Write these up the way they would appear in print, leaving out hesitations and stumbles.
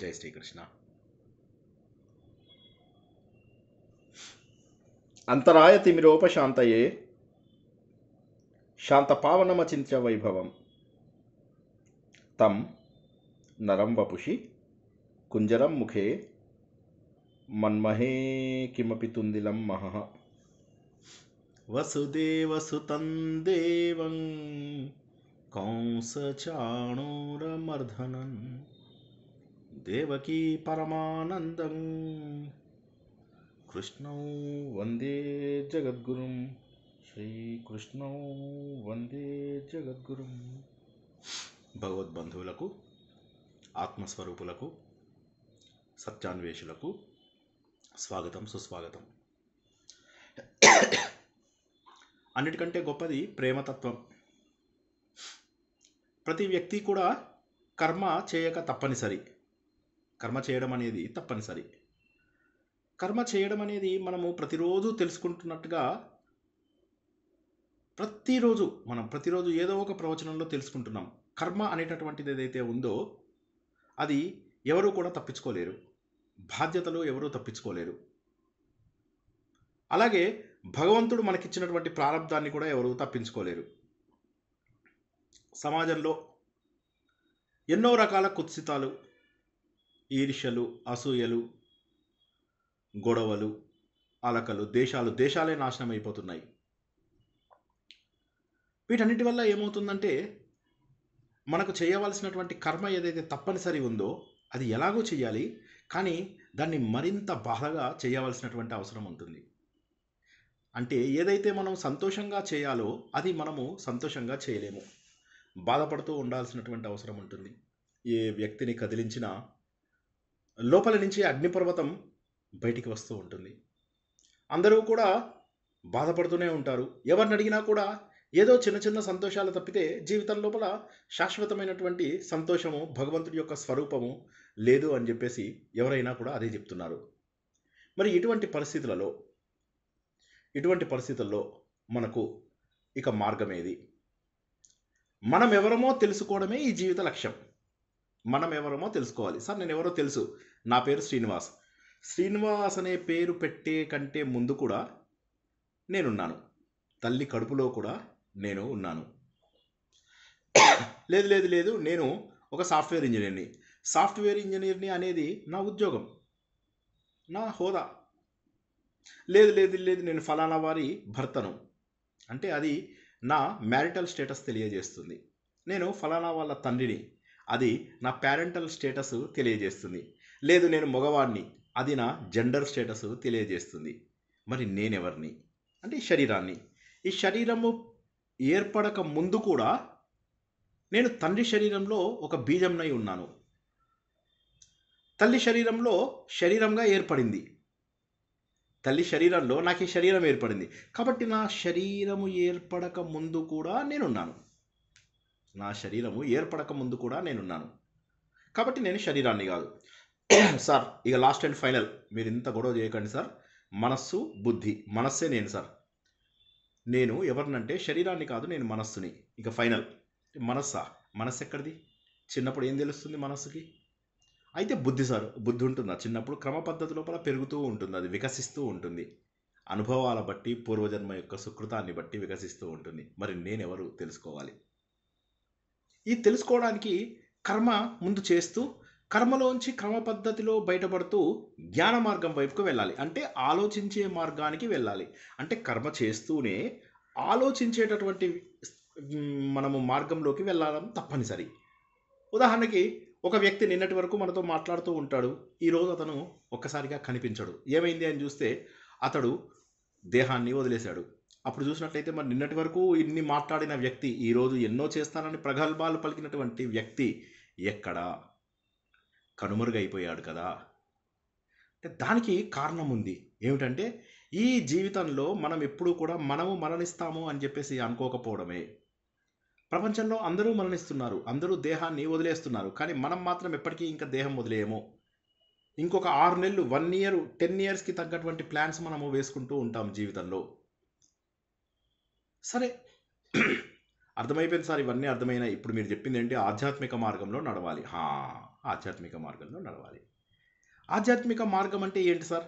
జై శ్రీకృష్ణ. అంతరాయ తిమిరోపశాంతయే శాంతపావనమచింత్య వైభవం తం నరం వపుషి కుంజరం ముఖే మన్మహే కిమపి తుందిలం మహః. వసుదేవసుతం దేవం కంసచాణూరమర్ధనం దేవకీ పరమానందం కృష్ణౌ వందే జగద్గురుం. శ్రీకృష్ణౌ వందే జగద్గురుం. భగవద్బంధువులకు, ఆత్మస్వరూపులకు, సత్యాన్వేషులకు స్వాగతం, సుస్వాగతం. అన్నిటికంటే గొప్పది ప్రేమతత్వం. ప్రతి వ్యక్తి కూడా కర్మ చేయక తప్పనిసరి. కర్మ చేయడం అనేది తప్పనిసరి. కర్మ చేయడం అనేది మనము ప్రతిరోజు తెలుసుకుంటున్నట్టుగా ప్రతిరోజు ఏదో ఒక ప్రవచనంలో తెలుసుకుంటున్నాం. కర్మ అనేటటువంటిది ఏదైతే ఉందో అది ఎవరు కూడా తప్పించుకోలేరు. బాధ్యతలు ఎవరూ తప్పించుకోలేరు. అలాగే భగవంతుడు మనకిచ్చినటువంటి ప్రారంధాన్ని కూడా ఎవరూ తప్పించుకోలేరు. సమాజంలో ఎన్నో రకాల కుత్సితాలు, ఈర్ష్యలు, అసూయలు, గొడవలు, అలకలు, దేశాలే నాశనం అయిపోతున్నాయి. వీటన్నిటి వల్ల ఏమవుతుందంటే మనకు చేయవలసినటువంటి కర్మ ఏదైతే తప్పనిసరి ఉందో అది ఎలాగో చేయాలి, కానీ దాన్ని మరింత బాధగా చేయవలసినటువంటి అవసరం ఉంటుంది. అంటే ఏదైతే మనం సంతోషంగా చేయాలో అది మనము సంతోషంగా చేయలేము. బాధపడుతూ ఉండాల్సినటువంటి అవసరం ఉంటుంది. ఏ వ్యక్తిని కదిలించినా లోపల నుంచి అగ్నిపర్వతం బయటికి వస్తూ ఉంటుంది. అందరూ కూడా బాధపడుతూనే ఉంటారు. ఎవరిని అడిగినా కూడా ఏదో చిన్న చిన్న సంతోషాలు తప్పితే జీవితం లోపల శాశ్వతమైనటువంటి సంతోషము, భగవంతుడి యొక్క స్వరూపము లేదు అని చెప్పేసి ఎవరైనా కూడా అదే చెప్తున్నారు. మరి ఇటువంటి పరిస్థితుల్లో మనకు ఇక మార్గం ఏది? మనం ఎవరమో తెలుసుకోవడమే ఈ జీవిత లక్ష్యం. మనం ఎవరమో తెలుసుకోవాలి. సార్ నేను ఎవరో తెలుసు, నా పేరు శ్రీనివాస్. శ్రీనివాస్ అనే పేరు పెట్టే కంటే ముందు కూడా నేనున్నాను. తల్లి కడుపులో కూడా నేను ఉన్నాను. లేదు నేను ఒక సాఫ్ట్వేర్ ఇంజనీర్ని అనేది నా ఉద్యోగం, నా హోదా. లేదు నేను ఫలానా వారి భర్తను అంటే అది నా మ్యారిటల్ స్టేటస్ తెలియజేస్తుంది. నేను ఫలానా వాళ్ళ తండ్రిని, అది నా పేరెంటల్ స్టేటస్ తెలియజేస్తుంది. లేదు నేను మగవాడిని, అది నా జెండర్ స్టేటస్ తెలియజేస్తుంది. మరి నేనెవరిని అంటే శరీరాన్ని. ఈ శరీరము ఏర్పడక ముందు కూడా నేను తండ్రి శరీరంలో ఒక బీజంనై ఉన్నాను. తల్లి శరీరంలో శరీరంగా ఏర్పడింది. తల్లి శరీరంలో నాకు ఈ శరీరం ఏర్పడింది. కాబట్టి నా శరీరము ఏర్పడక ముందు కూడా నేనున్నాను. కాబట్టి నేను శరీరాన్ని కాదు. సార్ ఇక లాస్ట్ అండ్ ఫైనల్, మీరు ఇంత గొడవ చేయకండి సార్. మనస్సు, బుద్ధి, మనస్సే నేను సార్. నేను ఎవరినంటే శరీరాన్ని కాదు, నేను మనస్సుని. ఇక ఫైనల్. మనస్సు ఎక్కడిది? చిన్నప్పుడు ఏం తెలుస్తుంది మనస్సుకి? అయితే బుద్ధి సార్. బుద్ధి ఉంటుందా? చిన్నప్పుడు క్రమ పద్ధతి లోపల పెరుగుతూ ఉంటుంది, అది వికసిస్తూ ఉంటుంది. అనుభవాల బట్టి, పూర్వజన్మ యొక్క సుకృతాన్ని బట్టి వికసిస్తూ ఉంటుంది. మరి నేనెవరు తెలుసుకోవాలి. ఈ తెలుసుకోవడానికి కర్మ ముందు చేస్తూ, కర్మలోంచి క్రమ పద్ధతిలో బయటపడుతూ జ్ఞాన మార్గం వైపుకు వెళ్ళాలి. అంటే ఆలోచించే మార్గానికి వెళ్ళాలి. అంటే కర్మ చేస్తూనే ఆలోచించేటటువంటి మనము మార్గంలోకి వెళ్ళడం తప్పనిసరి. ఉదాహరణకి ఒక వ్యక్తి నిన్నటి వరకు మనతో మాట్లాడుతూ ఉంటాడు. ఈరోజు అతను ఒక్కసారిగా కనిపించడు. ఏమైంది అని చూస్తే అతడు దేహాన్ని వదిలేశాడు. అప్పుడు చూసినట్లయితే మరి నిన్నటి వరకు ఇన్ని మాట్లాడిన వ్యక్తి, ఈరోజు ఎన్నో చేస్తానని ప్రగల్భాలు పలికినటువంటి వ్యక్తి ఎక్కడా? కనుమరుగైపోయాడు కదా. అంటే దానికి కారణం ఉంది. ఏమిటంటే ఈ జీవితంలో మనం ఎప్పుడూ కూడా మనము మరణిస్తాము అని చెప్పేసి అనుకోకపోవడమే. ప్రపంచంలో అందరూ మరణిస్తున్నారు, అందరూ దేహాన్ని వదిలేస్తున్నారు. కానీ మనం మాత్రం ఎప్పటికీ ఇంకా దేహం వదిలేయము. ఇంకొక 6 నెలలు, 1 ఇయర్, 10 ఇయర్స్కి తగ్గటువంటి ప్లాన్స్ మనము వేసుకుంటూ ఉంటాం జీవితంలో. సరే అర్థమైపోయింది సార్, ఇవన్నీ అర్థమైనాయి. ఇప్పుడు మీరు చెప్పింది ఏంటి? ఆధ్యాత్మిక మార్గంలో నడవాలి. ఆధ్యాత్మిక మార్గంలో నడవాలి. ఆధ్యాత్మిక మార్గం అంటే ఏంటి సార్?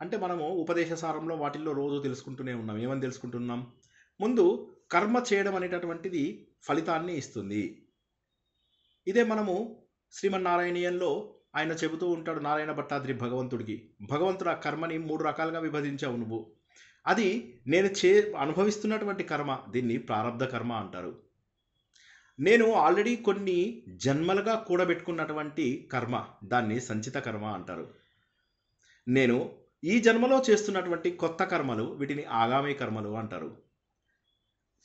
అంటే మనము ఉపదేశ సారంలో వాటిల్లో రోజు తెలుసుకుంటూనే ఉన్నాం. ఏమని తెలుసుకుంటున్నాం? ముందు కర్మ చేయడం అనేటటువంటిది ఫలితాన్ని ఇస్తుంది. ఇదే మనము శ్రీమన్నారాయణీయంలో ఆయన చెబుతూ ఉంటాడు, నారాయణ భట్టాద్రి భగవంతుడికి, భగవంతుడు ఆ కర్మని 3 రకాలుగా విభజించావు నువ్వు. అది నేను అనుభవిస్తున్నటువంటి కర్మ, దీన్ని ప్రారబ్ధ కర్మ అంటారు. నేను ఆల్రెడీ కొన్ని జన్మలుగా కూడబెట్టుకున్నటువంటి కర్మ, దాన్ని సంచిత కర్మ అంటారు. నేను ఈ జన్మలో చేస్తున్నటువంటి కొత్త కర్మలు, వీటిని ఆగామి కర్మలు అంటారు.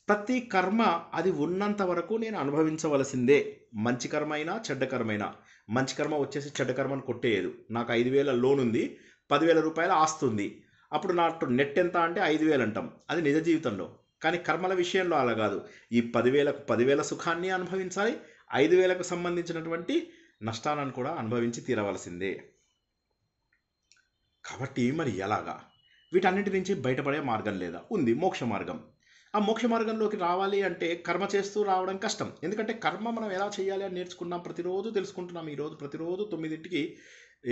ప్రతి కర్మ అది ఉన్నంత వరకు నేను అనుభవించవలసిందే. మంచి కర్మ అయినా చెడ్డ కర్మైనా. మంచి కర్మ వచ్చేసి చెడ్డ కర్మను కొట్టేయదు. నాకు 5,000 లోన్ ఉంది, 10,000 రూపాయలు ఆస్తుంది. అప్పుడు నా నెట్ ఎంత అంటే 5,000 అంటాం. అది నిజ జీవితంలో. కానీ కర్మల విషయంలో అలా కాదు. ఈ 10,000కు 10,000 సుఖాన్ని అనుభవించాలి, 5,000కు సంబంధించినటువంటి నష్టాలను కూడా అనుభవించి తీరవలసిందే. కాబట్టి మరి ఎలాగా? వీటన్నిటి నుంచి బయటపడే మార్గం లేదా? ఉంది, మోక్ష మార్గం. ఆ మోక్ష మార్గంలోకి రావాలి అంటే కర్మ చేస్తూ రావడం కష్టం. ఎందుకంటే కర్మ మనం ఎలా చేయాలి అని నేర్చుకున్నాం, ప్రతిరోజు తెలుసుకుంటున్నాం. ఈరోజు ప్రతిరోజు 9ంటికి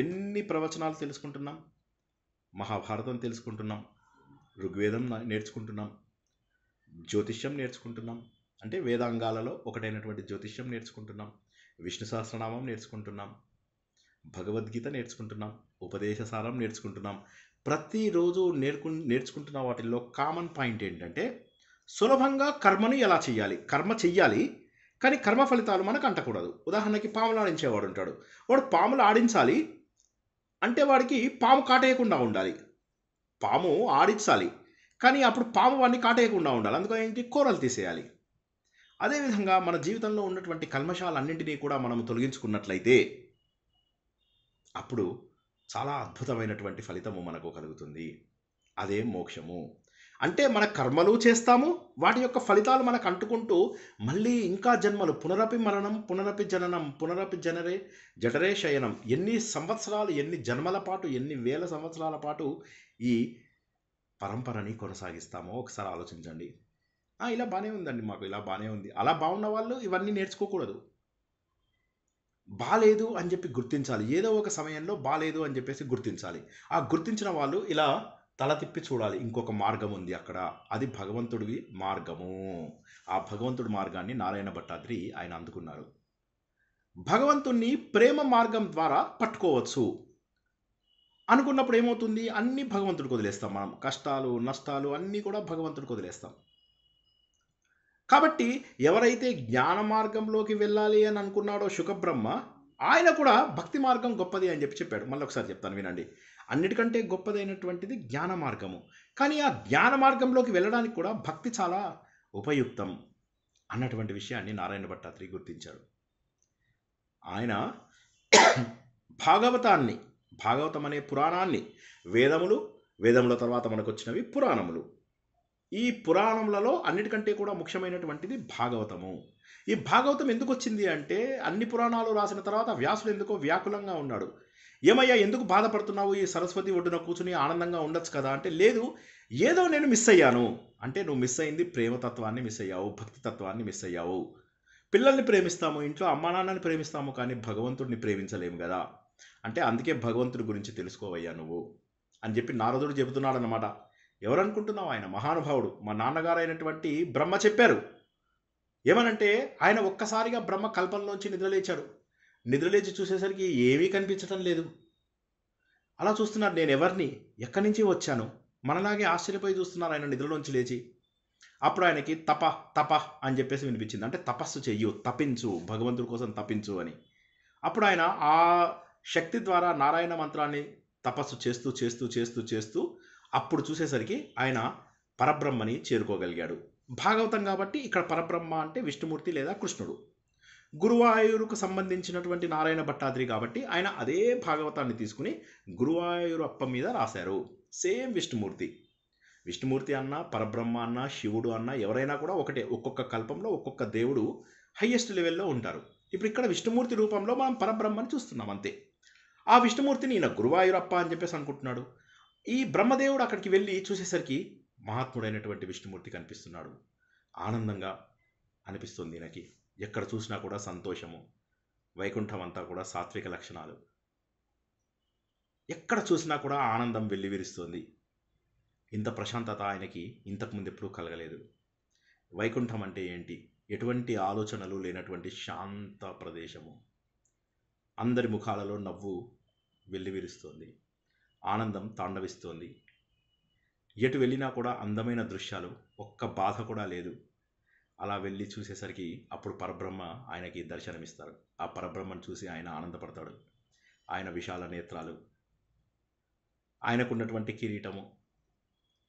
ఎన్ని ప్రవచనాలు తెలుసుకుంటున్నాం. మహాభారతం తెలుసుకుంటున్నాం, ఋగ్వేదం నేర్చుకుంటున్నాం, జ్యోతిష్యం నేర్చుకుంటున్నాం. అంటే వేదాంగాలలో ఒకటైనటువంటి జ్యోతిష్యం నేర్చుకుంటున్నాం, విష్ణు సహస్రనామం నేర్చుకుంటున్నాం, భగవద్గీత నేర్చుకుంటున్నాం, ఉపదేశసారం నేర్చుకుంటున్నాం. ప్రతిరోజు నేర్చుకుంటున్న వాటిల్లో కామన్ పాయింట్ ఏంటంటే సులభంగా కర్మను ఎలా చేయాలి. కర్మ చెయ్యాలి, కానీ కర్మ ఫలితాలు మనకు అంటకూడదు. ఉదాహరణకి పాములు ఆడించేవాడు ఉంటాడు. వాడు పాములు ఆడించాలి అంటే వాడికి పాము కాటేయకుండా ఉండాలి. పాము ఆడించాలి, కానీ అప్పుడు పాము వాడిని కాటేయకుండా ఉండాలి. అందుకని ఏంటి, కూరలు తీసేయాలి. అదేవిధంగా మన జీవితంలో ఉన్నటువంటి కల్మషాలన్నింటినీ కూడా మనం తొలగించుకున్నట్లయితే అప్పుడు చాలా అద్భుతమైనటువంటి ఫలితము మనకు కలుగుతుంది. అదే మోక్షము. అంటే మన కర్మలు చేస్తాము, వాటి యొక్క ఫలితాలు మనకు అంటుకుంటూ మళ్ళీ ఇంకా జన్మలు, పునరపి మరణం పునరపి జననం పునరపి జఠరే శయనం, ఎన్ని సంవత్సరాలు, ఎన్ని జన్మల పాటు, ఎన్ని వేల సంవత్సరాల పాటు ఈ పరంపరని కొనసాగిస్తామో ఒకసారి ఆలోచించండి. ఇలా బాగానే ఉందండి, మాకు ఇలా బాగానే ఉంది. అలా బాగున్న వాళ్ళు ఇవన్నీ నేర్చుకోకూడదు. బాలేదు అని చెప్పి గుర్తించాలి. ఏదో ఒక సమయంలో బాలేదు అని చెప్పేసి గుర్తించాలి. ఆ గుర్తించిన వాళ్ళు ఇలా తల తిప్పి చూడాలి, ఇంకొక మార్గం ఉంది అక్కడ. అది భగవంతుడి మార్గము. ఆ భగవంతుడి మార్గాన్ని నారాయణ భట్టాద్రి ఆయన అందుకున్నారు. భగవంతుణ్ణి ప్రేమ మార్గం ద్వారా పట్టుకోవచ్చు అనుకున్నప్పుడు ఏమవుతుంది, అన్నీ భగవంతుడికి వదిలేస్తాం. మనం కష్టాలు నష్టాలు అన్నీ కూడా భగవంతుడికి వదిలేస్తాం. కాబట్టి ఎవరైతే జ్ఞాన మార్గంలోకి వెళ్ళాలి అని అనుకున్నాడో శుకబ్రహ్మ, ఆయన కూడా భక్తి మార్గం గొప్పది అని చెప్పాడు. మళ్ళీ ఒకసారి చెప్తాను వినండి. అన్నిటికంటే గొప్పదైనటువంటిది జ్ఞాన మార్గము. కానీ ఆ జ్ఞాన మార్గంలోకి వెళ్ళడానికి కూడా భక్తి చాలా ఉపయుక్తం అన్నటువంటి విషయాన్ని నారాయణ భట్టాద్రి గుర్తించారు. ఆయన భాగవతం అనే పురాణాన్ని, వేదముల తర్వాత మనకు వచ్చినవి పురాణములు, ఈ పురాణములలో అన్నిటికంటే కూడా ముఖ్యమైనటువంటిది భాగవతము. ఈ భాగవతం ఎందుకు వచ్చింది అంటే, అన్ని పురాణాలు రాసిన తర్వాత వ్యాసుడు ఎందుకో వ్యాకులంగా ఉన్నాడు. ఏమయ్యా ఎందుకు బాధపడుతున్నావు, ఈ సరస్వతి ఒడ్డున కూర్చుని ఆనందంగా ఉండొచ్చు కదా అంటే, లేదు ఏదో నేను మిస్ అయ్యాను. అంటే నువ్వు మిస్ అయింది ప్రేమతత్వాన్ని మిస్ అయ్యావు, భక్తి తత్వాన్ని మిస్ అయ్యావు. పిల్లల్ని ప్రేమిస్తాము, ఇంట్లో అమ్మా నాన్నని ప్రేమిస్తాము, కానీ భగవంతుడిని ప్రేమించలేము కదా. అంటే అందుకే భగవంతుడి గురించి తెలుసుకోవయ్యా నువ్వు అని చెప్పి నారదుడు చెబుతున్నాడు అన్నమాట. ఎవరనుకుంటున్నావు, ఆయన మహానుభావుడు. మా నాన్నగారు అయినటువంటి బ్రహ్మ చెప్పారు. ఏమనంటే, ఆయన ఒక్కసారిగా బ్రహ్మ కల్పంలోంచి నిద్రలేచాడు. నిద్రలేచి చూసేసరికి ఏమీ కనిపించటం లేదు. అలా చూస్తున్నాడు, నేను ఎవరిని, ఎక్కడి నుంచి వచ్చాను, మనలాగే ఆశ్చర్యపోయి చూస్తున్నారు ఆయన నిద్రలోంచి లేచి. అప్పుడు ఆయనకి తప అని చెప్పేసి వినిపించింది. అంటే తపస్సు చెయ్యు, తపించు, భగవంతుడి కోసం తపించు అని. అప్పుడు ఆయన ఆ శక్తి ద్వారా నారాయణ మంత్రాన్ని తపస్సు చేస్తూ చేస్తూ చేస్తూ చేస్తూ అప్పుడు చూసేసరికి ఆయన పరబ్రహ్మని చేరుకోగలిగాడు. భాగవతం కాబట్టి ఇక్కడ పరబ్రహ్మ అంటే విష్ణుమూర్తి లేదా కృష్ణుడు. గురువాయూరుకు సంబంధించినటువంటి నారాయణ భట్టాద్రి కాబట్టి ఆయన అదే భాగవతాన్ని తీసుకుని గురువాయూరు అప్ప మీద రాశారు. సేమ్ విష్ణుమూర్తి అన్న, పరబ్రహ్మ అన్న, శివుడు అన్న ఎవరైనా కూడా ఒకటే. ఒక్కొక్క కల్పంలో ఒక్కొక్క దేవుడు హయ్యెస్ట్ లెవెల్లో ఉంటారు. ఇప్పుడు ఇక్కడ విష్ణుమూర్తి రూపంలో మనం పరబ్రహ్మని చూస్తున్నాం అంతే. ఆ విష్ణుమూర్తిని ఈయన గురువాయూరప్ప అని చెప్పేసి అనుకుంటున్నాడు. ఈ బ్రహ్మదేవుడు అక్కడికి వెళ్ళి చూసేసరికి మహాత్ముడైనటువంటి విష్ణుమూర్తి కనిపిస్తున్నాడు. ఆనందంగా అనిపిస్తుంది ఈయనకి. ఎక్కడ చూసినా కూడా సంతోషము. వైకుంఠం అంతా కూడా సాత్విక లక్షణాలు. ఎక్కడ చూసినా కూడా ఆనందం వెల్లివిరుస్తోంది. ఇంత ప్రశాంతత ఆయనకి ఇంతకుముందు ఎప్పుడూ కలగలేదు. వైకుంఠం అంటే ఏంటి? ఎటువంటి ఆలోచనలు లేనటువంటి శాంత ప్రదేశము. అందరి ముఖాలలో నవ్వు వెల్లివిరుస్తోంది. ఆనందం తాండవిస్తోంది. ఎటు వెళ్ళినా కూడా అందమైన దృశ్యాలు, ఒక్క బాధ కూడా లేదు. అలా వెళ్ళి చూసేసరికి అప్పుడు పరబ్రహ్మ ఆయనకి దర్శనమిస్తారు. ఆ పరబ్రహ్మను చూసి ఆయన ఆనందపడతాడు. ఆయన విశాల నేత్రాలు, ఆయనకున్నటువంటి కిరీటము,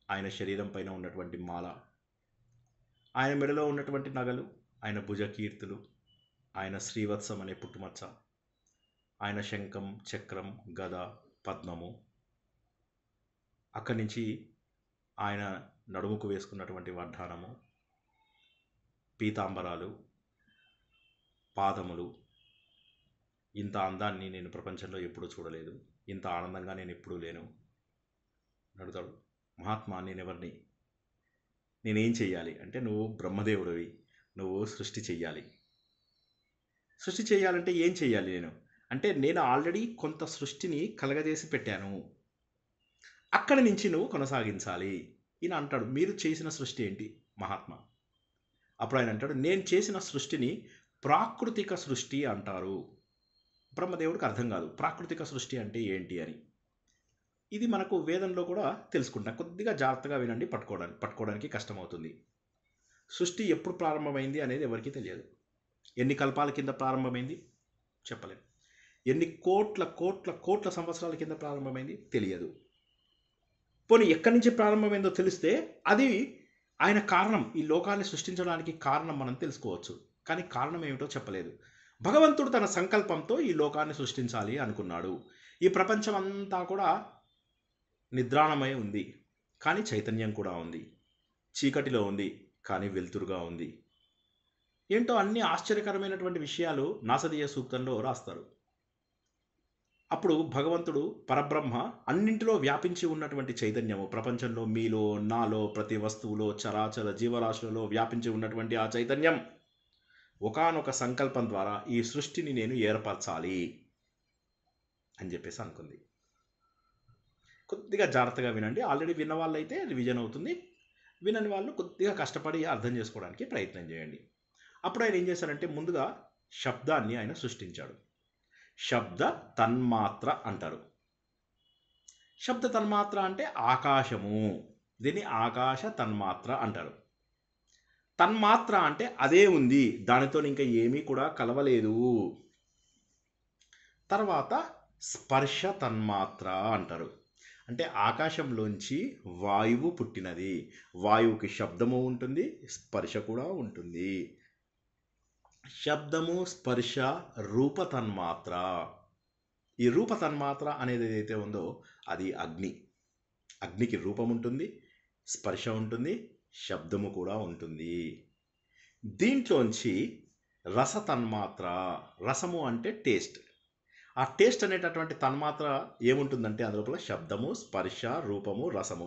ఆయన శరీరం పైన ఉన్నటువంటి మాల, ఆయన మెడలో ఉన్నటువంటి నగలు, ఆయన భుజకీర్తులు, ఆయన శ్రీవత్సం అనే పుట్టుమచ్చ, ఆయన శంఖం, చక్రం, గద, పద్మము, అక్కడి నుంచి ఆయన నడుముకు వేసుకున్నటువంటి వడ్డానము, పీతాంబరాలు, పాదములు. ఇంత అందాన్ని నేను ప్రపంచంలో ఎప్పుడూ చూడలేదు. ఇంత ఆనందంగా నేను ఎప్పుడూ లేను. అడుగుతాడు, మహాత్మా నేనెవరిని, నేనేం చెయ్యాలి అంటే, నువ్వు బ్రహ్మదేవుడివి, నువ్వు సృష్టి చెయ్యాలి. సృష్టి చేయాలంటే ఏం చెయ్యాలి నేను అంటే, నేను ఆల్రెడీ కొంత సృష్టిని కలగజేసి పెట్టాను, అక్కడి నుంచి నువ్వు కొనసాగించాలి. ఈయన అంటాడు, మీరు చేసిన సృష్టి ఏంటి మహాత్మా? అప్పుడు ఆయన అంటాడు, నేను చేసిన సృష్టిని ప్రాకృతిక సృష్టి అంటారు. బ్రహ్మదేవుడికి అర్థం కాదు ప్రాకృతిక సృష్టి అంటే ఏంటి అని. ఇది మనకు వేదంలో కూడా తెలుసుకుంటాం. కొద్దిగా జాగ్రత్తగా వినండి, పట్టుకోవడానికి కష్టమవుతుంది. సృష్టి ఎప్పుడు ప్రారంభమైంది అనేది ఎవరికీ తెలియదు. ఎన్ని కల్పాల కింద ప్రారంభమైంది చెప్పలేము. ఎన్ని కోట్ల కోట్ల కోట్ల సంవత్సరాల కింద ప్రారంభమైంది తెలియదు. పోనీ ఎక్కడి నుంచి ప్రారంభమైందో తెలిస్తే అది ఆయన కారణం, ఈ లోకాన్ని సృష్టించడానికి కారణం మనం తెలుసుకోవచ్చు. కానీ కారణం ఏమిటో చెప్పలేదు. భగవంతుడు తన సంకల్పంతో ఈ లోకాన్ని సృష్టించాలి అనుకున్నాడు. ఈ ప్రపంచం అంతా కూడా నిద్రాణమై ఉంది, కానీ చైతన్యం కూడా ఉంది. చీకటిలో ఉంది, కానీ వెలుతురుగా ఉంది. ఏంటో అన్ని ఆశ్చర్యకరమైనటువంటి విషయాలు నాసదీయ సూక్తంలో రాస్తారు. అప్పుడు భగవంతుడు పరబ్రహ్మ అన్నింటిలో వ్యాపించి ఉన్నటువంటి చైతన్యము, ప్రపంచంలో మీలో, నాలో, ప్రతి వస్తువులో, చరాచర జీవరాశులలో వ్యాపించి ఉన్నటువంటి ఆ చైతన్యం ఒకానొక సంకల్పం ద్వారా ఈ సృష్టిని నేను ఏర్పరచాలి అని చెప్పేసి అనుకుంది. కొద్దిగా జాగ్రత్తగా వినండి. ఆల్రెడీ విన్న వాళ్ళైతే రివిజన్ అవుతుంది. వినని వాళ్ళు కొద్దిగా కష్టపడి అర్థం చేసుకోవడానికి ప్రయత్నం చేయండి. అప్పుడు ఆయన ఏం చేశారంటే, ముందుగా శబ్దాన్ని ఆయన సృష్టించాడు. శబ్ద తన్మాత్ర అంటారు. శబ్ద తన్మాత్ర అంటే ఆకాశము, దీన్ని ఆకాశ తన్మాత్ర అంటారు. తన్మాత్ర అంటే అదే ఉంది, దానితో ఇంకా ఏమీ కూడా కలవలేదు. తర్వాత స్పర్శ తన్మాత్ర అంటారు. అంటే ఆకాశంలోంచి వాయువు పుట్టినది. వాయువుకి శబ్దము ఉంటుంది, స్పర్శ కూడా ఉంటుంది. శబ్దము, స్పర్శ, రూప తన్మాత్ర. ఈ రూప తన్మాత్ర అనేది ఏదైతే ఉందో అది అగ్ని. అగ్నికి రూపం ఉంటుంది, స్పర్శ ఉంటుంది, శబ్దము కూడా ఉంటుంది. దీంట్లోంచి రస తన్మాత్ర. రసము అంటే టేస్ట్. ఆ టేస్ట్ అనేటటువంటి తన్మాత్ర ఏముంటుందంటే అందులోపల శబ్దము, స్పర్శ, రూపము, రసము.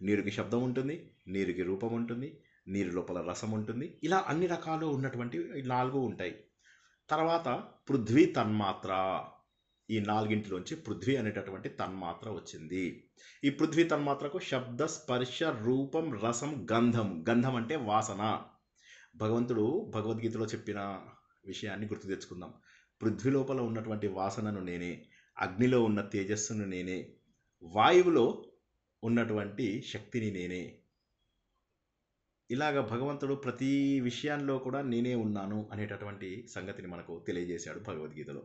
నీరుకి శబ్దం ఉంటుంది, నీరుకి రూపం ఉంటుంది, నీరు లోపల రసం ఉంటుంది. ఇలా అన్ని రకాలు ఉన్నటువంటి 4 ఉంటాయి. తర్వాత పృథ్వీ తన్మాత్ర. ఈ 4ంటిలోంచి పృథ్వీ అనేటటువంటి తన్మాత్ర వచ్చింది. ఈ పృథ్వీ తన్మాత్రకు శబ్ద, స్పర్శ, రూపం, రసం, గంధం. గంధం అంటే వాసన. భగవంతుడు భగవద్గీతలో చెప్పిన విషయాన్ని గుర్తు తెచ్చుకుందాం. పృథ్వీ లోపల ఉన్నటువంటి వాసనను నేనే, అగ్నిలో ఉన్న తేజస్సును నేనే, వాయువులో ఉన్నటువంటి శక్తిని నేనే. ఇలాగ భగవంతుడు ప్రతి విషయాల్లో కూడా నేనే ఉన్నాను అనేటటువంటి సంగతిని మనకు తెలియజేశాడు భగవద్గీతలో.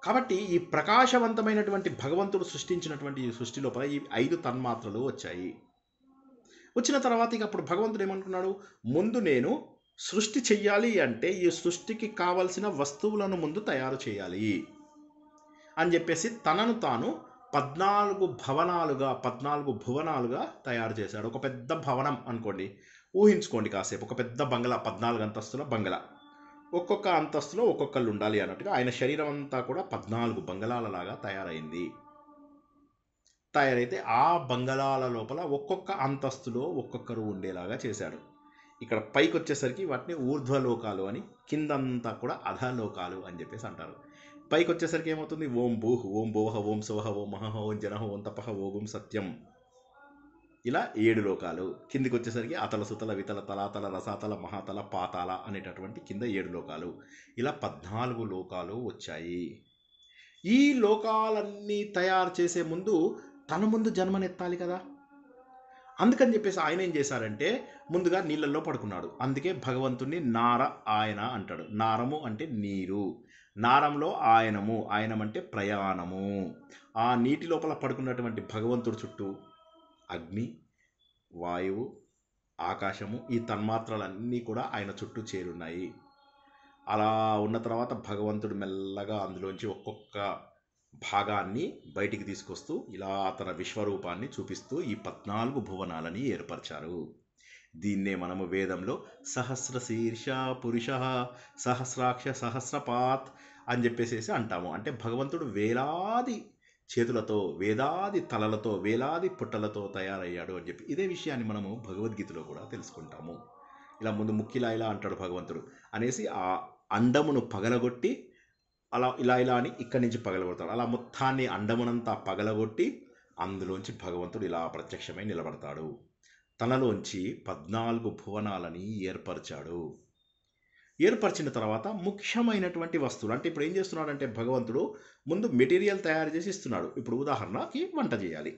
కాబట్టి ఈ ప్రకాశవంతమైనటువంటి భగవంతుడు సృష్టించినటువంటి ఈ సృష్టి లోపల ఈ 5 తన్మాత్రలు వచ్చాయి. వచ్చిన తర్వాత ఇక అప్పుడు భగవంతుడు ఏమనుకున్నాడు, ముందు నేను సృష్టి చెయ్యాలి అంటే ఈ సృష్టికి కావలసిన వస్తువులను ముందు తయారు చేయాలి అని చెప్పేసి తనను తాను 14 భువనాలుగా తయారు చేశాడు. ఒక పెద్ద భవనం అనుకోండి, ఊహించుకోండి కాసేపు. ఒక పెద్ద బంగ్లా, 14 అంతస్తుల బంగ్లా. ఒక్కొక్క అంతస్తులో ఒక్కొక్కళ్ళు ఉండాలి అన్నట్టుగా ఆయన శరీరం అంతా కూడా 14 బంగళాలలాగా తయారైతే ఆ బంగళాల లోపల ఒక్కొక్క అంతస్తులో ఒక్కొక్కరు ఉండేలాగా చేశాడు. ఇక్కడ పైకి వచ్చేసరికి వాటిని ఊర్ధ్వలోకాలు అని, కిందంతా కూడా అధలోకాలు అని చెప్పేసి అంటారు. పైకి వచ్చేసరికి ఏమవుతుంది? ఓం భూహ్, ఓం భోహ, ఓం సవహ, ఓం మహహ, ఓం జనహ, ఓం తపహ, ఓం సత్యం, ఇలా 7 లోకాలు. కిందికి వచ్చేసరికి అతల సుతల వితల తలాతల రసాతల మహాతల పాతాల అనేటటువంటి కింద 7 లోకాలు. ఇలా 14 లోకాలు వచ్చాయి. ఈ లోకాలన్నీ తయారు చేసే ముందు తన ముందు జన్మనెత్తాలి కదా. అందుకని చెప్పేసి ఆయన ఏం చేశారంటే ముందుగా నీళ్ళల్లో పడుకున్నాడు. అందుకే భగవంతుణ్ణి నార ఆయన అంటాడు. నారము అంటే నీరు, నారంలో ఆయనము, ఆయనం అంటే ప్రయాణము. ఆ నీటి లోపల పడుకున్నటువంటి భగవంతుడు చుట్టూ అగ్ని, వాయువు, ఆకాశము, ఈ తన్మాత్రలన్నీ కూడా ఆయన చుట్టూ చేరున్నాయి. అలా ఉన్న తర్వాత భగవంతుడు మెల్లగా అందులోంచి ఒక్కొక్క భాగాన్ని బయటికి తీసుకొస్తూ ఇలా తన విశ్వరూపాన్ని చూపిస్తూ ఈ 14 భువనాలని ఏర్పరిచారు. దీన్నే మనము వేదంలో సహస్రశీర్ష పురుష, సహస్రాక్ష, సహస్రపాత్ అని చెప్పేసి అంటాము. అంటే భగవంతుడు వేలాది చేతులతో, వేలాది తలలతో, వేలాది పుట్టలతో తయారయ్యాడు అని చెప్పి ఇదే విషయాన్ని మనము భగవద్గీతలో కూడా తెలుసుకుంటాము. ఇలా ముందు ముక్కిలా ఇలా అంటాడు భగవంతుడు అనేసి ఆ అండమును పగలగొట్టి అలా ఇలా అని ఇక్కడి నుంచి పగలగొడతాడు. అలా మొత్తాన్ని అండమునంతా పగలగొట్టి అందులోంచి భగవంతుడు ఇలా ప్రత్యక్షమై నిలబడతాడు. తనలోంచి 14 భువనాలని ఏర్పరిచాడు. ఏర్పరిచిన తర్వాత ముఖ్యమైనటువంటి వస్తువులు, అంటే ఇప్పుడు ఏం చేస్తున్నాడంటే భగవంతుడు ముందు మెటీరియల్ తయారు చేసి ఇస్తున్నాడు. ఇప్పుడు ఉదాహరణకి వంట చేయాలి.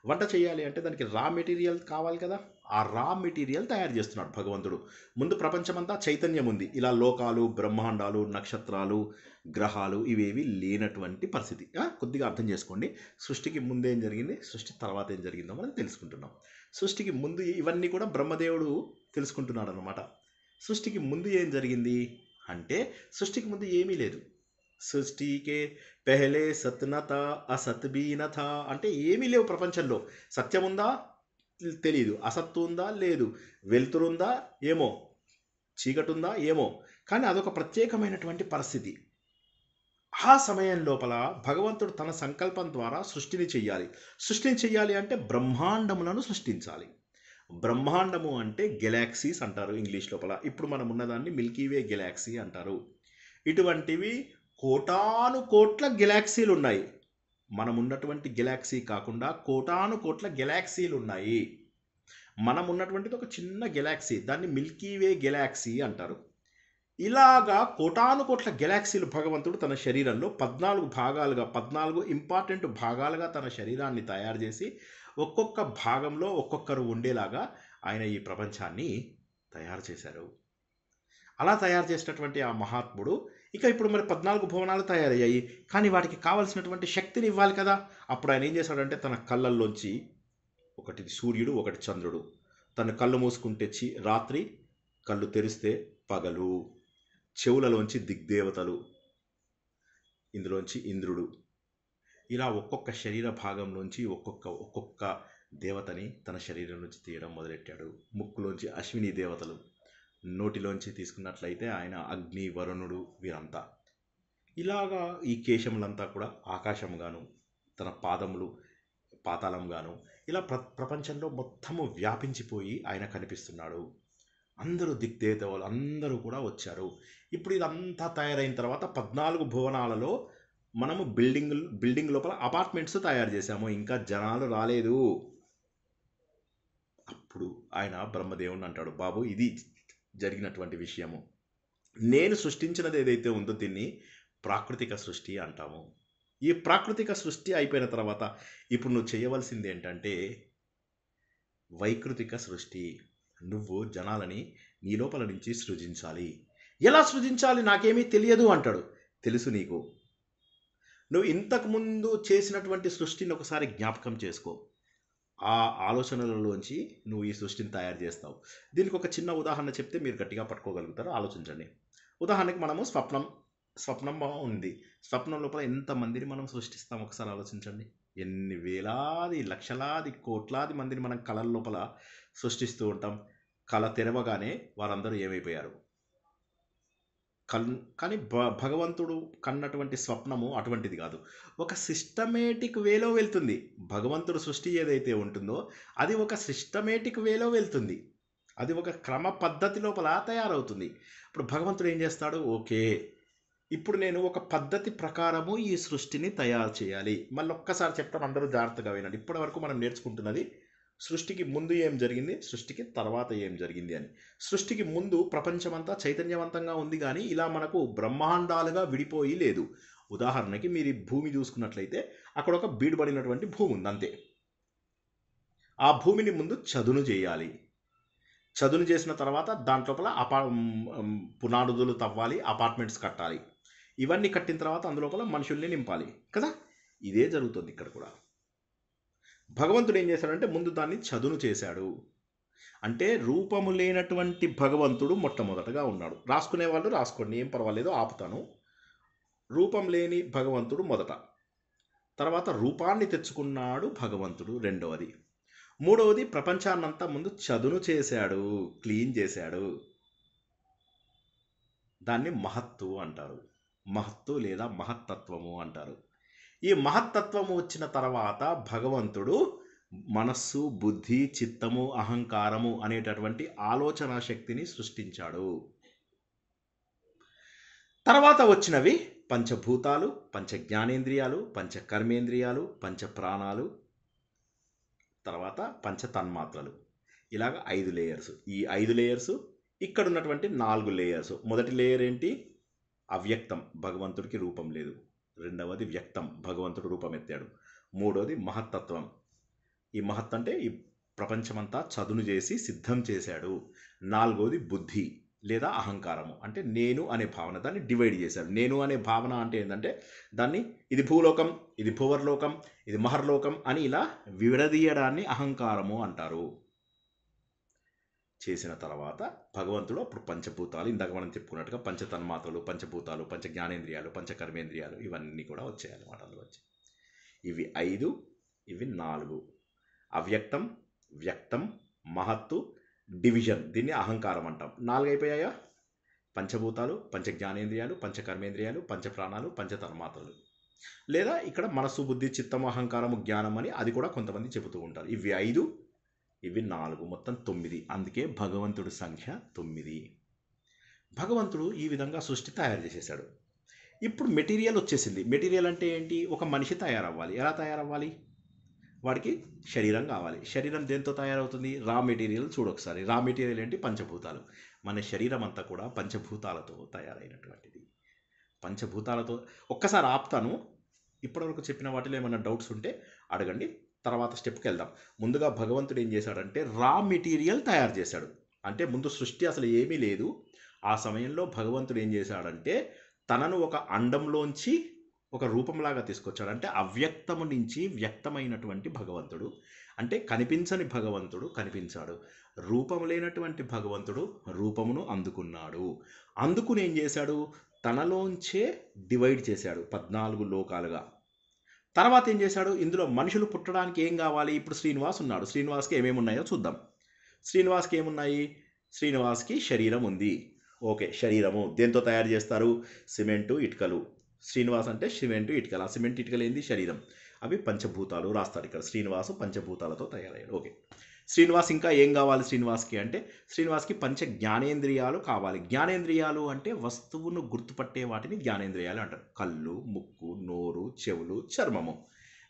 వంట చేయాలి అంటే దానికి రా మెటీరియల్ కావాలి కదా. ఆ రా మెటీరియల్ తయారు చేస్తున్నాడు భగవంతుడు. ముందు ప్రపంచమంతా చైతన్యం ఉంది. ఇలా లోకాలు, బ్రహ్మాండాలు, నక్షత్రాలు, గ్రహాలు ఇవేవి లేనటువంటి పరిస్థితి. కొద్దిగా అర్థం చేసుకోండి. సృష్టికి ముందు ఏం జరిగింది, సృష్టి తర్వాత ఏం జరిగిందో మనం తెలుసుకుంటున్నాం. సృష్టికి ముందు ఇవన్నీ కూడా బ్రహ్మదేవుడు తెలుసుకుంటున్నాడు అన్నమాట. సృష్టికి ముందు ఏం జరిగింది అంటే సృష్టికి ముందు ఏమీ లేదు. సృష్టికే పెహలే సత్నత అసత్ బీనథ, అంటే ఏమీ లేవు ప్రపంచంలో. సత్యం ఉందా తెలీదు, అసత్తు ఉందా లేదు, వెలుతురుందా ఏమో, చీకటి ఉందా ఏమో, కానీ అదొక ప్రత్యేకమైనటువంటి పరిస్థితి. ఆ సమయం లోపల భగవంతుడు తన సంకల్పం ద్వారా సృష్టిని చెయ్యాలి. సృష్టిని చెయ్యాలి అంటే బ్రహ్మాండములను సృష్టించాలి. బ్రహ్మాండము అంటే గెలాక్సీస్ అంటారు ఇంగ్లీష్ లోపల. ఇప్పుడు మనం ఉన్నదాన్ని మిల్కీవే గెలాక్సీ అంటారు. ఇటువంటివి కోటాను కోట్ల గెలాక్సీలు ఉన్నాయి. మనం ఉన్నటువంటి గెలాక్సీ కాకుండా కోటాను కోట్ల గెలాక్సీలు ఉన్నాయి. మనం ఉన్నటువంటిది ఒక చిన్న గెలాక్సీ, దాన్ని మిల్కీవే గెలాక్సీ అంటారు. ఇలాగా కోటాను కోట్ల గెలాక్సీలు భగవంతుడు తన శరీరంలో 14 భాగాలుగా, 14 ఇంపార్టెంట్ భాగాలుగా తన శరీరాన్ని తయారు చేసి ఒక్కొక్క భాగంలో ఒక్కొక్కరు ఉండేలాగా ఆయన ఈ ప్రపంచాన్ని తయారు చేశారు. అలా తయారు చేసినటువంటి ఆ మహాత్ముడు ఇక ఇప్పుడు మరి 14 భువనాలు తయారయ్యాయి, కానీ వాటికి కావలసినటువంటి శక్తిని ఇవ్వాలి కదా. అప్పుడు ఆయన ఏం చేశాడంటే తన కళ్ళల్లోంచి ఒకటి సూర్యుడు, ఒకటి చంద్రుడు. తన కళ్ళు మూసుకుంటే రాత్రి, కళ్ళు తెరిస్తే పగలు. చెవులలోంచి దిగ్దేవతలు, ఇందులోంచి ఇంద్రుడు. ఇలా ఒక్కొక్క శరీర భాగంలోంచి ఒక్కొక్క దేవతని తన శరీరం నుంచి తీయడం మొదలెట్టాడు. ముక్కులోంచి అశ్విని దేవతలు, నోటిలోంచి తీసుకున్నట్లయితే ఆయన అగ్ని, వరుణుడు, వీరంతా. ఇలాగా ఈ కేశములంతా కూడా ఆకాశంగాను, తన పాదములు పాతాళంగాను, ఇలా ప్రపంచంలో మొత్తము వ్యాపించిపోయి ఆయన కనిపిస్తున్నాడు. అందరూ దిగ్దేవతలు అందరూ కూడా వచ్చారు. ఇప్పుడు ఇదంతా తయారైన తర్వాత 14 భువనాలలో మనము బిల్డింగ్ లోపల అపార్ట్మెంట్స్ తయారు చేశాము. ఇంకా జనాలు రాలేదు. అప్పుడు ఆయన బ్రహ్మదేవుని అంటాడు, బాబు ఇది జరిగినటువంటి విషయము. నేను సృష్టించినది ఏదైతే ఉందో దీన్ని ప్రాకృతిక సృష్టి అంటాము. ఈ ప్రాకృతిక సృష్టి అయిపోయిన తర్వాత ఇప్పుడు నువ్వు చేయవలసింది ఏంటంటే వైకృతిక సృష్టి. నువ్వు జనాలని నీ లోపల నుంచి సృజించాలి. ఎలా సృజించాలి నాకేమీ తెలియదు అంటాడు. తెలుసు నీకు. నువ్వు ఇంతకుముందు చేసినటువంటి సృష్టిని ఒకసారి జ్ఞాపకం చేసుకో. ఆ ఆలోచనలలోంచి నువ్వు ఈ సృష్టిని తయారు చేస్తావు. దీనికి ఒక చిన్న ఉదాహరణ చెప్తే మీరు గట్టిగా పట్టుకోగలుగుతారు. ఆలోచించండి. ఉదాహరణకి మనము స్వప్నం ఉంది. స్వప్నం లోపల ఎంతమందిని మనం సృష్టిస్తాం ఒకసారి ఆలోచించండి. ఎన్ని వేలాది, లక్షలాది, కోట్లాది మందిని మనం కళల లోపల సృష్టిస్తూ ఉంటాం. కళ తెరవగానే వారందరూ ఏమైపోయారు. కానీ భగవంతుడు కన్నటువంటి స్వప్నము అటువంటిది కాదు. ఒక సిస్టమేటిక్ వేలో వెళ్తుంది. భగవంతుడు సృష్టి ఏదైతే ఉంటుందో అది ఒక సిస్టమేటిక్ వేలో వెళ్తుంది. అది ఒక క్రమ పద్ధతి లోపల తయారవుతుంది. ఇప్పుడు భగవంతుడు ఏం చేస్తాడు? ఓకే. ఇప్పుడు నేను ఒక పద్ధతి ప్రకారము ఈ సృష్టిని తయారు చేయాలి. మళ్ళొక్కసారి చెప్తాను, అందరూ జాగ్రత్తగా వినండి. ఇప్పటివరకు మనం నేర్చుకుంటున్నది సృష్టికి ముందు ఏం జరిగింది, సృష్టికి తర్వాత ఏం జరిగింది అని. సృష్టికి ముందు ప్రపంచమంతా చైతన్యవంతంగా ఉంది గానీ, ఇలా మనకు బ్రహ్మాండాలుగా విడిపోయి లేదు. ఉదాహరణకి మీరు ఈ భూమి చూసుకున్నట్లయితే అక్కడ ఒక బీడుబడినటువంటి భూమి ఉంది అంతే. ఆ భూమిని ముందు చదును చేయాలి. చదును చేసిన తర్వాత దాంట్లోపల పునాదులు తవ్వాలి, అపార్ట్మెంట్స్ కట్టాలి. ఇవన్నీ కట్టిన తర్వాత అందులోపల మనుషుల్ని నింపాలి కదా. ఇదే జరుగుతుంది ఇక్కడ కూడా. భగవంతుడు ఏం చేశాడంటే ముందు దాన్ని చదును చేశాడు. అంటే రూపము లేనటువంటి భగవంతుడు మొట్టమొదటగా ఉన్నాడు. రాసుకునే వాళ్ళు రాసుకోండి, ఏం పర్వాలేదు, ఆపుతాను. రూపం లేని భగవంతుడు మొదట, తర్వాత రూపాన్ని తెచ్చుకున్నాడు భగవంతుడు రెండవది, మూడవది ప్రపంచాన్నంతా ముందు చదును చేశాడు, క్లీన్ చేశాడు. దాన్ని మహత్తు అంటారు. మహత్తు లేదా మహత్తత్వము అంటారు. ఈ మహత్తత్వము వచ్చిన తర్వాత భగవంతుడు మనస్సు, బుద్ధి, చిత్తము, అహంకారము అనేటటువంటి ఆలోచన శక్తిని సృష్టించాడు. తర్వాత వచ్చినవి పంచభూతాలు, పంచ జ్ఞానేంద్రియాలు, పంచ కర్మేంద్రియాలు, పంచ ప్రాణాలు, తర్వాత పంచ తన్మాత్రలు. ఇలాగ 5 లేయర్స్. ఈ 5 లేయర్స్, ఇక్కడ ఉన్నటువంటి 4 లేయర్స్. మొదటి లేయర్ ఏంటి? అవ్యక్తం, భగవంతుడికి రూపం లేదు. రెండవది వ్యక్తం, భగవంతుడు రూపం ఎత్తాడు. మూడవది మహత్తత్వం. ఈ మహత్ అంటే ఈ ప్రపంచమంతా చదును చేసి సిద్ధం చేశాడు. నాలుగవది బుద్ధి లేదా అహంకారము, అంటే నేను అనే భావన. దాన్ని డివైడ్ చేశాడు. నేను అనే భావన అంటే ఏంటంటే దాన్ని ఇది భూలోకం, ఇది భువర్లోకం, ఇది మహర్లోకం అని ఇలా విడదీయడాన్ని అహంకారము అంటారు. చేసిన తర్వాత భగవంతుడు అప్పుడు పంచభూతాలు, ఇందాక మనం చెప్పుకున్నట్టుగా పంచతన్మాత్రలు, పంచభూతాలు, పంచ జ్ఞానేంద్రియాలు, పంచ కర్మేంద్రియాలు ఇవన్నీ కూడా వచ్చాయన్నమాట. అందులో వచ్చి ఇవి 5, ఇవి 4. అవ్యక్తం, వ్యక్తం, మహత్తు, డివిజన్, దీన్ని అహంకారం అంటాం. 4 అయిపోయాయా? పంచభూతాలు, పంచ జ్ఞానేంద్రియాలు, పంచ కర్మేంద్రియాలు, పంచ ప్రాణాలు, పంచ తన్మాత్రలు. లేదా ఇక్కడ మనస్సు, బుద్ధి, చిత్తము, అహంకారము, జ్ఞానం అని అది కూడా కొంతమంది చెబుతూ ఉంటారు. ఇవి 5, ఇవి 4, మొత్తం 9. అందుకే భగవంతుడి సంఖ్య 9. భగవంతుడు ఈ విధంగా సృష్టి తయారు చేసేసాడు. ఇప్పుడు మెటీరియల్ వచ్చేసింది. మెటీరియల్ అంటే ఏంటి? ఒక మనిషి తయారవ్వాలి. ఎలా తయారవ్వాలి? వాడికి శరీరం కావాలి. శరీరం దేంతో తయారవుతుంది? Raw material చూడొకసారి. రా మెటీరియల్ ఏంటి? పంచభూతాలు. మన శరీరం అంతా కూడా పంచభూతాలతో తయారైనటువంటిది. పంచభూతాలతో. ఒక్కసారి ఆపుతాను. ఇప్పటివరకు చెప్పిన వాటిలో ఏమైనా డౌట్స్ ఉంటే అడగండి, తర్వాత స్టెప్కి వెళ్దాం. ముందుగా భగవంతుడు ఏం చేశాడంటే రా మెటీరియల్ తయారు చేశాడు. అంటే ముందు సృష్టి అసలు ఏమీ లేదు. ఆ సమయంలో భగవంతుడు ఏం చేశాడంటే తనను ఒక అండంలోంచి ఒక రూపంలాగా తీసుకొచ్చాడు. అంటే అవ్యక్తము నుంచి వ్యక్తమైనటువంటి భగవంతుడు, అంటే కనిపించని భగవంతుడు కనిపించాడు. రూపం లేనటువంటి భగవంతుడు రూపమును అందుకున్నాడు. అందుకుని ఏం చేశాడు? తనలోంచే డివైడ్ చేశాడు 14 లోకాలుగా. తర్వాత ఏం చేశాడు? ఇందులో మనుషులు పుట్టడానికి ఏం కావాలి? ఇప్పుడు శ్రీనివాస్ ఉన్నాడు. శ్రీనివాస్కి ఏమేమి ఉన్నాయో చూద్దాం. శ్రీనివాస్కి ఏమున్నాయి? శ్రీనివాస్కి శరీరం ఉంది. ఓకే, శరీరము దేంతో తయారు చేస్తారు? సిమెంటు, ఇటుకలు. శ్రీనివాస్ అంటే సిమెంటు, ఇటుకలు. ఆ సిమెంట్, ఇటుకలు ఏంది? శరీరం. అవి పంచభూతాలు రాస్తారు ఇక్కడ. శ్రీనివాసు పంచభూతాలతో తయారయ్యాడు. ఓకే, శ్రీనివాస్ ఇంకా ఏం కావాలి శ్రీనివాస్కి అంటే శ్రీనివాస్కి పంచ జ్ఞానేంద్రియాలు కావాలి. జ్ఞానేంద్రియాలు అంటే వస్తువును గుర్తుపట్టే వాటిని జ్ఞానేంద్రియాలు అంటారు. కళ్ళు, ముక్కు, నోరు, చెవులు, చర్మము.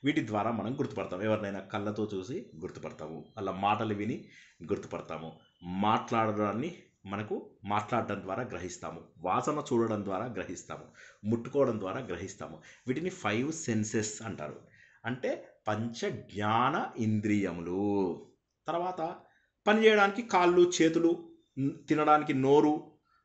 వీటి ద్వారా మనం గుర్తుపడతాం. ఎవరినైనా కళ్ళతో చూసి గుర్తుపడతాము, అలా మాటలు విని గుర్తుపడతాము, మాట్లాడడాన్ని మాట్లాడడం ద్వారా గ్రహిస్తాము, వాసన చూడడం ద్వారా గ్రహిస్తాము, ముట్టుకోవడం ద్వారా గ్రహిస్తాము. వీటిని 5 సెన్సెస్ అంటారు. అంటే పంచ జ్ఞాన ఇంద్రియములు. తర్వాత పనిచేయడానికి కాళ్ళు, చేతులు, తినడానికి నోరు,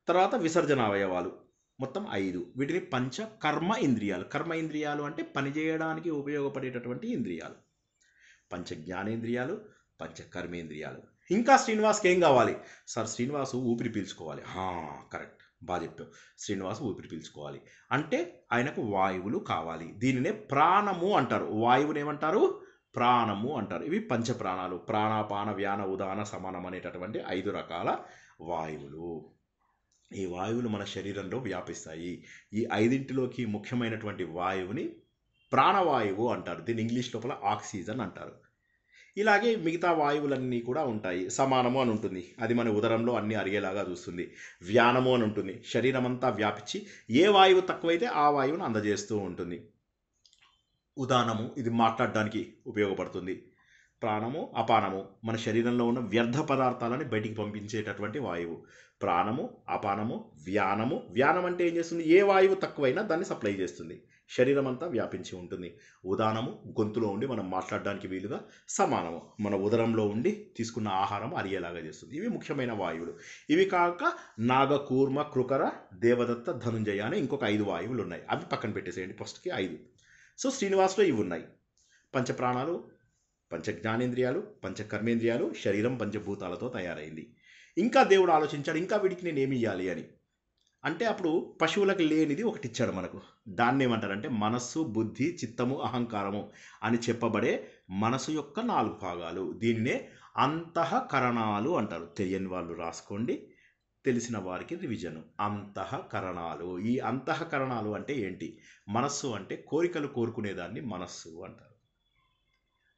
తర్వాత విసర్జన అవయవాలు, మొత్తం 5. వీటిని పంచ కర్మ ఇంద్రియాలు. కర్మ ఇంద్రియాలు అంటే పనిచేయడానికి ఉపయోగపడేటటువంటి ఇంద్రియాలు. పంచ జ్ఞానేంద్రియాలు, పంచ కర్మేంద్రియాలు. ఇంకా శ్రీనివాస్కి ఏం కావాలి? సార్ శ్రీనివాసు ఊపిరి పీల్చుకోవాలి. కరెక్ట్, బాగా చెప్పావు. శ్రీనివాసు ఊపిరి పీల్చుకోవాలి అంటే ఆయనకు వాయువులు కావాలి. దీనినే ప్రాణము అంటారు. వాయువుని ఏమంటారు? ప్రాణము అంటారు. ఇవి పంచప్రాణాలు. ప్రాణాపాన వ్యాన ఉదాన సమానం అనేటటువంటి 5 రకాల వాయువులు. ఈ వాయువులు మన శరీరంలో వ్యాపిస్తాయి. ఈ 5ంటిలోకి ముఖ్యమైనటువంటి వాయువుని ప్రాణవాయువు అంటారు. దీన్ని ఇంగ్లీష్ లోపల ఆక్సిజన్ అంటారు. ఇలాగే మిగతా వాయువులన్నీ కూడా ఉంటాయి. సమానము అని ఉంటుంది, అది మన ఉదరంలో అన్ని అరిగేలాగా చూస్తుంది. వ్యానము అని ఉంటుంది, శరీరం అంతా వ్యాపించి ఏ వాయువు తక్కువైతే ఆ వాయువును అందజేస్తూ ఉంటుంది. ఉదానము, ఇది మాట్లాడడానికి ఉపయోగపడుతుంది. ప్రాణము, అపానము, మన శరీరంలో ఉన్న వ్యర్థ పదార్థాలని బయటికి పంపించేటటువంటి వాయువు. ప్రాణము, అపానము, వ్యానము. వ్యానం అంటే ఏం చేస్తుంది? ఏ వాయువు తక్కువైనా దాన్ని సప్లై చేస్తుంది, శరీరం అంతా వ్యాపించి ఉంటుంది. ఉదానము, గొంతులో ఉండి మనం మాట్లాడడానికి వీలుగా. సమానము, మన ఉదరంలో ఉండి తీసుకున్న ఆహారం అరిగేలాగా చేస్తుంది. ఇవి ముఖ్యమైన వాయువులు. ఇవి కాక నాగ, కూర్మ, కృకర, దేవదత్త, ధనుంజయ అనే ఇంకొక 5 వాయువులు ఉన్నాయి. అవి పక్కన పెట్టేసేయండి, ఫస్ట్కి 5. సో శ్రీనివాసులో ఇవి ఉన్నాయి. పంచప్రాణాలు, పంచ జ్ఞానేంద్రియాలు, పంచ కర్మేంద్రియాలు, శరీరం పంచభూతాలతో తయారైంది. ఇంకా దేవుడు ఆలోచించాడు, ఇంకా వీడికి నేను ఏమి ఇవ్వాలి అని. అంటే అప్పుడు పశువులకు లేనిది ఒకటి ఇచ్చాడు మనకు. దాన్ని ఏమంటారంటే మనస్సు, బుద్ధి, చిత్తము, అహంకారము అని చెప్పబడే మనసు యొక్క 4 భాగాలు. దీనినే అంతఃకరణాలు అంటారు. తెలియని వాళ్ళు రాసుకోండి, తెలిసిన వారికి రివిజన్. అంతఃకరణాలు. ఈ అంతఃకరణాలు అంటే ఏంటి? మనస్సు అంటే కోరికలు కోరుకునేదాన్ని మనస్సు అంటారు.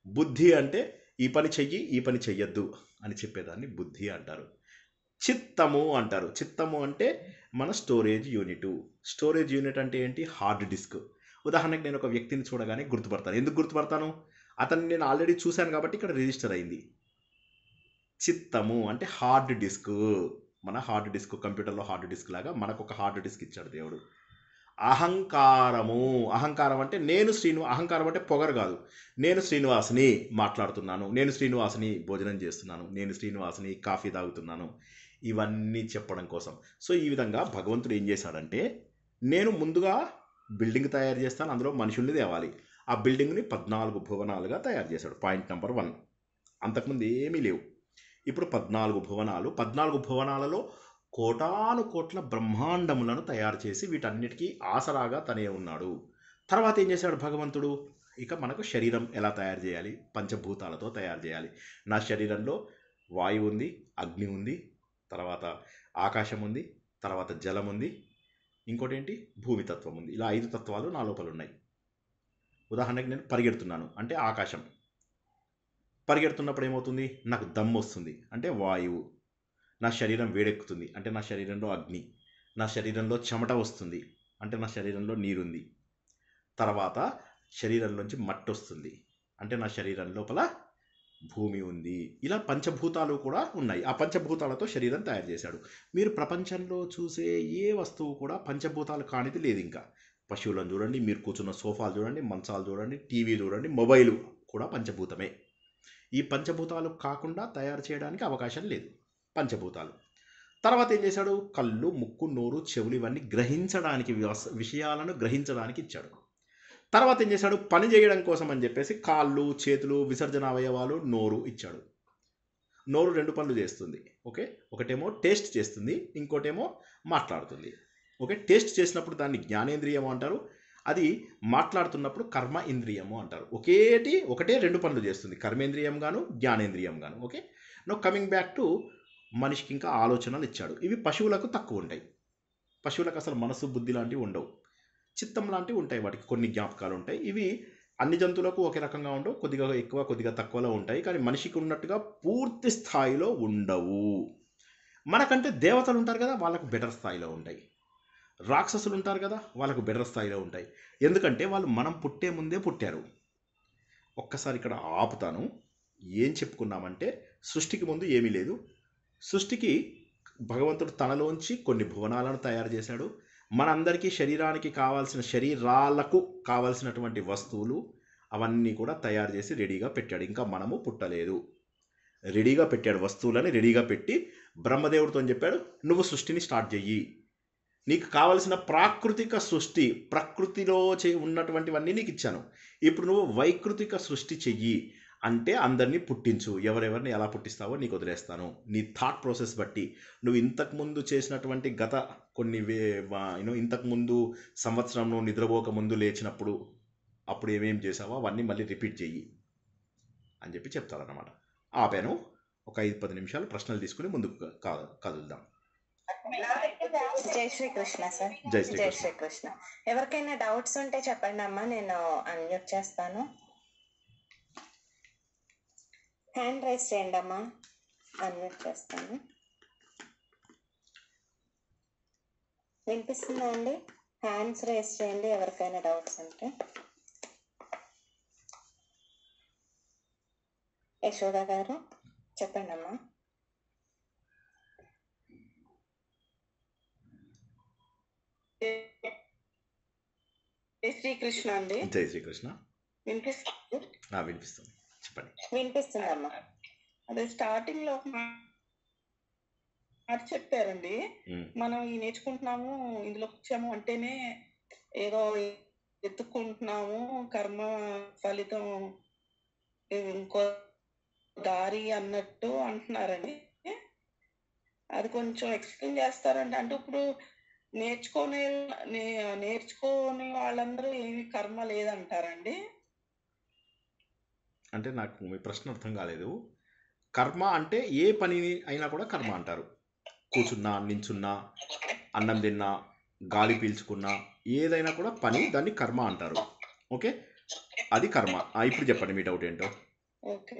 బుద్ధి అంటే ఈ పని చెయ్యి, ఈ పని చెయ్యొద్దు అని చెప్పేదాన్ని బుద్ధి అంటారు. చిత్తము అంటారు. చిత్తము అంటే మన స్టోరేజ్ యూనిట్. స్టోరేజ్ యూనిట్ అంటే ఏంటి? Hard disk. ఉదాహరణకి నేను ఒక వ్యక్తిని చూడగానే గుర్తుపడతాను. ఎందుకు గుర్తుపడతాను? అతన్ని నేను ఆల్రెడీ చూశాను కాబట్టి ఇక్కడ రిజిస్టర్ అయింది. చిత్తము అంటే హార్డ్ డిస్క్. మన హార్డ్ డిస్క్, కంప్యూటర్లో హార్డ్ డిస్క్ లాగా మనకు ఒక హార్డ్ డిస్క్ ఇచ్చాడు దేవుడు. అహంకారము. అహంకారం అంటే నేను అహంకారం అంటే పొగరు కాదు. నేను శ్రీనివాసుని మాట్లాడుతున్నాను, నేను శ్రీనివాసుని భోజనం చేస్తున్నాను, నేను శ్రీనివాసుని కాఫీ తాగుతున్నాను, ఇవన్నీ చెప్పడం కోసం. సో ఈ విధంగా భగవంతుడు ఏం చేశాడంటే, నేను ముందుగా బిల్డింగ్ తయారు చేస్తాను, అందులో మనుషుల్ని తేవాలి. ఆ బిల్డింగ్ని 14 భువనాలుగా తయారు చేశాడు. Point number 1. అంతకుముందు ఏమీ లేవు. ఇప్పుడు 14 భువనాలు. 14 భువనాలలో కోటాను కోట్ల బ్రహ్మాండములను తయారు చేసి వీటన్నిటికీ ఆసరాగా తనే ఉన్నాడు. తర్వాత ఏం చేశాడు భగవంతుడు? ఇక మనకు శరీరం ఎలా తయారు చేయాలి? పంచభూతాలతో తయారు చేయాలి. నా శరీరంలో వాయువు ఉంది, అగ్ని ఉంది, తర్వాత ఆకాశం ఉంది, తర్వాత జలం ఉంది, ఇంకోటి ఏంటి? భూమితత్వం ఉంది. ఇలా 5 తత్వాలు నా లోపల ఉన్నాయి. ఉదాహరణకి నేను పరిగెడుతున్నాను అంటే ఆకాశం. పరిగెడుతున్నప్పుడు ఏమవుతుంది? నాకు దమ్ము వస్తుంది అంటే వాయువు. నా శరీరం వేడెక్కుతుంది అంటే నా శరీరంలో అగ్ని. నా శరీరంలో చెమట వస్తుంది అంటే నా శరీరంలో నీరుంది. తర్వాత శరీరంలోంచి మట్టి వస్తుంది అంటే నా శరీరం లోపల భూమి ఉంది. ఇలా పంచభూతాలు కూడా ఉన్నాయి. ఆ పంచభూతాలతో శరీరం తయారు చేశాడు. మీరు ప్రపంచంలో చూసే ఏ వస్తువు కూడా పంచభూతాలు కానిది లేదు. ఇంకా పశువులను చూడండి, మీరు కూర్చున్న సోఫాలు చూడండి, మంచాలు చూడండి, టీవీ చూడండి, మొబైల్ కూడా పంచభూతమే. ఈ పంచభూతాలు కాకుండా తయారు చేయడానికి అవకాశం లేదు. పంచభూతాలు. తర్వాత ఏం చేశాడు? కళ్ళు, ముక్కు, నోరు, చెవులు ఇవన్నీ గ్రహించడానికి, విషయాలను గ్రహించడానికి ఇచ్చాడు. తర్వాత ఏం చేశాడు? పని చేయడం కోసం అని చెప్పేసి కాళ్ళు, చేతులు, విసర్జన అవయవాలు, నోరు ఇచ్చాడు. నోరు 2 పనులు చేస్తుంది. ఓకే, ఒకటేమో టేస్ట్ చేస్తుంది, ఇంకోటేమో మాట్లాడుతుంది. ఓకే, టేస్ట్ చేసినప్పుడు దాన్ని జ్ఞానేంద్రియము అంటారు, అది మాట్లాడుతున్నప్పుడు కర్మ ఇంద్రియము అంటారు. ఒకటే 2 పనులు చేస్తుంది, కర్మేంద్రియం గాను జ్ఞానేంద్రియం గాను. Okay, no coming back to మనిషికి ఇంకా ఆలోచనలు ఇచ్చాడు. ఇవి పశువులకు తక్కువ ఉంటాయి. పశువులకు అసలు మనసు, బుద్ధి లాంటివి ఉండవు. చిత్తం లాంటివి ఉంటాయి, వాటికి కొన్ని జ్ఞాపకాలు ఉంటాయి. ఇవి అన్ని జంతువులకు ఒకే రకంగా ఉండవు, కొద్దిగా ఎక్కువ కొద్దిగా తక్కువలో ఉంటాయి. కానీ మనిషికి ఉన్నట్టుగా పూర్తి స్థాయిలో ఉండవు. మనకంటే దేవతలు ఉంటారు కదా, వాళ్ళకు బెటర్ స్థాయిలో ఉంటాయి. రాక్షసులు ఉంటారు కదా, వాళ్ళకు బెటర్ స్థాయిలో ఉంటాయి. ఎందుకంటే వాళ్ళు మనం పుట్టే ముందే పుట్టారు. ఒక్కసారి ఇక్కడ ఆపుతాను. ఏం చెప్పుకున్నామంటే, సృష్టికి ముందు ఏమీ లేదు. సృష్టికి భగవంతుడు తనలోంచి కొన్ని భువనాలను తయారు చేశాడు. మనందరికీ శరీరానికి కావాల్సిన, శరీరాలకు కావాల్సినటువంటి వస్తువులు అవన్నీ కూడా తయారు చేసి రెడీగా పెట్టాడు. ఇంకా మనము పుట్టలేదు, రెడీగా పెట్టాడు. వస్తువులని రెడీగా పెట్టి బ్రహ్మదేవుడితో చెప్పాడు, నువ్వు సృష్టిని స్టార్ట్ చెయ్యి. నీకు కావలసిన ప్రాకృతిక సృష్టి, ప్రకృతిలో ఉన్నటువంటివన్నీ నీకు ఇచ్చాను. ఇప్పుడు నువ్వు వైకృతిక సృష్టి చెయ్యి అంటే అందరినీ పుట్టించు. ఎవరెవరిని ఎలా పుట్టిస్తావో నీకు వదిలేస్తాను. నీ థాట్ ప్రాసెస్ బట్టి నువ్వు ఇంతకుముందు చేసినటువంటి గత కొన్ని ఇంతకుముందు సంవత్సరం నువ్వు నిద్రపోక ముందు లేచినప్పుడు అప్పుడు ఏమేం చేసావో అవన్నీ మళ్ళీ రిపీట్ చెయ్యి అని చెప్పి చెప్తారన్నమాట. ఆపాను. ఒక 5-10 నిమిషాలు ప్రశ్నలు తీసుకుని ముందుకు కదులుదాం. జై శ్రీకృష్ణ సార్. జై జై శ్రీకృష్ణ. ఎవరికైనా డౌట్స్ ఉంటే చెప్పండి అమ్మా, నేను అన్మ్యూట్ చేస్తాను. హ్యాండ్ రైస్ చేయండి అమ్మా, అన్మ్యూట్ చేస్తాను. వినిపిస్తుందా అండి? హ్యాండ్స్ రైస్ చేయండి ఎవరికైనా డౌట్స్ ఉంటే. యశోద గారు చెప్పండి అమ్మా. జై శ్రీకృష్ణ అండి. జై శ్రీకృష్ణ. వినిపిస్తుంది? వినిపిస్తుంది, చెప్పండి. వినిపిస్తుందమ్మా. అదే స్టార్టింగ్ లో ఒక మాట చెప్పారండి. మనం ఈ నేర్చుకుంటున్నాము, ఇందులోకి వచ్చాము అంటేనే ఏదో ఎత్తుకుంటున్నాము, కర్మ ఫలితం ఇంకో దారి అన్నట్టు అంటున్నారండి. అది కొంచెం ఎక్స్ప్లెయిన్ చేస్తారండి. అంటే ఇప్పుడు నేర్చుకోని వాళ్ళందరూ ఏమి కర్మ లేదంటారండి. అంటే నాకు మీ ప్రశ్న అర్థం కాలేదు. కర్మ అంటే ఏ పనిని అయినా కూడా కర్మ అంటారు. కూర్చున్నా, నించున్నా, అన్నం తిన్నా, గాలి పీల్చుకున్నా, ఏదైనా కూడా పని, దాన్ని కర్మ అంటారు. ఓకే, అది కర్మ. ఇప్పుడు చెప్పండి మీ డౌట్ ఏంటో. ఓకే,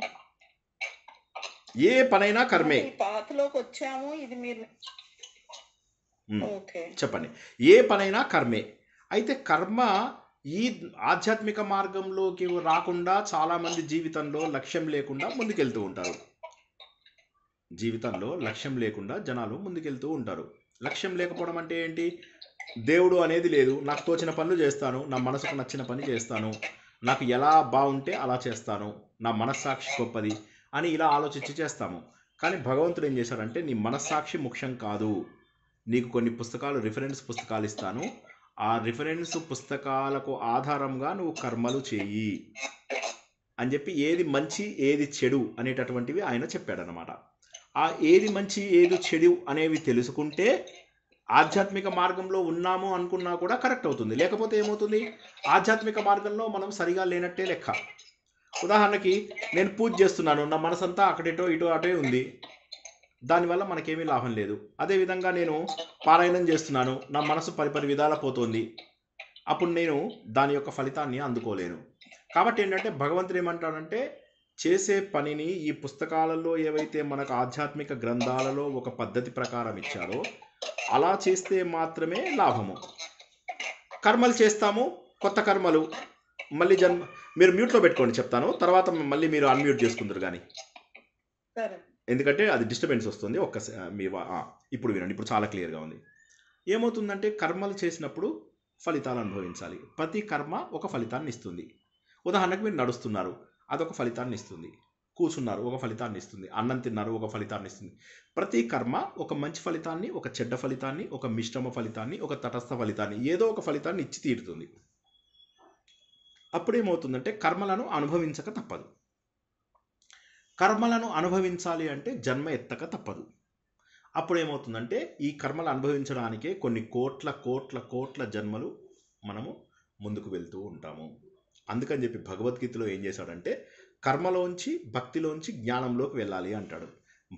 ఏ పనైనా కర్మే. పాతలోకి వచ్చాము, ఇది మీరు ఓకే చెప్పండి. ఏ పనైనా కర్మే. అయితే కర్మ ఈ ఆధ్యాత్మిక మార్గంలోకి రాకుండా చాలామంది జీవితంలో లక్ష్యం లేకుండా ముందుకెళ్తూ ఉంటారు. జీవితంలో లక్ష్యం లేకుండా జనాలు ముందుకెళ్తూ ఉంటారు. లక్ష్యం లేకపోవడం అంటే ఏంటి? దేవుడు అనేది లేదు, నాకు తోచిన పనులు చేస్తాను, నా మనసుకు నచ్చిన పని చేస్తాను, నాకు ఎలా బాగుంటే అలా చేస్తాను, నా మనస్సాక్షి గొప్పది అని ఇలా ఆలోచించి చేస్తాము. కానీ భగవంతుడు ఏం చేశాడంటే, నీ మనస్సాక్షి ముఖ్యం కాదు, నీకు కొన్ని పుస్తకాలు, రిఫరెన్స్ పుస్తకాలు ఇస్తాను, ఆ రిఫరెన్స్ పుస్తకాలకు ఆధారంగా నువ్వు కర్మలు చేయి అని చెప్పి ఏది మంచి ఏది చెడు అనేటటువంటివి ఆయన చెప్పాడనమాట. ఆ ఏది మంచి ఏది చెడు అనేవి తెలుసుకుంటే ఆధ్యాత్మిక మార్గంలో ఉన్నాము అనుకున్నా కూడా కరెక్ట్ అవుతుంది. లేకపోతే ఏమవుతుంది? ఆధ్యాత్మిక మార్గంలో మనం సరిగా లేనట్టే లెక్క. ఉదాహరణకి నేను పూజ చేస్తున్నాను, నా మనసంతా అక్కడిటో ఇటో అటే ఉంది, దానివల్ల మనకేమీ లాభం లేదు. అదేవిధంగా నేను పారాయణం చేస్తున్నాను, నా మనసు పరిపరి విధాల పోతుంది, అప్పుడు నేను దాని యొక్క ఫలితాన్ని అందుకోలేను. కాబట్టి ఏంటంటే భగవంతుడు ఏమంటాడంటే, చేసే పనిని ఈ పుస్తకాలలో ఏవైతే మనకు ఆధ్యాత్మిక గ్రంథాలలో ఒక పద్ధతి ప్రకారం ఇచ్చారో అలా చేస్తే మాత్రమే లాభము. కర్మలు చేస్తాము, కొత్త కర్మలు, మళ్ళీ మీరు మ్యూట్లో పెట్టుకోండి, చెప్తాను తర్వాత మళ్ళీ మీరు అన్మ్యూట్ చేసుకుందరు కానీ, ఎందుకంటే అది డిస్టర్బెన్స్ వస్తుంది. ఇప్పుడు వినండి, ఇప్పుడు చాలా క్లియర్గా ఉంది. ఏమవుతుందంటే కర్మలు చేసినప్పుడు ఫలితాలు అనుభవించాలి. ప్రతి కర్మ ఒక ఫలితాన్ని ఇస్తుంది. ఉదాహరణకు మీరు నడుస్తున్నారు, అదొక ఫలితాన్ని ఇస్తుంది. కూర్చున్నారు, ఒక ఫలితాన్ని ఇస్తుంది. అన్నం తిన్నారు, ఒక ఫలితాన్ని ఇస్తుంది. ప్రతి కర్మ ఒక మంచి ఫలితాన్ని, ఒక చెడ్డ ఫలితాన్ని, ఒక మిశ్రమ ఫలితాన్ని, ఒక తటస్థ ఫలితాన్ని, ఏదో ఒక ఫలితాన్ని ఇచ్చి తీరుతుంది. అప్పుడేమవుతుందంటే కర్మలను అనుభవించక తప్పదు. కర్మలను అనుభవించాలి అంటే జన్మ ఎత్తక తప్పదు. అప్పుడేమవుతుందంటే ఈ కర్మలు అనుభవించడానికే కొన్ని కోట్ల కోట్ల కోట్ల జన్మలు మనము ముందుకు వెళ్తూ ఉంటాము. అందుకని చెప్పి భగవద్గీతలో ఏం చేశాడంటే, కర్మలోంచి భక్తిలోంచి జ్ఞానంలోకి వెళ్ళాలి అంటాడు.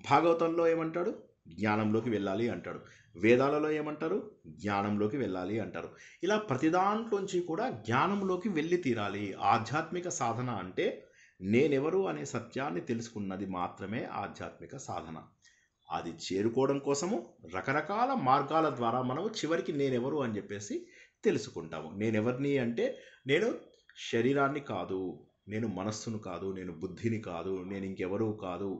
భాగవతంలో ఏమంటాడు? జ్ఞానంలోకి వెళ్ళాలి అంటాడు. వేదాలలో ఏమంటారు? జ్ఞానంలోకి వెళ్ళాలి అంటారు. ఇలా ప్రతి దాంట్లోంచి కూడా జ్ఞానంలోకి వెళ్ళి తీరాలి. ఆధ్యాత్మిక సాధన అంటే నేనెవరు అనే సత్యాన్ని తెలుసుకున్నది మాత్రమే ఆధ్యాత్మిక సాధన. అది చేరుకోవడం కోసము రకరకాల మార్గాల ద్వారా మనము చివరికి నేనెవరు అని చెప్పేసి తెలుసుకుంటాము. నేనెవరిని అంటే, నేను శరీరాన్ని కాదు, నేను మనస్సును కాదు, నేను బుద్ధిని కాదు, నేను ఇంకెవరూ కాదు,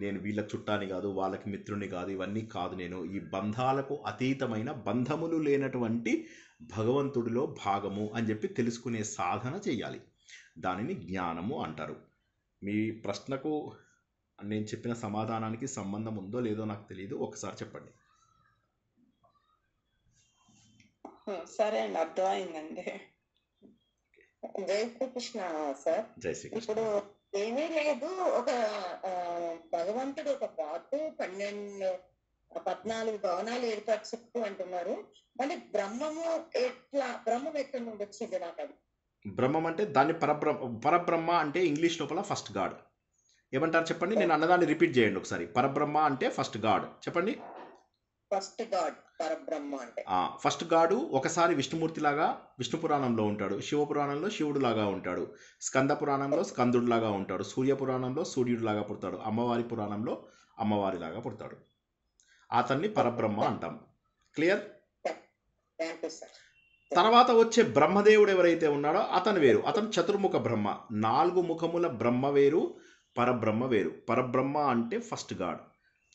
నేను వీళ్ళకి చుట్టాన్ని కాదు, వాళ్ళకి మిత్రుని కాదు, ఇవన్నీ కాదు. నేను ఈ బంధాలకు అతీతమైన, బంధములు లేనటువంటి భగవంతుడిలో భాగము అని చెప్పి తెలుసుకునే సాధన చేయాలి. దానిని జ్ఞానము అంటారు. మీ ప్రశ్నకు నేను చెప్పిన సమాధానానికి సంబంధం ఉందో లేదో నాకు తెలియదు, ఒకసారి చెప్పండి. సరే అండి, అర్థమైందండి. జై శ్రీకృష్ణ సార్. జై శ్రీకృష్ణ. ఇప్పుడు ఏమీ లేదు, ఒక భగవంతుడు ఒక పాటు 14 భవనాలు ఏర్పరచు అంటున్నారు. మళ్ళీ బ్రహ్మము బ్రహ్మం ఎక్కడి నుండి వచ్చింది? నాకు అది బ్రహ్మం అంటే దాన్ని పరబ్రహ్మ అంటే ఇంగ్లీష్ లోపల ఫస్ట్ గాడ్ ఏమంటారు చెప్పండి. నేను అన్నదాన్ని రిపీట్ చేయండి ఒకసారి. పరబ్రహ్మ అంటే ఫస్ట్ గాడ్ చెప్పండి. ఫస్ట్ గాడ్ పరబ్రహ్మ అంటే. ఫస్ట్ గాడు ఒకసారి విష్ణుమూర్తిలాగా విష్ణు పురాణంలో ఉంటాడు, శివపురాణంలో శివుడులాగా ఉంటాడు, స్కంద పురాణంలో స్కందుడిలాగా ఉంటాడు, సూర్య పురాణంలో సూర్యుడిలాగా పుడతాడు, అమ్మవారి పురాణంలో అమ్మవారిలాగా పుడతాడు. అతన్ని పరబ్రహ్మ అంటాం. క్లియర్? Thank you sir. తర్వాత వచ్చే బ్రహ్మదేవుడు ఎవరైతే ఉన్నాడో అతను వేరు, అతను చతుర్ముఖ బ్రహ్మ. 4 ముఖముల బ్రహ్మ వేరు, పరబ్రహ్మ వేరు. పరబ్రహ్మ అంటే ఫస్ట్ గాడ్.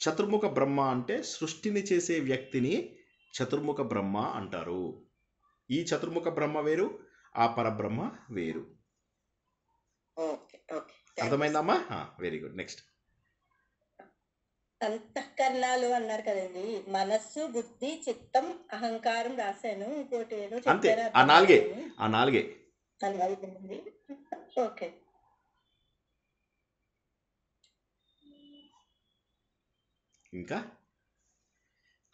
చతుర్ముఖ బ్రహ్మ అంటే సృష్టిని చేసే వ్యక్తిని చతుర్ముఖ బ్రహ్మ అంటారు. ఈ చతుర్ముఖ బ్రహ్మ వేరు, ఆ పరబ్రహ్మ వేరు. Okay okay. అర్థమైందమ్మా? Very good. నెక్స్ట్. అంతఃకరణాలు అన్నారు కదండి, మనస్సు, బుద్ధి, చిత్తం, అహంకారం రాశాను. ఇంకోటి ఏదో అంతే, చెప్పారు, ఆ అర్థం నాలుగే. కాలేదు. ఆ నాలుగే. అని అడిగింది. ఓకే. ఇంకా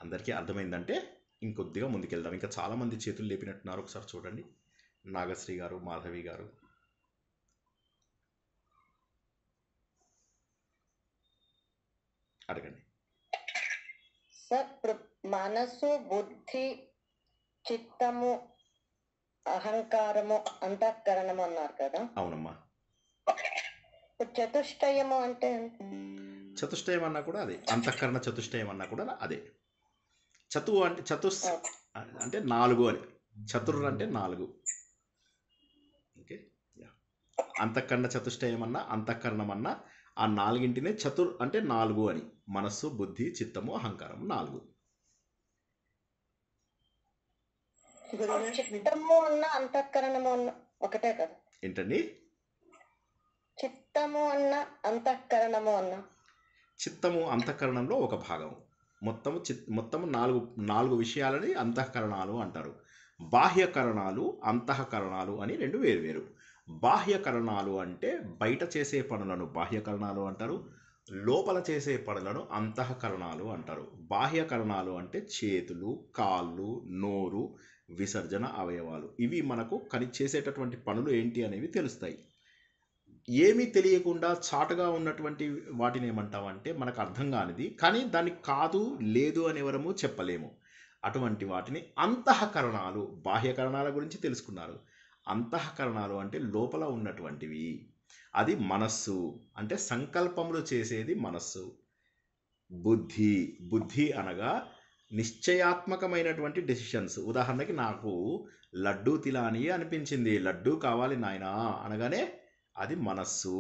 అందరికీ అర్థమైందంటే ఇంకొద్దిగా ముందుకెళ్దాం. ఇంకా చాలామంది చేతులు లేపినట్టున్నారు, ఒకసారి చూడండి. నాగశ్రీ గారు, మాధవి గారు. అడగండి. సార్ ఇప్పుడు మనసు, బుద్ధి, చిత్తము, అహంకారము, అంతఃకరణము అన్నారు కదా. అవునమ్మా. ఇప్పుడు చతుష్టయము అంటే చతుష్టయం అన్నా కూడా అదే, అంతఃకరణ చతుష్టయం అన్నా కూడా అదే. చతు అంటే అంటే 4 అని, చతుర్ అంటే 4. ఓకే. అంతఃకరణ చతుష్టయం అన్నా అంతఃకరణం అన్నా ఆ 4ంటినే చతుర్ అంటే 4 అని. మనస్సు, బుద్ధి, చిత్తము, అహంకారం 4. చిత్తము అన్న అంతఃకరణము అన్న ఒకటే కదా. ఏంటండి? చిత్తము అన్న అంతఃకరణము అన్న. చిత్తము అంతఃకరణంలో ఒక భాగం. మొత్తము 4 విషయాలని అంతఃకరణాలు అంటారు. బాహ్యకరణాలు, అంతఃకరణాలు అని 2 వేరు. బాహ్యకరణాలు అంటే బయట చేసే పనులను బాహ్యకరణాలు అంటారు, లోపల చేసే పనులను అంతఃకరణాలు అంటారు. బాహ్యకరణాలు అంటే చేతులు, కాళ్ళు, నోరు, విసర్జన అవయవాలు. ఇవి మనకు చేసేటటువంటి పనులు ఏంటి అనేవి తెలుస్తాయి. ఏమీ తెలియకుండా చాటుగా ఉన్నటువంటి వాటిని ఏమంటామంటే మనకు అర్థం కానిది, కానీ దాన్ని కాదు లేదు అని ఎవరము చెప్పలేము. అటువంటి వాటిని అంతఃకరణాలు. బాహ్యకరణాల గురించి తెలుసుకున్నారు. అంతఃకరణాలు అంటే లోపల ఉన్నటువంటివి. అది మనస్సు అంటే సంకల్పములు చేసేది మనస్సు. బుద్ధి అనగా నిశ్చయాత్మకమైనటువంటి డెసిషన్స్. ఉదాహరణకి నాకు లడ్డూ తిలాని అనిపించింది, లడ్డూ కావాలి నాయనా అనగానే అది మనస్సు.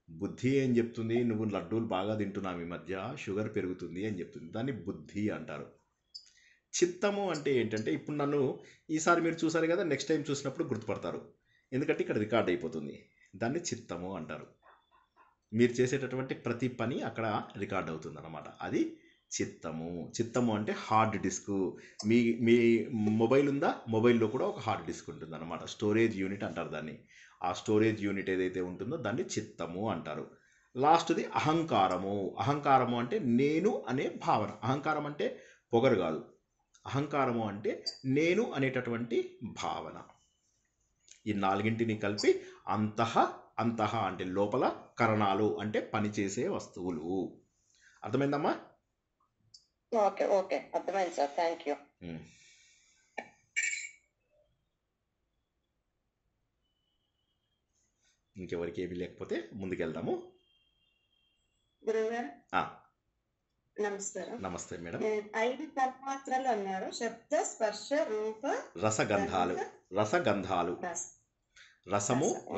బుద్ధి ఏం చెప్తుంది? నువ్వు లడ్డూలు బాగా తింటున్నావు, ఈ మధ్య షుగర్ పెరుగుతుంది అని చెప్తుంది. దాన్ని బుద్ధి అంటారు. చిత్తము అంటే ఏంటంటే, ఇప్పుడు నన్ను ఈసారి మీరు చూసారు కదా, నెక్స్ట్ టైం చూసినప్పుడు గుర్తుపడతారు, ఎందుకంటే ఇక్కడ రికార్డ్ అయిపోతుంది. దాన్ని చిత్తము అంటారు. మీరు చేసేటటువంటి ప్రతి పని అక్కడ రికార్డ్ అవుతుంది అన్నమాట. అది చిత్తము అంటే హార్డ్ డిస్క్. మీ మొబైల్ ఉందా? మొబైల్లో కూడా ఒక హార్డ్ డిస్క్ ఉంటుంది అన్నమాట. స్టోరేజ్ యూనిట్ అంటారు దాన్ని. ఆ స్టోరేజ్ యూనిట్ ఏదైతే ఉంటుందో దాన్ని చిత్తము అంటారు. లాస్ట్ది అహంకారము అంటే నేను అనే భావన. అహంకారం అంటే పొగరు కాదు. అహంకారము అంటే నేను అనేటటువంటి భావన. ఈ 4ంటిని కలిపి అంతః అంటే లోపల, కరణాలు అంటే పనిచేసే వస్తువులు. అర్థమైందమ్మా? ఓకే ఓకే, అర్థమైంది సార్. Thank you. ఇంకెవరికి ఏమీ లేకపోతే ముందుకెళ్దాము. గురువుగారు నమస్కారం. నమస్తే మేడం. 5 తన్మాత్రలు అన్నారు. శబ్ద, స్పర్శ, రూప, రసగంధాలు.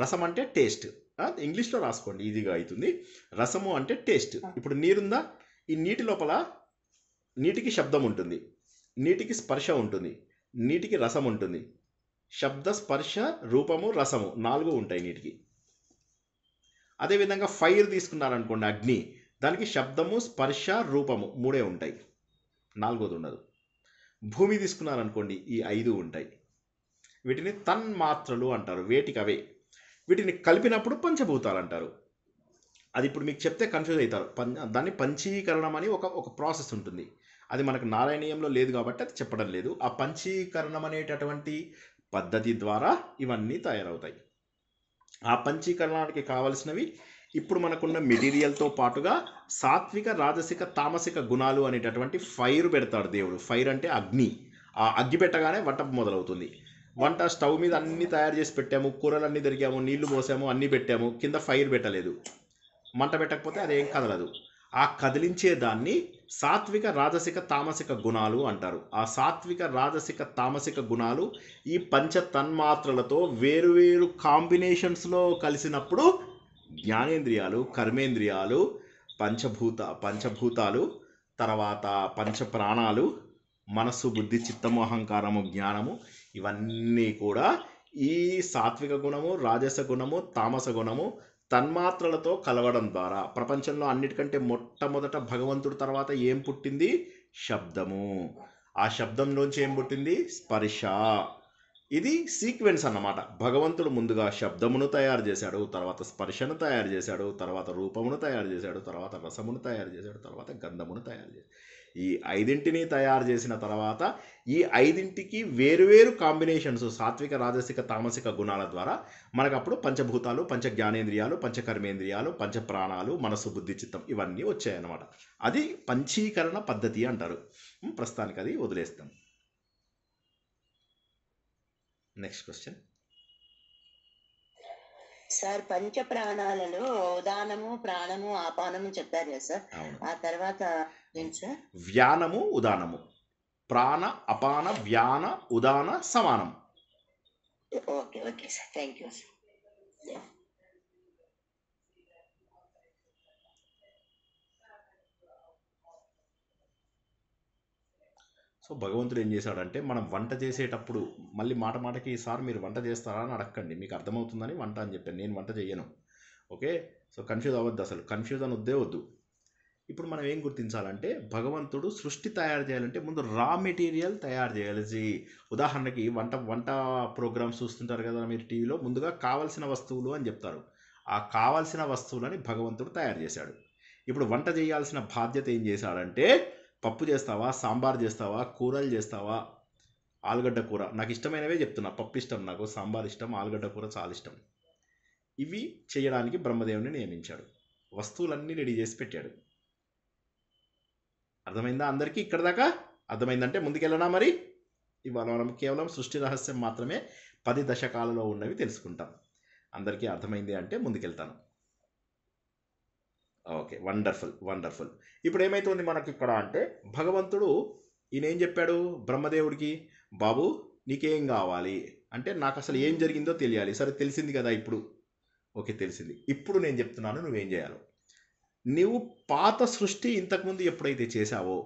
రసం అంటే టేస్ట్. ఇంగ్లీష్లో రాసుకోండి, ఈజీగా అవుతుంది. రసము అంటే టేస్ట్. ఇప్పుడు నీరుందా? ఈ నీటి లోపల నీటికి శబ్దం ఉంటుంది, నీటికి స్పర్శ ఉంటుంది, నీటికి రసం ఉంటుంది. శబ్ద, స్పర్శ, రూపము, రసము 4 ఉంటాయి నీటికి. అదేవిధంగా ఫైర్ తీసుకున్నారనుకోండి, అగ్ని, దానికి శబ్దము, స్పర్శ, రూపము 3 ఉంటాయి, 4ది ఉండదు. భూమి తీసుకున్నారనుకోండి, ఈ 5 ఉంటాయి. వీటిని తన్మాత్రలు అంటారు, వేటికవే. వీటిని కలిపినప్పుడు పంచభూతాలు అంటారు. అది ఇప్పుడు మీకు చెప్తే కన్ఫ్యూజ్ అవుతారు. దాన్ని పంచీకరణం అని ఒక ప్రాసెస్ ఉంటుంది. అది మనకు నారాయణీయంలో లేదు కాబట్టి అది చెప్పడం లేదు. ఆ పంచీకరణం అనేటటువంటి పద్ధతి ద్వారా ఇవన్నీ తయారవుతాయి. ఆ పంచీకరణానికి కావలసినవి ఇప్పుడు మనకున్న మెటీరియల్తో పాటుగా సాత్విక రాజసిక తామసిక గుణాలు అనేటటువంటి ఫైర్ పెడతాడు దేవుడు. ఫైర్ అంటే అగ్ని. ఆ అగ్గి పెట్టగానే వంట మొదలవుతుంది. వంట స్టవ్ మీద అన్నీ తయారు చేసి పెట్టాము, కూరలన్నీ దొరికాము, నీళ్లు పోసాము, అన్నీ పెట్టాము, కింద ఫైర్ పెట్టలేదు, మంట పెట్టకపోతే అదేం కదలదు. ఆ కదిలించే దాన్ని సాత్విక రాజసిక తామసిక గుణాలు అంటారు. ఆ సాత్విక రాజసిక తామసిక గుణాలు ఈ పంచ తన్మాత్రలతో వేరువేరు కాంబినేషన్స్లో కలిసినప్పుడు జ్ఞానేంద్రియాలు, కర్మేంద్రియాలు, పంచభూతాలు, తర్వాత పంచ ప్రాణాలు, మనస్సు, బుద్ధి, చిత్తము, అహంకారము, జ్ఞానము, ఇవన్నీ కూడా ఈ సాత్విక గుణము, రాజస గుణము, తామస గుణము తన్మాత్రలతో కలవడం ద్వారా ప్రపంచంలో అన్నిటికంటే మొట్టమొదట భగవంతుడి తర్వాత ఏం పుట్టింది? శబ్దము. ఆ శబ్దంలోంచి ఏం పుట్టింది? స్పర్శ. ఇది సీక్వెన్స్ అన్నమాట. భగవంతుడు ముందుగా శబ్దమును తయారు చేశాడు, తర్వాత స్పర్శను తయారు చేశాడు, తర్వాత రూపమును తయారు చేశాడు, తర్వాత రసమును తయారు చేశాడు, తర్వాత గంధమును తయారు చేశాడు. ఈ 5ంటిని తయారు చేసిన తర్వాత ఈ 5ంటికి వేరువేరు కాంబినేషన్స్ సాత్విక రాజసిక తామసిక గుణాల ద్వారా మనకు అప్పుడు పంచభూతాలు, పంచ జ్ఞానేంద్రియాలు, పంచకర్మేంద్రియాలు, పంచ ప్రాణాలు, మనసు, బుద్ధి, చిత్తం ఇవన్నీ వచ్చాయన్నమాట. అది పంచీకరణ పద్ధతి అంటారు. ప్రస్తుతానికి అది వదిలేస్తాం. Next question. సార్ పంచ ప్రాణాలలో ఉదానము, ప్రాణము, ఆపానము చెప్పారు కదా సార్. అవును. ఆ తర్వాత ఏంటి సార్? వ్యానము, ఉదానము. ప్రాణ, అపాన, వ్యాన, ఉదాన సమానం. Okay okay sir, thank you sir. So భగవంతుడు ఏం చేశాడంటే మనం వంట చేసేటప్పుడు మళ్ళీ మాట మాటకి సార్ మీరు వంట చేస్తారా అని అడగండి, మీకు అర్థమవుతుందని వంట అని చెప్పాను. నేను వంట చేయను. ఓకే, సో కన్ఫ్యూజ్ అవ్వద్దు, అసలు కన్ఫ్యూజన్ వద్దే వద్దు. ఇప్పుడు మనం ఏం గుర్తించాలంటే భగవంతుడు సృష్టి తయారు చేయాలంటే ముందు రా మెటీరియల్ తయారు చేయాలి. ఉదాహరణకి వంట ప్రోగ్రామ్స్ చూస్తుంటారు కదా మీరు టీవీలో, ముందుగా కావాల్సిన వస్తువులు అని చెప్తారు. ఆ కావాల్సిన వస్తువులని భగవంతుడు తయారు చేశాడు. ఇప్పుడు వంట చేయాల్సిన బాధ్యత ఏం చేశాడంటే పప్పు చేస్తావా, సాంబార్ చేస్తావా, కూరలు చేస్తావా, ఆలుగడ్డ కూర నాకు ఇష్టమైనవే చెప్తున్నా. పప్పు ఇష్టం నాకు, సాంబార్ ఇష్టం, ఆలుగడ్డ కూర చాలా ఇష్టం. ఇవి చేయడానికి బ్రహ్మదేవుని నియమించాడు. వస్తువులన్నీ రెడీ చేసి పెట్టాడు. అర్థమైందా అందరికీ? ఇక్కడ దాకా అర్థమైందంటే ముందుకెళ్ళనా మరి? ఇవాళ మనం కేవలం సృష్టి రహస్యం మాత్రమే 10 దశకాలలో ఉన్నవి తెలుసుకుంటాం. అందరికీ అర్థమైంది అంటే ముందుకెళ్తాను. Okay, wonderful wonderful. ఇప్పుడు ఏమైతుంది మనకి ఇక్కడ అంటే భగవంతుడు ఈయన ఏం చెప్పాడు బ్రహ్మదేవుడికి, బాబు నీకేం కావాలి అంటే నాకు అసలు ఏం జరిగిందో తెలియాలి. సరే తెలిసింది కదా ఇప్పుడు, ఓకే తెలిసింది. ఇప్పుడు నేను చెప్తున్నాను నువ్వేం చేయాలో. నువ్వు పాత సృష్టి ఇంతకుముందు ఎప్పుడైతే చేశావో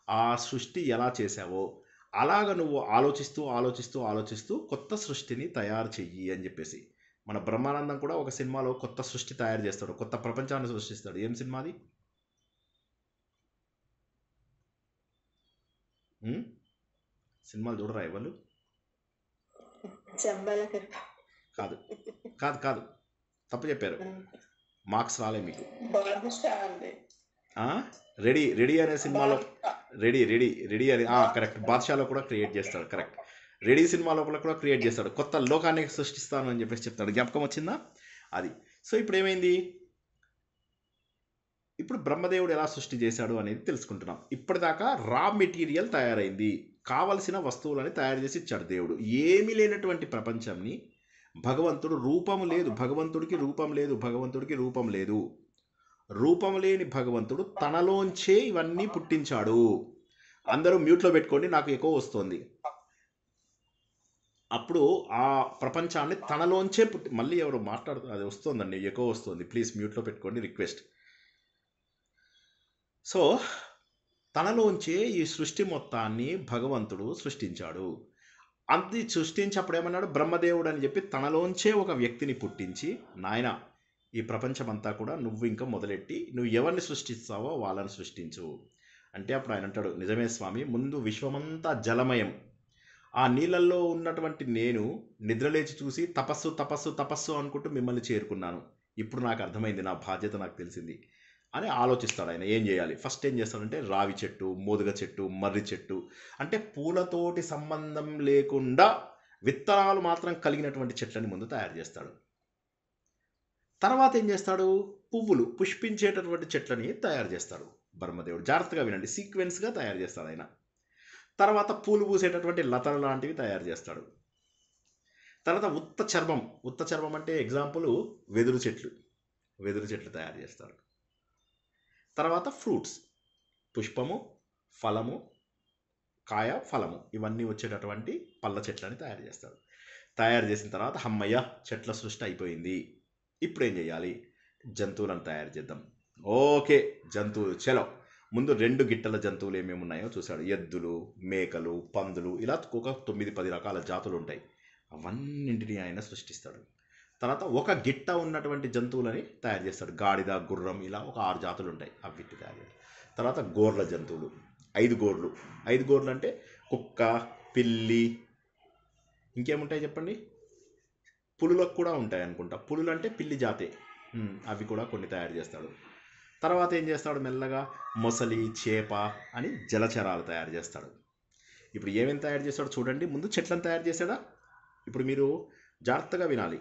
ఆ సృష్టి ఎలా చేశావో అలాగ నువ్వు ఆలోచిస్తూ ఆలోచిస్తూ ఆలోచిస్తూ కొత్త సృష్టిని తయారు చెయ్యి అని చెప్పేసి. మన బ్రహ్మానందం కూడా ఒక సినిమాలో కొత్త సృష్టి తయారు చేస్తాడు, కొత్త ప్రపంచాన్ని సృష్టిస్తాడు. ఏం సినిమా అది? సినిమాలు చూడరా ఎవరు? కాదు కాదు కాదు, తప్పు చెప్పారు. మార్క్స్ రాలే మీకు. రెడీ రెడీ అనే సినిమాలో రెడీ అని కరెక్ట్. బాద్షాలో కూడా క్రియేట్ చేస్తాడు. కరెక్ట్, రెడీ సినిమా లోపల కూడా క్రియేట్ చేస్తాడు. కొత్త లోకాన్ని సృష్టిస్తాను అని చెప్పేసి చెప్తాడు. జ్ఞాపకం వచ్చిందా అది? సో ఇప్పుడు ఏమైంది, ఇప్పుడు బ్రహ్మదేవుడు ఎలా సృష్టి చేశాడు అనేది తెలుసుకుంటున్నాం. ఇప్పటిదాకా రా మెటీరియల్ తయారైంది, కావలసిన వస్తువులని తయారు చేసి ఇచ్చాడు దేవుడు. ఏమీ లేనటువంటి ప్రపంచాన్ని భగవంతుడు, రూపం లేదు భగవంతుడికి, రూపం లేదు భగవంతుడికి, రూపం లేదు. రూపం లేని భగవంతుడు తనలోంచే ఇవన్నీ పుట్టించాడు. అందరూ మ్యూట్లో పెట్టుకోండి, నాకు ఎక్కువ వస్తుంది. అప్పుడు ఆ ప్రపంచాన్ని తనలోంచే మళ్ళీ ఎవరు మాట్లాడుతున్నారు, అది వస్తుందండి, ఎక్కువ వస్తుంది, ప్లీజ్ మ్యూట్లో పెట్టుకోండి, రిక్వెస్ట్. సో తనలోంచే ఈ సృష్టి మొత్తాన్ని భగవంతుడు సృష్టించాడు. అంతే సృష్టించప్పుడు ఏమన్నాడు, బ్రహ్మదేవుడు అని చెప్పి తనలోంచే ఒక వ్యక్తిని పుట్టించి, నాయన ఈ ప్రపంచమంతా కూడా నువ్వు ఇంకా మొదలెట్టి నువ్వు ఎవరిని సృష్టిస్తావో వాళ్ళని సృష్టించు అంటే అప్పుడు ఆయన అంటాడు, నిజమే స్వామి, ముందు విశ్వమంతా జలమయం, ఆ నీళ్ళల్లో ఉన్నటువంటి నేను నిద్రలేచి చూసి తపస్సు తపస్సు తపస్సు అనుకుంటూ మిమ్మల్ని చేరుకున్నాను. ఇప్పుడు నాకు అర్థమైంది, నా బాధ్యత నాకు తెలిసింది అని ఆలోచిస్తాడు ఆయన. ఏం చేయాలి? ఫస్ట్ ఏం చేస్తాడంటే రావి చెట్టు, మోదుగ చెట్టు, మర్రి చెట్టు అంటే పూలతోటి సంబంధం లేకుండా విత్తనాలు మాత్రం కలిగినటువంటి చెట్లని ముందు తయారు చేస్తాడు. తర్వాత ఏం చేస్తాడు, పువ్వులు పుష్పించేటటువంటి చెట్లని తయారు చేస్తాడు బ్రహ్మదేవుడు. జాగ్రత్తగా వినండి, సీక్వెన్స్గా తయారు చేస్తాడు ఆయన. తర్వాత పూలు పూసేటటువంటి లతలు లాంటివి తయారు చేస్తాడు. తర్వాత ఉత్త చర్మం అంటే ఎగ్జాంపుల్ వెదురు చెట్లు తయారు చేస్తాడు. తర్వాత ఫ్రూట్స్, పుష్పము, ఫలము, కాయ, ఫలము ఇవన్నీ వచ్చేటటువంటి పళ్ళ చెట్లని తయారు చేస్తాడు. తయారు చేసిన తర్వాత అమ్మయ్య చెట్ల సృష్టి అయిపోయింది, ఇప్పుడు ఏం చేయాలి, జంతువులను తయారు చేద్దాం. ఓకే, జంతువులు చలో. ముందు 2 గిట్టల జంతువులు ఏమేమి ఉన్నాయో చూశాడు. ఎద్దులు, మేకలు, పందులు, ఇలా ఒక 9-10 రకాల జాతులు ఉంటాయి. అవన్నింటినీ ఆయన సృష్టిస్తాడు. తర్వాత ఒక గిట్ట ఉన్నటువంటి జంతువులని తయారు చేస్తాడు. గాడిద, గుర్రం, ఇలా ఒక 6 జాతులు ఉంటాయి, అవి తయారు చేస్తాడు. తర్వాత గోర్ల జంతువులు 5 గోర్లు. 5 గోర్లు అంటే కుక్క, పిల్లి, ఇంకేముంటాయి చెప్పండి, పులులకు కూడా ఉంటాయి అనుకుంటా. పులులు అంటే పిల్లి జాతే, అవి కూడా కొన్ని తయారు చేస్తాడు. తర్వాత ఏం చేస్తాడు, మెల్లగా మొసలి, చేప అని జలచరాలు తయారు చేస్తాడు. ఇప్పుడు ఏమేమి తయారు చేస్తాడో చూడండి. ముందు చెట్లను తయారు చేశాడా. ఇప్పుడు మీరు జాగ్రత్తగా వినాలి.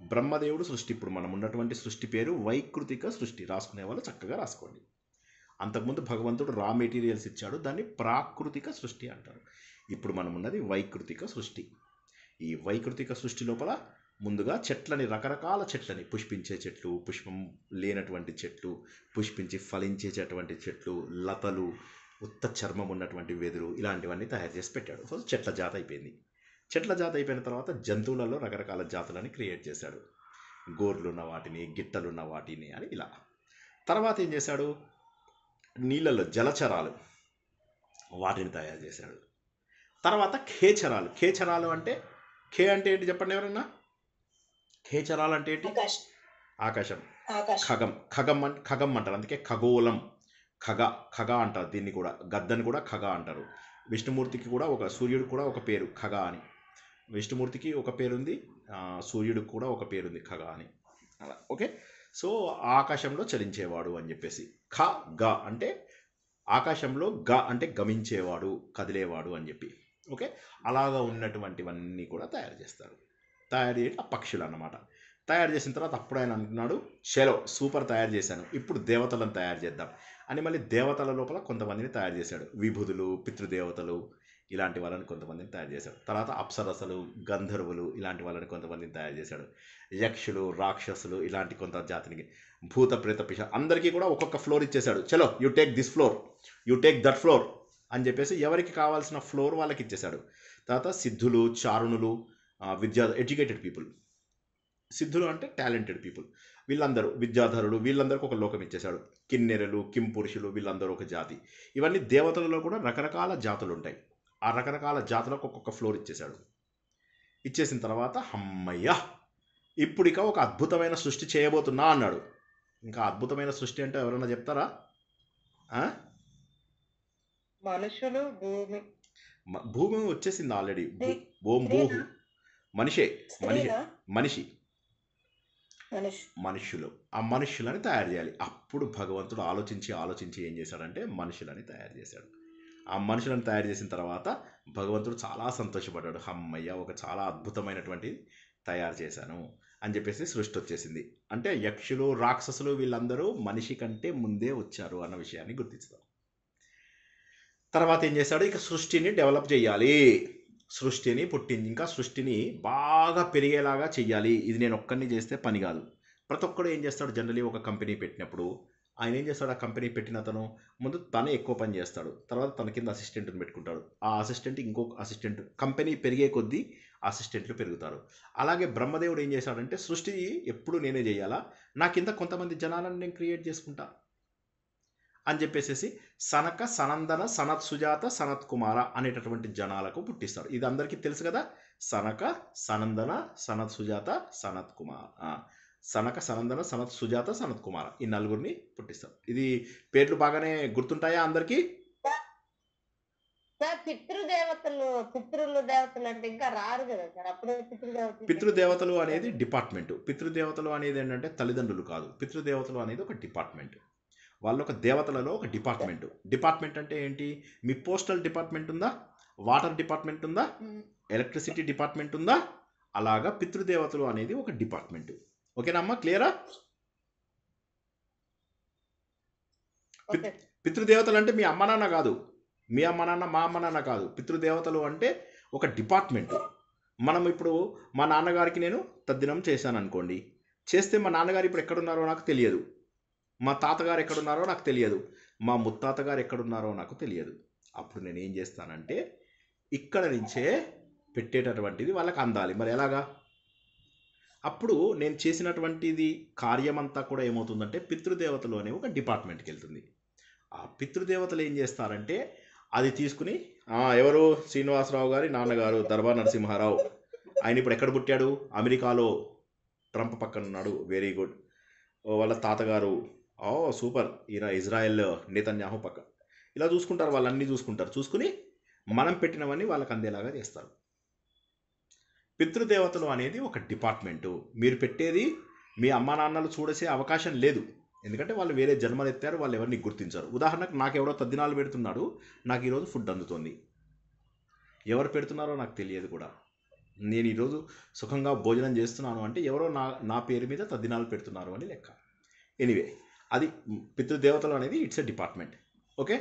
బ్రహ్మదేవుడు సృష్టి, ఇప్పుడు మనం ఉన్నటువంటి సృష్టి పేరు వైకృతిక సృష్టి. రాసుకునే వాళ్ళు చక్కగా రాసుకోండి. అంతకుముందు భగవంతుడు రా మెటీరియల్స్ ఇచ్చాడు, దాన్ని ప్రాకృతిక సృష్టి అంటారు. ఇప్పుడు మనం ఉన్నది వైకృతిక సృష్టి. ఈ వైకృతిక సృష్టి లోపల ముందుగా చెట్లని, రకరకాల చెట్లని, పుష్పించే చెట్లు, పుష్పం లేనటువంటి చెట్లు, పుష్పించి ఫలించేటటువంటి చెట్లు, లతలు, ఉత్త చర్మం ఉన్నటువంటి వెదురు, ఇలాంటివన్నీ తయారు చేసి పెట్టాడు. ఫస్ట్ చెట్ల జాత అయిపోయింది. చెట్ల జాత అయిపోయిన తర్వాత జంతువులలో రకరకాల జాతులని క్రియేట్ చేశాడు. గోర్లున్న వాటిని, గిట్టలున్న వాటిని అని ఇలా. తర్వాత ఏం చేశాడు, నీళ్ళల్లో జలచరాలు, వాటిని తయారు చేశాడు. తర్వాత ఖేచరాలు అంటే అంటే ఏంటి చెప్పండి ఎవరన్నా. ఖేచరాలు అంటే ఏంటి, ఆకాశం. ఖగం అంటారు, అందుకే ఖగోళం, ఖగ అంటారు. దీన్ని కూడా గద్దని కూడా ఖగ అంటారు. విష్ణుమూర్తికి కూడా సూర్యుడు కూడా ఒక పేరు ఖగ అని. విష్ణుమూర్తికి ఒక పేరుంది, సూర్యుడికి కూడా ఒక పేరుంది ఖగ అని, అలా. ఓకే, సో ఆకాశంలో చలించేవాడు అని చెప్పేసి. గ అంటే ఆకాశంలో, అంటే గమించేవాడు, కదిలేవాడు అని చెప్పి. ఓకే, అలాగా ఉన్నటువంటివన్నీ కూడా తయారు చేస్తారు. తయారు చేసి ఆ పక్షులు అన్నమాట. తయారు చేసిన తర్వాత అప్పుడు ఆయన అంటున్నాడు, చలో సూపర్ తయారు చేశాను, ఇప్పుడు దేవతలను తయారు చేద్దాం అని. మళ్ళీ దేవతల లోపల కొంతమందిని తయారు చేశాడు. విభుదులు, పితృదేవతలు, ఇలాంటి వాళ్ళని కొంతమందిని తయారు చేశాడు. తర్వాత అప్సరసలు, గంధర్వులు, ఇలాంటి వాళ్ళని కొంతమందిని తయారు చేశాడు. యక్షులు, రాక్షసులు, ఇలాంటి కొంత జాతిని, భూత ప్రేత పిశ, అందరికీ కూడా ఒక్కొక్క ఫ్లోర్ ఇచ్చేశాడు. చలో you take this floor, you take that floor అని ఎవరికి కావాల్సిన ఫ్లోర్ వాళ్ళకి ఇచ్చేశాడు. తర్వాత సిద్ధులు, చారుణులు, ఎడ్యుకేటెడ్ పీపుల్. సిద్ధులు అంటే టాలెంటెడ్ పీపుల్, వీళ్ళందరూ విద్యాధరులు, వీళ్ళందరికీ ఒక లోకం ఇచ్చేశాడు. కిన్నెరలు, కింపురుషులు, వీళ్ళందరూ ఒక జాతి. ఇవన్నీ దేవతలలో కూడా రకరకాల జాతులు ఉంటాయి. ఆ రకరకాల జాతులకు ఒక్కొక్క ఫ్లోర్ ఇచ్చేశాడు. ఇచ్చేసిన తర్వాత అమ్మయ్య ఇప్పుడు ఇక ఒక అద్భుతమైన సృష్టి చేయబోతున్నా అన్నాడు. ఇంకా అద్భుతమైన సృష్టి అంటే ఎవరైనా చెప్తారా? మనుషులు, భూమి. భూమి వచ్చేసింది ఆల్రెడీ. ఓం భూహు, మనుషులు. ఆ మనుష్యులని తయారు చేయాలి. అప్పుడు భగవంతుడు ఆలోచించి ఏం చేశాడంటే మనుషులని తయారు చేశాడు. ఆ మనుషులను తయారు చేసిన తర్వాత భగవంతుడు చాలా సంతోషపడ్డాడు. అమ్మయ్య ఒక చాలా అద్భుతమైనటువంటి తయారు చేశాను అని చెప్పేసి సృష్టి వచ్చేసింది. అంటే యక్షులు, రాక్షసులు వీళ్ళందరూ మనిషి కంటే ముందే వచ్చారు అన్న విషయాన్ని గుర్తిస్తాం. తర్వాత ఏం చేశాడు, ఇక సృష్టిని డెవలప్ చేయాలి, సృష్టిని ఇంకా సృష్టిని బాగా పెరిగేలాగా చెయ్యాలి. ఇది నేను ఒక్కడిని చేస్తే పని కాదు. ప్రతి ఒక్కడు ఏం చేస్తాడు, జనరలీ ఒక కంపెనీ పెట్టినప్పుడు ఆయన ఏం చేస్తాడు, ఆ కంపెనీ పెట్టిన అతను ముందు తనే ఎక్కువ పని చేస్తాడు. తర్వాత తన కింద అసిస్టెంట్ని పెట్టుకుంటాడు. ఆ అసిస్టెంట్ ఇంకొక అసిస్టెంట్, కంపెనీ పెరిగే కొద్దీ అసిస్టెంట్లు పెరుగుతారు. అలాగే బ్రహ్మదేవుడు ఏం చేశాడంటే సృష్టి ఎప్పుడు నేనే చేయాలా, నా కింద కొంతమంది జనాలను నేను క్రియేట్ చేసుకుంటా అని చెప్పేసి సనక, సనందన, సనత్ సుజాత, సనత్ కుమార అనేటటువంటి జనాలకు పుట్టిస్తాడు. ఇది అందరికీ తెలుసు కదా. సనక, సనందన, సనత్ సుజాత, సనత్ కుమార. సనక, సనందన, సనత్ సుజాత, సనత్ కుమార, ఈ నలుగురిని పుట్టిస్తాడు. ఇది పేర్లు బాగానే గుర్తుంటాయా అందరికీ? పితృలు దేవతలు అంటే ఇంకా రారు కదా సార్, అప్పుడే పితృదేవతలు అనేది డిపార్ట్మెంట్. పితృదేవతలు అనేది ఏంటంటే తల్లిదండ్రులు కాదు. పితృదేవతలు అనేది ఒక డిపార్ట్మెంట్. వాళ్ళు ఒక దేవతలలో ఒక డిపార్ట్మెంట్. డిపార్ట్మెంట్ అంటే ఏంటి, మీ పోస్టల్ డిపార్ట్మెంట్ ఉందా, వాటర్ డిపార్ట్మెంట్ ఉందా, ఎలక్ట్రిసిటీ డిపార్ట్మెంట్ ఉందా, అలాగా పితృదేవతలు అనేది ఒక డిపార్ట్మెంట్. ఓకేనా అమ్మా, క్లియరా? ఓకే. పితృదేవతలు అంటే మీ అమ్మ నాన్న కాదు, మీ అమ్మ నాన్న మా అమ్మ నాన్న కాదు. పితృదేవతలు అంటే ఒక డిపార్ట్మెంట్. మనం ఇప్పుడు మా నాన్నగారికి నేను తద్దినం చేశాను అనుకోండి, చేస్తే మా నాన్నగారు ఇప్పుడు ఎక్కడున్నారో నాకు తెలియదు, మా తాతగారు ఎక్కడున్నారో నాకు తెలియదు, మా ముత్తాత గారు ఎక్కడున్నారో నాకు తెలియదు. అప్పుడు నేను ఏం చేస్తానంటే ఇక్కడ నుంచే పెట్టేటటువంటిది వాళ్ళకి అందాలి. మరి ఎలాగా? అప్పుడు నేను చేసినటువంటిది కార్యమంతా కూడా ఏమవుతుందంటే పితృదేవతలు అనే ఒక డిపార్ట్మెంట్కి వెళ్తుంది. ఆ పితృదేవతలు ఏం చేస్తారంటే అది తీసుకుని ఎవరు, శ్రీనివాసరావు గారి నాన్నగారు దర్బార్ నరసింహారావు, ఆయన ఇప్పుడు ఎక్కడ పుట్టాడు? అమెరికాలో, ట్రంప్ పక్కన ఉన్నాడు, వెరీ గుడ్. వాళ్ళ తాతగారు సూపర్, ఈయన ఇజ్రాయెల్ నేతన్యాహు పక్క. ఇలా చూసుకుంటారు, వాళ్ళన్నీ చూసుకుంటారు. చూసుకుని మనం పెట్టినవన్నీ వాళ్ళకి అందేలాగా చేస్తారు. పితృదేవతలు అనేది ఒక డిపార్ట్మెంటు. మీరు పెట్టేది మీ అమ్మా నాన్నలు చూడసే అవకాశం లేదు, ఎందుకంటే వాళ్ళు వేరే జన్మలు ఎత్తారు, వాళ్ళు ఎవరిని గుర్తించారు. ఉదాహరణకు నాకు ఎవడో తద్దినాలు పెడుతున్నాడు, నాకు ఈరోజు ఫుడ్ అందుతోంది, ఎవరు పెడుతున్నారో నాకు తెలియదు కూడా. నేను ఈరోజు సుఖంగా భోజనం చేస్తున్నాను అంటే ఎవరో నా పేరు మీద తద్దినాలు పెడుతున్నారు అని లెక్క. ఎనీవే, అది పితృదేవతలు అనేది it's a department. Okay,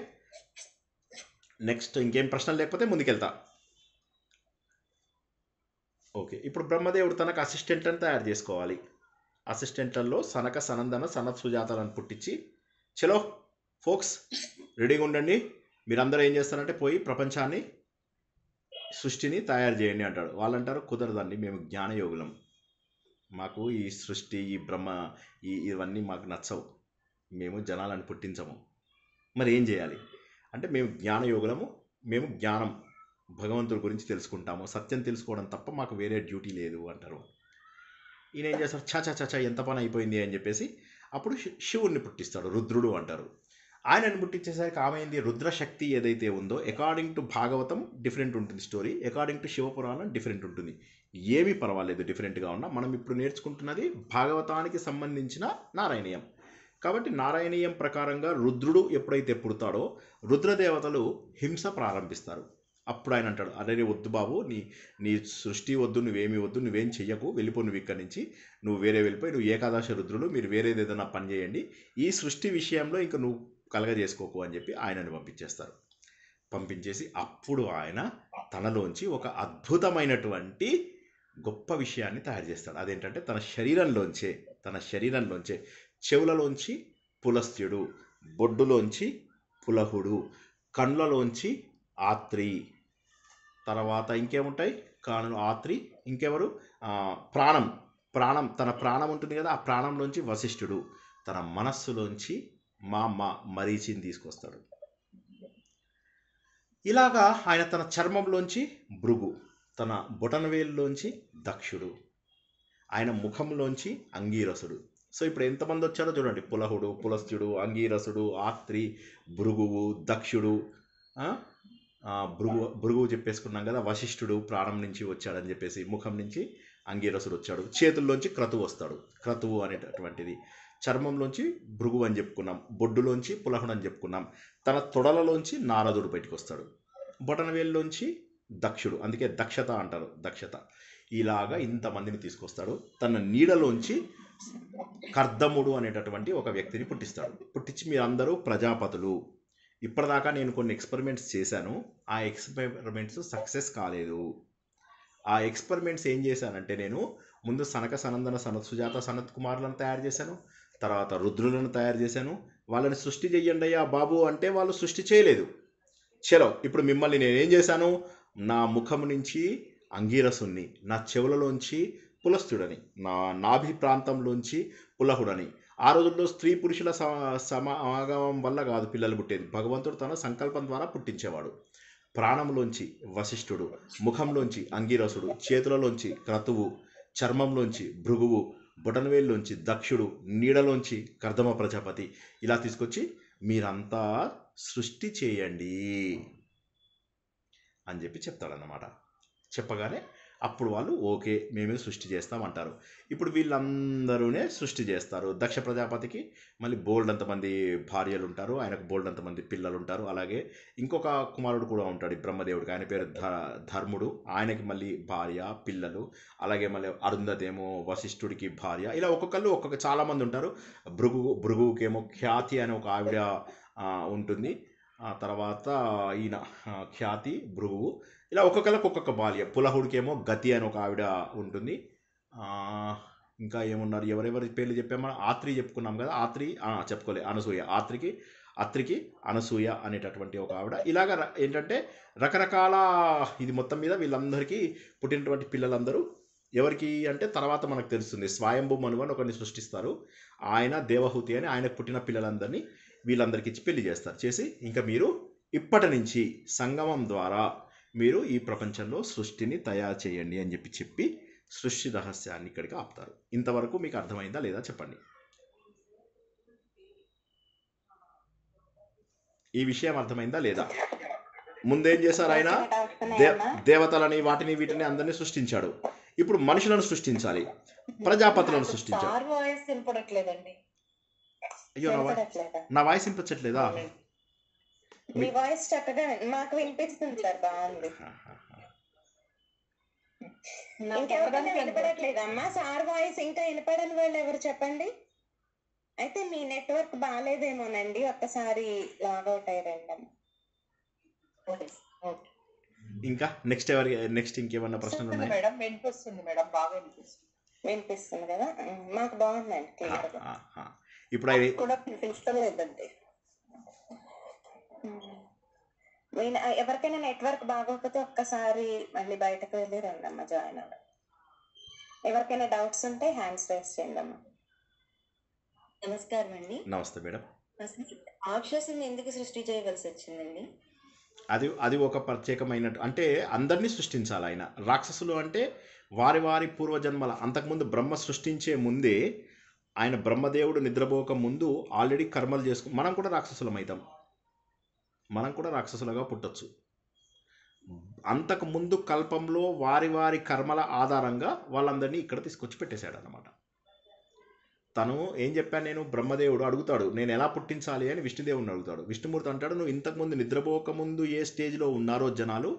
next ఇంకేం ప్రశ్నలు లేకపోతే ముందుకెళ్తా. ఓకే, ఇప్పుడు బ్రహ్మదేవుడు తనకు అసిస్టెంట్లను తయారు చేసుకోవాలి. అసిస్టెంట్లలో సనక సనందన సనత్ సుజాతలను పుట్టించి, చలో ఫోక్స్ రెడీగా ఉండండి, మీరందరూ ఏం చేస్తారంటే పోయి ప్రపంచాన్ని, సృష్టిని తయారు చేయండి అంటాడు. వాళ్ళంటారు కుదరదండి, మేము జ్ఞానయోగులం, మాకు ఈ సృష్టి, ఈ బ్రహ్మ, ఇవన్నీ మాకు నచ్చవు, మేము జనాలను పుట్టించము. మరి ఏం చేయాలి అంటే మేము జ్ఞానయోగులము, మేము జ్ఞానం భగవంతుడి గురించి తెలుసుకుంటాము, సత్యం తెలుసుకోవడం తప్ప మాకు వేరే డ్యూటీ లేదు అంటారు. ఈయన ఏం చేస్తారు, చా ఎంత పని అయిపోయింది అని చెప్పేసి అప్పుడు శివుణ్ణి పుట్టిస్తాడు, రుద్రుడు అంటారు. ఆయనను పుట్టించేసరికి ఆమెయింది, రుద్రశక్తి ఏదైతే ఉందో అకార్డింగ్ టు భాగవతం డిఫరెంట్ ఉంటుంది story, according to Shiva Purana different ఉంటుంది. ఏమీ పర్వాలేదు డిఫరెంట్గా ఉన్నా, మనం ఇప్పుడు నేర్చుకుంటున్నది భాగవతానికి సంబంధించిన నారాయణీయం. కాబట్టి నారాయణీయం ప్రకారంగా రుద్రుడు ఎప్పుడైతే పుడతాడో రుద్రదేవతలు హింస ప్రారంభిస్తారు. అప్పుడు ఆయన అంటాడు, అరే వద్దు బాబు, నీ సృష్టి వద్దు, నువ్వేమీ వద్దు, నువ్వేం చెయ్యకు, వెళ్ళిపో నువ్వు ఇక్కడి నుంచి, నువ్వు వేరే వెళ్ళిపోయి, నువ్వు ఏకాదశ రుద్రులు, మీరు వేరేది ఏదైనా పని చేయండి, ఈ సృష్టి విషయంలో ఇంక నువ్వు కలగజేసుకోకు అని చెప్పి ఆయనను పంపించేస్తారు. పంపించేసి అప్పుడు ఆయన తనలోంచి ఒక అద్భుతమైనటువంటి గొప్ప విషయాన్ని తయారు చేస్తాడు. అదేంటంటే తన శరీరంలోంచే చెవులలోంచి పులస్త్యుడు, బొడ్డులోంచి పులహుడు, కండ్లలోంచి ఆత్రి, తర్వాత ఇంకేముంటాయి, కాను ఆత్రి, ఇంకెవరు, ప్రాణం తన ప్రాణం ఉంటుంది కదా, ఆ ప్రాణంలోంచి వశిష్ఠుడు, తన మనస్సులోంచి మరీచిని తీసుకొస్తాడు. ఇలాగా ఆయన తన చర్మంలోంచి భృగు, తన బొటనవేలులోంచి దక్షుడు, ఆయన ముఖంలోంచి అంగీరసుడు. సో ఇప్పుడు ఎంతమంది వచ్చారో చూడండి, పులహుడు, పులస్త్యుడు, అంగీరసుడు, ఆత్రి, భృగువు, దక్షుడు, భృగువు చెప్పేసుకున్నాం కదా, వశిష్ఠుడు ప్రాణం నుంచి వచ్చాడని చెప్పేసి, ముఖం నుంచి అంగీరసుడు వచ్చాడు, చేతుల్లోంచి క్రతువు వస్తాడు, క్రతువు అనేటటువంటిది, చర్మంలోంచి భృగువు అని చెప్పుకున్నాం, బొడ్డులోంచి పులహుడు అని చెప్పుకున్నాం, తన తొడలలోంచి నారదుడు బయటకు వస్తాడు, బొటనవేలులోంచి దక్షుడు, అందుకే దక్షత అంటారు, దక్షత. ఇలాగా ఇంతమందిని తీసుకొస్తాడు. తన నీడలోంచి కర్దముడు అనేటటువంటి ఒక వ్యక్తిని పుట్టిస్తాడు. పుట్టించి మీరందరూ ప్రజాపతులు. ఇప్పటిదాకా నేను కొన్ని ఎక్స్పెరిమెంట్స్ చేశాను, ఆ ఎక్స్పెరిమెంట్స్ సక్సెస్ కాలేదు. ఆ ఎక్స్పెరిమెంట్స్ ఏం చేశానంటే, నేను ముందు సనక సనందన సనత్ సుజాత సనత్ కుమారులను తయారు చేశాను, తర్వాత రుద్రులను తయారు చేశాను. వాళ్ళని సృష్టి చెయ్యండి అయ్యా బాబు అంటే వాళ్ళు సృష్టి చేయలేదు. చలో ఇప్పుడు మిమ్మల్ని నేనేం చేశాను, నా ముఖం నుంచి అంగీరసుని, నా చెవులలోంచి పులస్తుడని, నా నాభి ప్రాంతంలోంచి పులహుడని. ఆ రోజుల్లో స్త్రీ పురుషుల సమాగమం వల్ల కాదు పిల్లలు పుట్టేది, భగవంతుడు తన సంకల్పం ద్వారా పుట్టించేవాడు. ప్రాణంలోంచి వశిష్ఠుడు, ముఖంలోంచి అంగీరసుడు, చేతులలోంచి క్రతువు, చర్మంలోంచి భృగువు, బొటనవేలులోంచి దక్షుడు, నీడలోంచి కర్దమ ప్రజాపతి. ఇలా తీసుకొచ్చి మీరంతా సృష్టి చేయండి అని చెప్పి చెప్తాడన్నమాట. చెప్పగానే అప్పుడు వాళ్ళు ఓకే మేమే సృష్టి చేస్తామంటారు. ఇప్పుడు వీళ్ళందరూనే సృష్టి చేస్తారు. దక్ష ప్రజాపతికి మళ్ళీ బోల్డ్ అంతమంది భార్యలు ఉంటారు, ఆయనకు బోల్డ్ అంతమంది పిల్లలు ఉంటారు. అలాగే ఇంకొక కుమారుడు కూడా ఉంటాడు ఈ బ్రహ్మదేవుడికి, ఆయన పేరు ధర్ముడు. ఆయనకి మళ్ళీ భార్య పిల్లలు. అలాగే మళ్ళీ అరుంధతేమో వశిష్ఠుడికి భార్య. ఇలా ఒక్కొక్కళ్ళు ఒక్కొక్క చాలామంది ఉంటారు. భృగువుకేమో ఖ్యాతి అని ఒక ఆవిడ ఉంటుంది. ఆ తర్వాత ఈయన ఖ్యాతి భృగువు. ఇలా ఒక్కొక్కరికి ఒక్కొక్క భార్య. పులహుడికేమో గతి అని ఒక ఆవిడ ఉంటుంది. ఇంకా ఏమున్నారు, ఎవరెవరి పేర్లు చెప్పామో ఆత్రి చెప్పుకున్నాం కదా, ఆత్రి చెప్పుకోలే, అనసూయ. అత్రికి అనసూయ అనేటటువంటి ఒక ఆవిడ. ఇలాగ ఏంటంటే రకరకాల ఇది మొత్తం మీద వీళ్ళందరికీ పుట్టినటువంటి పిల్లలందరూ ఎవరికి అంటే తర్వాత మనకు తెలుస్తుంది. స్వయంభూ మనువు అని ఒకరిని సృష్టిస్తారు. ఆయన దేవహూతి అని ఆయనకు పుట్టిన పిల్లలందరినీ వీళ్ళందరికీ ఇచ్చి పెళ్లి చేస్తారు. చేసి ఇంకా మీరు ఇప్పటి నుంచి సంగమం ద్వారా మీరు ఈ ప్రపంచంలో సృష్టిని తయారు చేయండి అని చెప్పి సృష్టి రహస్యాన్ని ఇక్కడికి ఆపుతారు. ఇంతవరకు మీకు అర్థమైందా లేదా చెప్పండి. ఈ విషయం అర్థమైందా లేదా? ముందేం చేశారు ఆయన? దేవతలని వాటిని వీటిని అందరినీ సృష్టించాడు. ఇప్పుడు మనుషులను సృష్టించాలి, ప్రజాపతులను సృష్టించాడు. అయ్యో నా వాయిస్ వినిపించట్లేదా? మీ వాయిస్ చక్కగా మాకు వినిపిస్తుంది సార్, బాగుంది. ఇంకెవరికైనా వినపడట్లేదమ్మా సార్ వాయిస్? ఇంకా వినపడని వాళ్ళు ఎవరు చెప్పండి? అయితే మీ నెట్వర్క్ బాగాలేదేమోనండి, ఒక్కసారి లాగౌట్ అయ్యారండి. ఇంకా నెక్స్ట్ ఇంకేమన్నా ప్రశ్నలు ఉన్నాయి? మేడం వినిపిస్తుంది మేడం, బాగా వినిపిస్తుంది కదా, మాకు బాగుందండి క్లియర్ గా. ఇప్పుడు అది కూడా వినిపించలేదండి. ఎవరికైనా నెట్వర్క్ బాగోకపోతే ఒక్కసారి మళ్ళీ బయటకు వెళ్ళి రండమ్మా, జాయిన్ అవ్వండి. ఎవరికైనా డౌట్స్ ఉంటే హ్యాండ్స్ రైస్ చేయండి అమ్మా. నమస్కారం అండి. నమస్తే మేడం. రాక్షసుని ఎందుకు సృష్టి చేయవలసి వచ్చిందండి? అది ఒక ప్రత్యేకమైన, అంటే అందరినీ సృష్టించాలి ఆయన. రాక్షసులు అంటే వారి వారి పూర్వజన్మల, అంతకుముందు బ్రహ్మ సృష్టించే ముందే ఆయన బ్రహ్మదేవుడు నిద్రపోక ముందు ఆల్రెడీ కర్మలు చేసుకు మనం కూడా రాక్షసులం అవుతాం, మనం కూడా రాక్షసులుగా పుట్టచ్చు. అంతకుముందు కల్పంలో వారి వారి కర్మల ఆధారంగా వాళ్ళందరినీ ఇక్కడ తీసుకొచ్చి పెట్టేశాడు అన్నమాట. తను ఏం చెప్పాను నేను, బ్రహ్మదేవుడు అడుగుతాడు నేను ఎలా పుట్టించాలి అని విష్ణుదేవుడిని అడుగుతాడు. విష్ణుమూర్తి అంటాడు నువ్వు ఇంతకుముందు నిద్రపోకముందు ఏ స్టేజ్లో ఉన్నారో జనాలు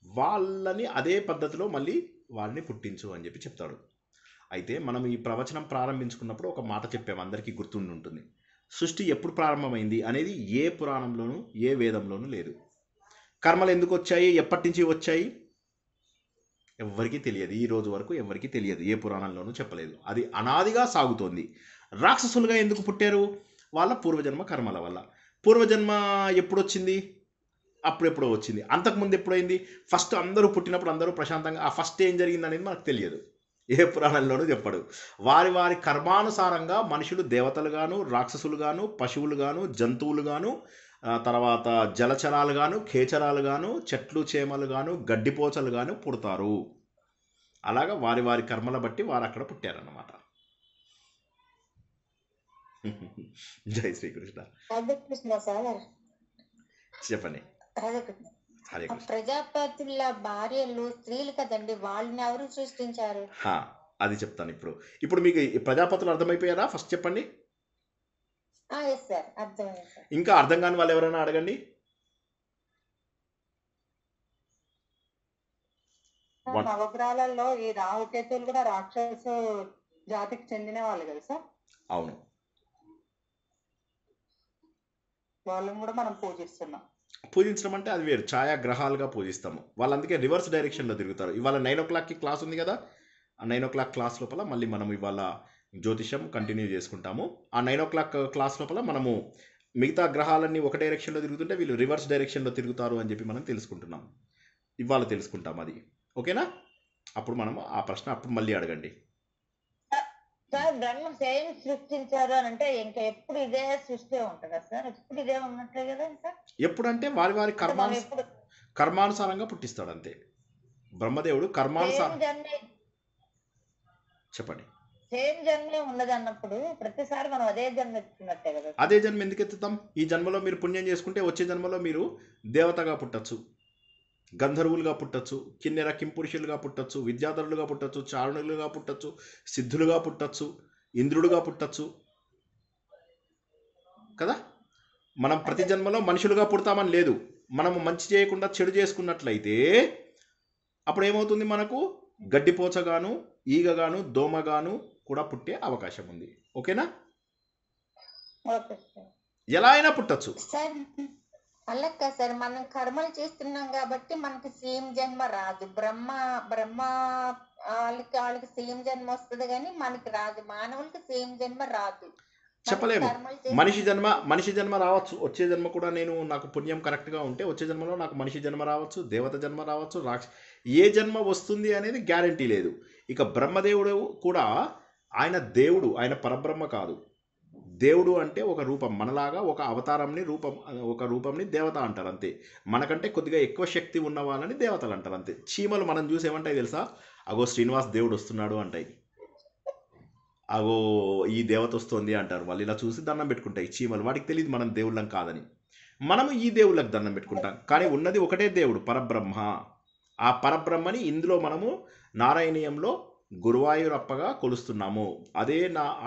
వాళ్ళని అదే పద్ధతిలో మళ్ళీ వాళ్ళని పుట్టించు అని చెప్పి చెప్తాడు. అయితే మనం ఈ ప్రవచనం ప్రారంభించుకున్నప్పుడు ఒక మాట చెప్పాము, అందరికీ గుర్తుండి ఉంటుంది. సృష్టి ఎప్పుడు ప్రారంభమైంది అనేది ఏ పురాణంలోనూ ఏ వేదంలోనూ లేదు. కర్మలు ఎందుకు వచ్చాయి, ఎప్పటి నుంచి వచ్చాయి ఎవ్వరికీ తెలియదు. ఈ రోజు వరకు ఎవరికీ తెలియదు, ఏ పురాణంలోనూ చెప్పలేదు. అది అనాదిగా సాగుతోంది. రాక్షసులుగా ఎందుకు పుట్టారు? వాళ్ళ పూర్వజన్మ కర్మల వల్ల. పూర్వజన్మ ఎప్పుడు వచ్చింది? అప్పుడెప్పుడో వచ్చింది. అంతకుముందు ఎప్పుడైంది? ఫస్ట్ అందరూ పుట్టినప్పుడు అందరూ ప్రశాంతంగా, ఆ ఫస్ట్ ఏం జరిగింది అనేది మనకు తెలియదు, ఏ పురాణంలోనూ చెప్పడు. వారి వారి కర్మానుసారంగా మనుషులు దేవతలుగాను, రాక్షసులుగాను, పశువులుగాను, జంతువులుగాను, తర్వాత జలచరాలుగాను, ఖేచరాలుగాను, చెట్లు చేమలుగాను, గడ్డిపోచలుగాను పుడతారు. అలాగా వారి వారి కర్మల బట్టి వారు అక్కడ పుట్టారన్నమాట. జై శ్రీకృష్ణ. చెప్పండి. హరే కృష్ణ. ప్రజాపతుల భార్యలు స్త్రీలు కదండి, వాళ్ళని ఎవరు సృష్టించారు? అది చెప్తాను ఇప్పుడు మీకు ప్రజాపతులు అర్థమైపోయారా? ఫస్ట్ చెప్పండి. ఇంకా అర్థం కాని వాళ్ళు ఎవరైనా అడగండి. నవగ్రహాలలో ఈ రాహుకేతువులు కూడా రాక్షస జాతికి చెందిన వాళ్ళు కదా సార్? అవును, వాళ్ళని కూడా మనం పూజించడం అంటే అది వేరు, ఛాయాగ్రహాలుగా పూజిస్తాము. వాళ్ళు అందుకే రివర్స్ డైరెక్షన్లో తిరుగుతారు. ఇవాళ 9 o'clockకి క్లాస్ ఉంది కదా, ఆ 9 o'clock క్లాస్ లోపల మళ్ళీ మనం ఇవాళ జ్యోతిషం కంటిన్యూ చేసుకుంటాము. ఆ 9 o'clock క్లాస్ లోపల మనము మిగతా గ్రహాలన్నీ ఒక డైరెక్షన్లో తిరుగుతుంటే వీళ్ళు రివర్స్ డైరెక్షన్లో తిరుగుతారు అని చెప్పి మనం తెలుసుకుంటున్నాం. ఇవాళ తెలుసుకుంటాం అది, ఓకేనా? అప్పుడు మనం ఆ ప్రశ్న అప్పుడు మళ్ళీ అడగండి. సార్ బ్రహ్మ ఏం సృష్టించారు అని అంటే ఇంకా ఎప్పుడు ఇదే సృష్టి ఉంటుందా సార్? ఎప్పుడు ఇదే ఉన్నట్లే కదా సార్? ఎప్పుడంటే వారి వారి కర్మానుసారంగా పుట్టిస్తాడు అంతే. బ్రహ్మదేవుడు కర్మానుసారం. చెప్పండి. సేమ్ జన్మే ఉన్నది అన్నప్పుడు ప్రతిసారి మనం అదే జన్మ ఎత్తున్నట్టే కదా? అదే జన్మ ఎందుకు ఎత్తుతాం? ఈ జన్మలో మీరు పుణ్యం చేసుకుంటే వచ్చే జన్మలో మీరు దేవతగా పుట్టచ్చు. గంధర్వులుగా పుట్టచ్చు, కిన్నెర కింపురుషులుగా పుట్టచ్చు, విద్యాధరులుగా పుట్టచ్చు, చారుణులుగా పుట్టచ్చు, సిద్ధులుగా పుట్టచ్చు, ఇంద్రుడుగా పుట్టచ్చు కదా. మనం ప్రతి జన్మలో మనుషులుగా పుడతామని లేదు. మనము మంచి చేయకుండా చెడు చేసుకున్నట్లయితే అప్పుడు ఏమవుతుంది, మనకు గడ్డిపోచగాను, ఈగగాను, దోమగాను కూడా పుట్టే అవకాశం ఉంది. ఓకేనా? Okay sir. ఎలా అయినా పుట్టచ్చు. సార్ అల్లక్క సార్, మనం కర్మలు చేస్తున్నాం కాబట్టి మనకి సేమ్ జన్మ రాదు. బ్రహ్మ వాళ్ళకి సేమ్ జన్మ వస్తుంది కానీ మనకి రాదు. మానవులకి సేమ్ జన్మ రాదు. చెప్పలేము. మనిషి జన్మ రావచ్చు. వచ్చే జన్మ కూడా నాకు పుణ్యం కరెక్ట్గా ఉంటే వచ్చే జన్మలో నాకు మనిషి జన్మ రావచ్చు, దేవత జన్మ రావచ్చు, ఏ జన్మ వస్తుంది అనేది గ్యారంటీ లేదు. ఇక బ్రహ్మదేవుడు కూడా ఆయన దేవుడు, ఆయన పరబ్రహ్మ కాదు. దేవుడు అంటే ఒక రూపం, మనలాగా ఒక రూపంని దేవత అంటారు అంతే. మనకంటే కొద్దిగా ఎక్కువ శక్తి ఉన్న వాళ్ళని దేవతలు అంటారు అంతే. చీమలు మనం చూసి ఏమంటాయి తెలుసా? అగో శ్రీనివాస్ దేవుడు వస్తున్నాడు అంటాయి, అగో ఈ దేవత వస్తుంది అంటారు. వాళ్ళు ఇలా చూసి దండం పెట్టుకుంటాయి చీమలు. వాటికి తెలియదు మనం దేవుళ్ళం కాదని. మనము ఈ దేవుళ్ళకి దండం పెట్టుకుంటాం, కానీ ఉన్నది ఒకటే దేవుడు, పరబ్రహ్మ. ఆ పరబ్రహ్మని ఇందులో మనము నారాయణీయంలో గురువాయూరప్పగా కొలుస్తున్నాము. అదే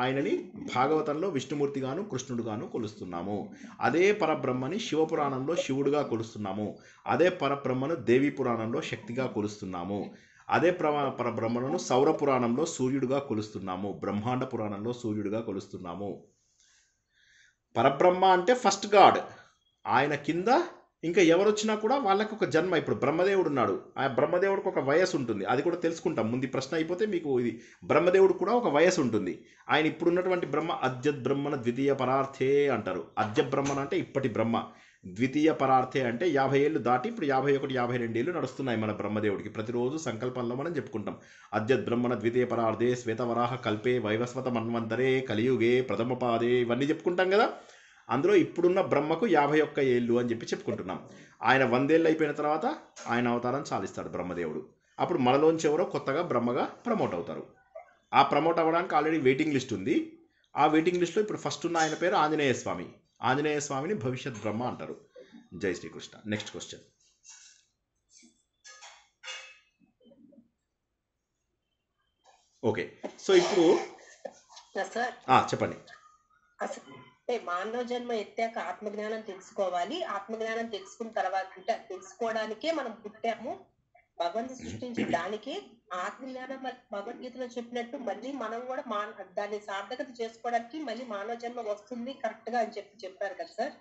ఆయనని భాగవతంలో విష్ణుమూర్తిగాను కృష్ణుడుగాను కొలుస్తున్నాము. అదే పరబ్రహ్మని శివపురాణంలో శివుడుగా కొలుస్తున్నాము. అదే పరబ్రహ్మను దేవీ పురాణంలో శక్తిగా కొలుస్తున్నాము. అదే పరబ్రహ్మను సౌర పురాణంలో సూర్యుడుగా కొలుస్తున్నాము. బ్రహ్మాండ పురాణంలో సూర్యుడుగా కొలుస్తున్నాము. పరబ్రహ్మ అంటే ఫస్ట్ గాడ్. ఆయన కింద ఇంకా ఎవరు వచ్చినా కూడా వాళ్ళకి ఒక జన్మ. ఇప్పుడు బ్రహ్మదేవుడు ఉన్నాడు, ఆ బ్రహ్మదేవుడికి ఒక వయస్సు ఉంటుంది. అది కూడా తెలుసుకుంటాం. ముందు ఈ ప్రశ్న అయిపోతే మీకు ఇది బ్రహ్మదేవుడు కూడా ఒక వయస్సు ఉంటుంది. ఆయన ఇప్పుడున్నటువంటి బ్రహ్మ అద్యత్ బ్రహ్మణ ద్వితీయ పరార్థే అంటారు. అద్య బ్రహ్మణ అంటే ఇప్పటి బ్రహ్మ, ద్వితీయ పరార్థే అంటే 50 ఏళ్ళు దాటి ఇప్పుడు 51, 52 ఏళ్ళు నడుస్తున్నాయి మన బ్రహ్మదేవుడికి. ప్రతిరోజు సంకల్పంలో మనం చెప్పుకుంటాం అద్యత్ బ్రహ్మణ ద్వితీయ పరార్థే శ్వేతవరాహ కల్పే వైవస్వత మన్వంతరే కలియుగే ప్రథమ పాదే, ఇవన్నీ చెప్పుకుంటాం కదా. అందులో ఇప్పుడున్న బ్రహ్మకు 51 ఏళ్ళు అని చెప్పుకుంటున్నాం. ఆయన 100 ఏళ్ళు అయిపోయిన తర్వాత ఆయన అవతారం చాలిస్తాడు బ్రహ్మదేవుడు. అప్పుడు మనలోంచి ఎవరో కొత్తగా బ్రహ్మగా ప్రమోట్ అవుతారు. ఆ ప్రమోట్ అవ్వడానికి ఆల్రెడీ వెయిటింగ్ లిస్ట్ ఉంది. ఆ వెయిటింగ్ లిస్ట్లో ఇప్పుడు ఫస్ట్ ఉన్న ఆయన పేరు ఆంజనేయ స్వామి. ఆంజనేయ స్వామిని భవిష్యత్ బ్రహ్మ అంటారు. జై Srikrishna. Next question. Okay, so ఇప్పుడు చెప్పండి. మానవ జన్మ ఎత్తాక ఆత్మజ్ఞానం తెలుసుకోవాలి. ఆత్మజ్ఞానం తెలుసుకున్న తర్వాత అంటే తెలుసుకోవడానికే మనం పుట్టాము. భగవంతుడు సృష్టించిన దానికి ఆత్మజ్ఞానం భగవద్గీతలో చెప్పినట్టు మళ్ళీ మనం కూడా దాన్ని సార్థకత చేసుకోవడానికి మళ్ళీ మానవ జన్మ వస్తుంది కరెక్ట్ గా అని చెప్పారు కదా సార్.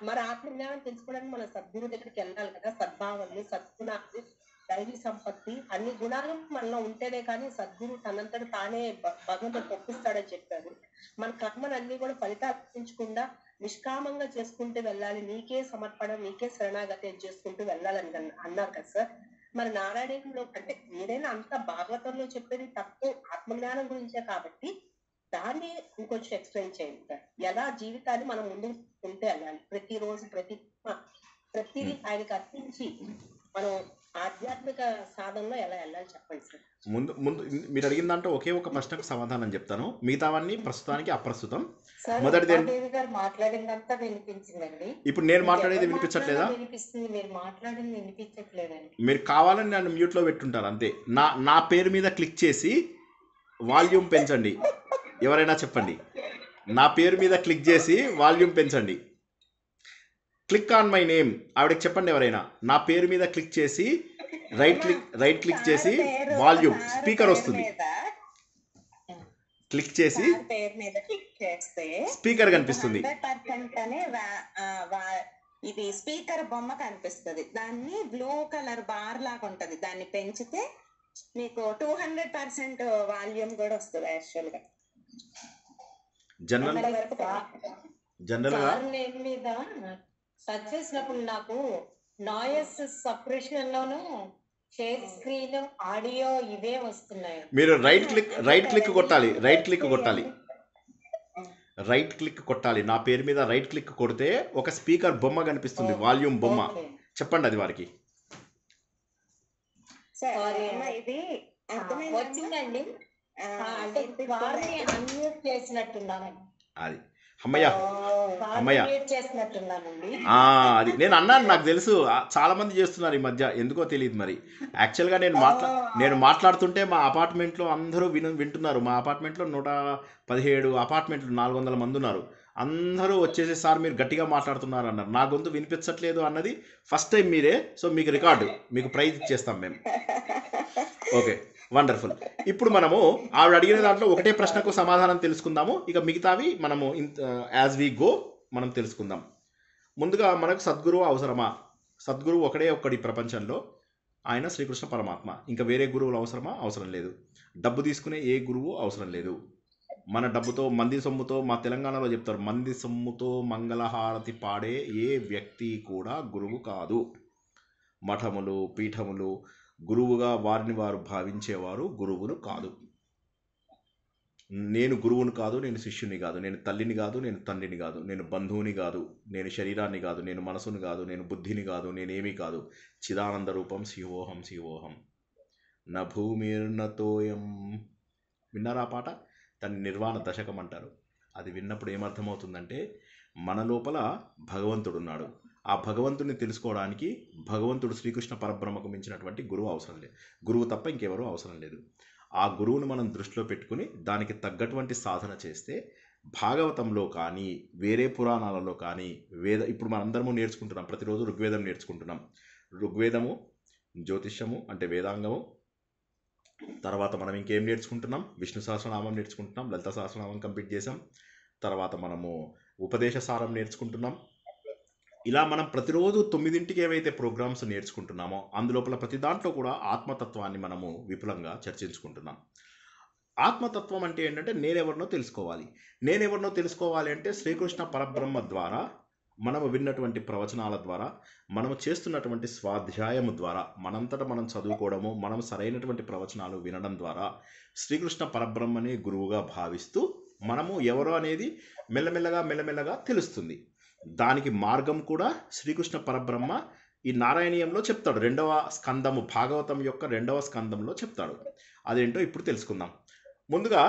మరి ఆత్మజ్ఞానం తెలుసుకోవడానికి మన సద్గురు దగ్గరికి వెళ్ళాలి కదా. సద్భావాన్ని, సద్గుణాన్ని, దైవీ సంపత్తి అన్ని గుణాలు మనలో ఉంటేనే కానీ సద్గురు తనంతట తానే భగవంతుడు పంపిస్తాడని చెప్పారు. మన కర్మలు అన్ని కూడా ఫలితార్పించకుండా నిష్కామంగా చేసుకుంటూ వెళ్ళాలి. నీకే సమర్పణ, నీకే శరణాగతి చేసుకుంటూ వెళ్ళాలని అన్నారు కదా సార్. మరి నారాయణంలో అంటే ఏదైనా అంత భాగవతంలో చెప్పేది తప్పు ఆత్మజ్ఞానం గురించే కాబట్టి దాన్ని ఇంకొంచెం ఎక్స్ప్లెయిన్ చేయండి సార్. ఎలా జీవితాన్ని మనం ముందుకు ఉంటే వెళ్ళాలి. ప్రతిరోజు ప్రతిదీ ఆయనకి అర్పించి మనం ఆధ్యాత్మిక సాధనలో ఎలా వెళ్ళాలి చెప్పండి సార్. ముందు మీరు అడిగిన దాంట్లో ఒకే ఒక ప్రశ్నకు సమాధానం చెప్తాను, మిగతావన్నీ ప్రస్తుతానికి అప్రస్తుతం. మొదటిది మాట్లాడిందంతా వినిపించిందండి. ఇప్పుడు నేను మాట్లాడేది వినిపించట్లేదా? వినిపిస్తుంది, మీరు మాట్లాడింది వినిపించట్లేదండి. మీరు కావాలని నన్ను మ్యూట్లో పెట్టుంటారు అంతే. నా పేరు మీద క్లిక్ చేసి వాల్యూమ్ పెంచండి. ఎవరైనా చెప్పండి. నా పేరు మీద క్లిక్ చేసి వాల్యూమ్ పెంచండి. Click on my name. ఆవిడకి చెప్పండి ఎవరైనా. నా పేరు మీద క్లిక్ చేసి రైట్ క్లిక్ చేసి వాల్యూమ్ స్పీకర్ వస్తుంది. క్లిక్ చేసి పేరు మీద క్లిక్ చేస్తే స్పీకర్ కనిపిస్తుంది. ఇది స్పీకర్ బొమ్మ కనిపిస్తుంది. దాన్ని బ్లూ కలర్ బార్ లాగా ఉంటది. దాన్ని పెంచితే మీకు 200% వాల్యూమ్ కూడా వస్తుంది. యాక్చువల్ గా జనరల్ గా మీద సెర్చ్ చేసినప్పుడు నాకు నాయిస్ సపరేషన్ లోను షేర్ స్క్రీన్ ఆడియో ఇవే వస్తున్నాయి. మీరు రైట్ క్లిక్ కొట్టాలి. నా పేరు మీద రైట్ క్లిక్ కొడితే ఒక స్పీకర్ బొమ్మ కనిపిస్తుంది, వాల్యూమ్ బొమ్మ. చెప్పండి అది వారికి. ఇది వచ్చిందండి. చేసినట్టున్నాను. అది అమ్మయ్య అమ్మయ్య చేస్తున్నట్టున్నానండి. అది నేను అన్నాను, నాకు తెలుసు. చాలా మంది చేస్తున్నారు ఈ మధ్య, ఎందుకో తెలియదు మరి. యాక్చువల్గా నేను మాట్లాడుతుంటే మా అపార్ట్మెంట్లో అందరూ వింటున్నారు. మా అపార్ట్మెంట్లో 117 అపార్ట్మెంట్లు, 400 మంది ఉన్నారు. అందరూ వచ్చేసి సార్ మీరు గట్టిగా మాట్లాడుతున్నారు అన్నారు. నా గొంతు వినిపించట్లేదు అన్నది ఫస్ట్ టైం మీరే. సో మీకు రికార్డు, మీకు ప్రైజ్ ఇచ్చేస్తాం మేము. Okay, wonderful. ఇప్పుడు మనము ఆవిడ అడిగిన దాంట్లో ఒకటే ప్రశ్నకు సమాధానం తెలుసుకుందాము. ఇక మిగతావి మనము యాజ్ వి గో మనం తెలుసుకుందాం. ముందుగా మనకు సద్గురువు అవసరమా? సద్గురువు ఒక్కడి ప్రపంచంలో, ఆయన శ్రీకృష్ణ పరమాత్మ. ఇంకా వేరే గురువులు అవసరమా? అవసరం లేదు. డబ్బు తీసుకునే ఏ గురువు అవసరం లేదు. మన డబ్బుతో, మంది సొమ్ముతో, మా తెలంగాణలో చెప్తారు, మంది సొమ్ముతో మంగళహారతి పాడే ఏ వ్యక్తి కూడా గురువు కాదు. మఠములు, పీఠములు గురువుగా వారిని వారు భావించేవారు గురువులు కాదు. నేను గురువుని కాదు, నేను శిష్యుని కాదు, నేను తల్లిని కాదు, నేను తండ్రిని కాదు, నేను బంధువుని కాదు, నేను శరీరాన్ని కాదు, నేను మనసుని కాదు, నేను బుద్ధిని కాదు, నేనేమీ కాదు. చిదానంద రూపం శివోహం శివోహం న భూమిర్నతోయం. విన్నారా పాట? దాన్ని నిర్వాణ దశకం అంటారు. అది విన్నప్పుడు ఏమర్థమవుతుందంటే, మన లోపల భగవంతుడున్నాడు. ఆ భగవంతుడిని తెలుసుకోవడానికి భగవంతుడు శ్రీకృష్ణ పరబ్రహ్మకు మించినటువంటి గురువు అవసరం లేదు. గురువు తప్ప ఇంకెవరూ అవసరం లేదు. ఆ గురువును మనం దృష్టిలో పెట్టుకుని దానికి తగ్గటువంటి సాధన చేస్తే భాగవతంలో కానీ వేరే పురాణాలలో కానీ ఇప్పుడు మనందరము నేర్చుకుంటున్నాం. ప్రతిరోజు ఋగ్వేదం నేర్చుకుంటున్నాం. ఋగ్వేదము, జ్యోతిష్యము అంటే వేదాంగము, తర్వాత మనం ఇంకేం నేర్చుకుంటున్నాం? విష్ణు సహస్రనామం నేర్చుకుంటున్నాం, లలిత సహస్రనామం కంప్లీట్ చేసాం. తర్వాత మనము ఉపదేశ సారం నేర్చుకుంటున్నాం. ఇలా మనం ప్రతిరోజు 9ంటికి ఏవైతే ప్రోగ్రామ్స్ నేర్చుకుంటున్నామో అందులోపల ప్రతి దాంట్లో కూడా ఆత్మతత్వాన్ని మనము విపులంగా చర్చించుకుంటున్నాం. ఆత్మతత్వం అంటే ఏంటంటే నేనెవరినో తెలుసుకోవాలి. నేనెవరినో తెలుసుకోవాలి అంటే శ్రీకృష్ణ పరబ్రహ్మ ద్వారా, మనము విన్నటువంటి ప్రవచనాల ద్వారా, మనము చేస్తున్నటువంటి స్వాధ్యాయము ద్వారా, మనంతటా మనం చదువుకోవడము, మనం సరైనటువంటి ప్రవచనాలు వినడం ద్వారా శ్రీకృష్ణ పరబ్రహ్మనే గురువుగా భావిస్తూ మనము ఎవరో అనేది మెల్లమెల్లగా తెలుస్తుంది. దానికి మార్గం కూడా శ్రీకృష్ణ పరబ్రహ్మ ఈ నారాయణీయంలో చెప్తాడు. 2వ స్కందము, భాగవతం యొక్క 2వ స్కందంలో చెప్తాడు. అదేంటో ఇప్పుడు తెలుసుకుందాం. ముందుగా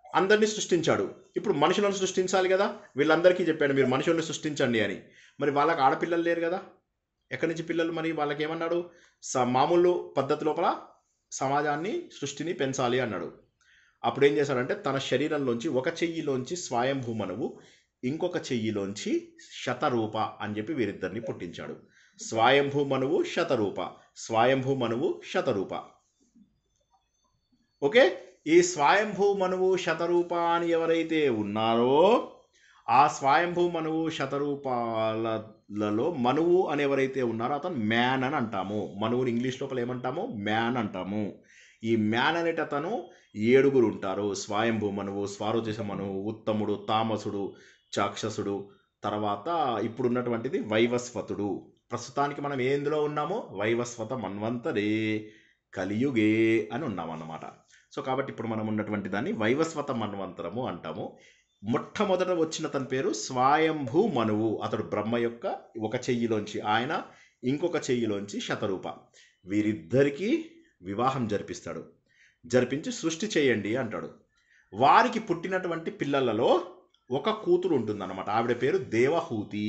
అందరినీ సృష్టించాడు. ఇప్పుడు మనుషులను సృష్టించాలి కదా. వీళ్ళందరికీ చెప్పాడు మీరు మనుషులను సృష్టించండి అని. మరి వాళ్ళకి ఆడపిల్లలు లేరు కదా, ఎక్కడి నుంచి పిల్లలు? మరి వాళ్ళకి ఏమన్నాడు? మామూలు పద్ధతి లోపల సమాజాన్ని, సృష్టిని పెంచాలి అన్నాడు. అప్పుడు ఏం చేశాడంటే తన శరీరంలోంచి ఒక చెయ్యిలోంచి స్వయంభూమనువు, ఇంకొక చెయ్యిలోంచి శతరూప అని చెప్పి వీరిద్దరిని పుట్టించాడు. స్వయంభూమనువు శతరూప, స్వయంభూమనువు శతరూప. ఓకే, ఈ స్వయంభూమనువు శతరూప అని ఎవరైతే ఉన్నారో ఆ స్వయంభూమనువు శతరూపాలలో మనువు అని ఎవరైతే ఉన్నారో అతను మ్యాన్ అని అంటాము. మనువుని ఇంగ్లీష్ లోపల ఏమంటాము? మ్యాన్ అంటాము. ఈ మ్యాన్ అనేట అతను 7 ఉంటారు. స్వయంభూమనువు, స్వారోచేస మనువు, ఉత్తముడు, తామసుడు, చాక్షసుడు, తర్వాత ఇప్పుడున్నటువంటిది వైవస్వతుడు. ప్రస్తుతానికి మనం ఎందులో ఉన్నామో వైవస్వత మన్వంతరే కలియుగే అని ఉన్నామన్నమాట. సో కాబట్టి ఇప్పుడు మనం ఉన్నటువంటి దాన్ని వైవస్వత మన్వంతరము అంటాము. మొట్టమొదట వచ్చిన తన పేరు స్వయంభూ మనువు. అతడు బ్రహ్మ యొక్క ఒక చెయ్యిలోంచి ఆయన, ఇంకొక చెయ్యిలోంచి శతరూప. వీరిద్దరికీ వివాహం జరిపిస్తాడు. జరిపించి సృష్టి చేయండి అంటాడు. వారికి పుట్టినటువంటి పిల్లలలో ఒక కూతురు ఉంటుందన్నమాట. ఆవిడ పేరు దేవహూతి.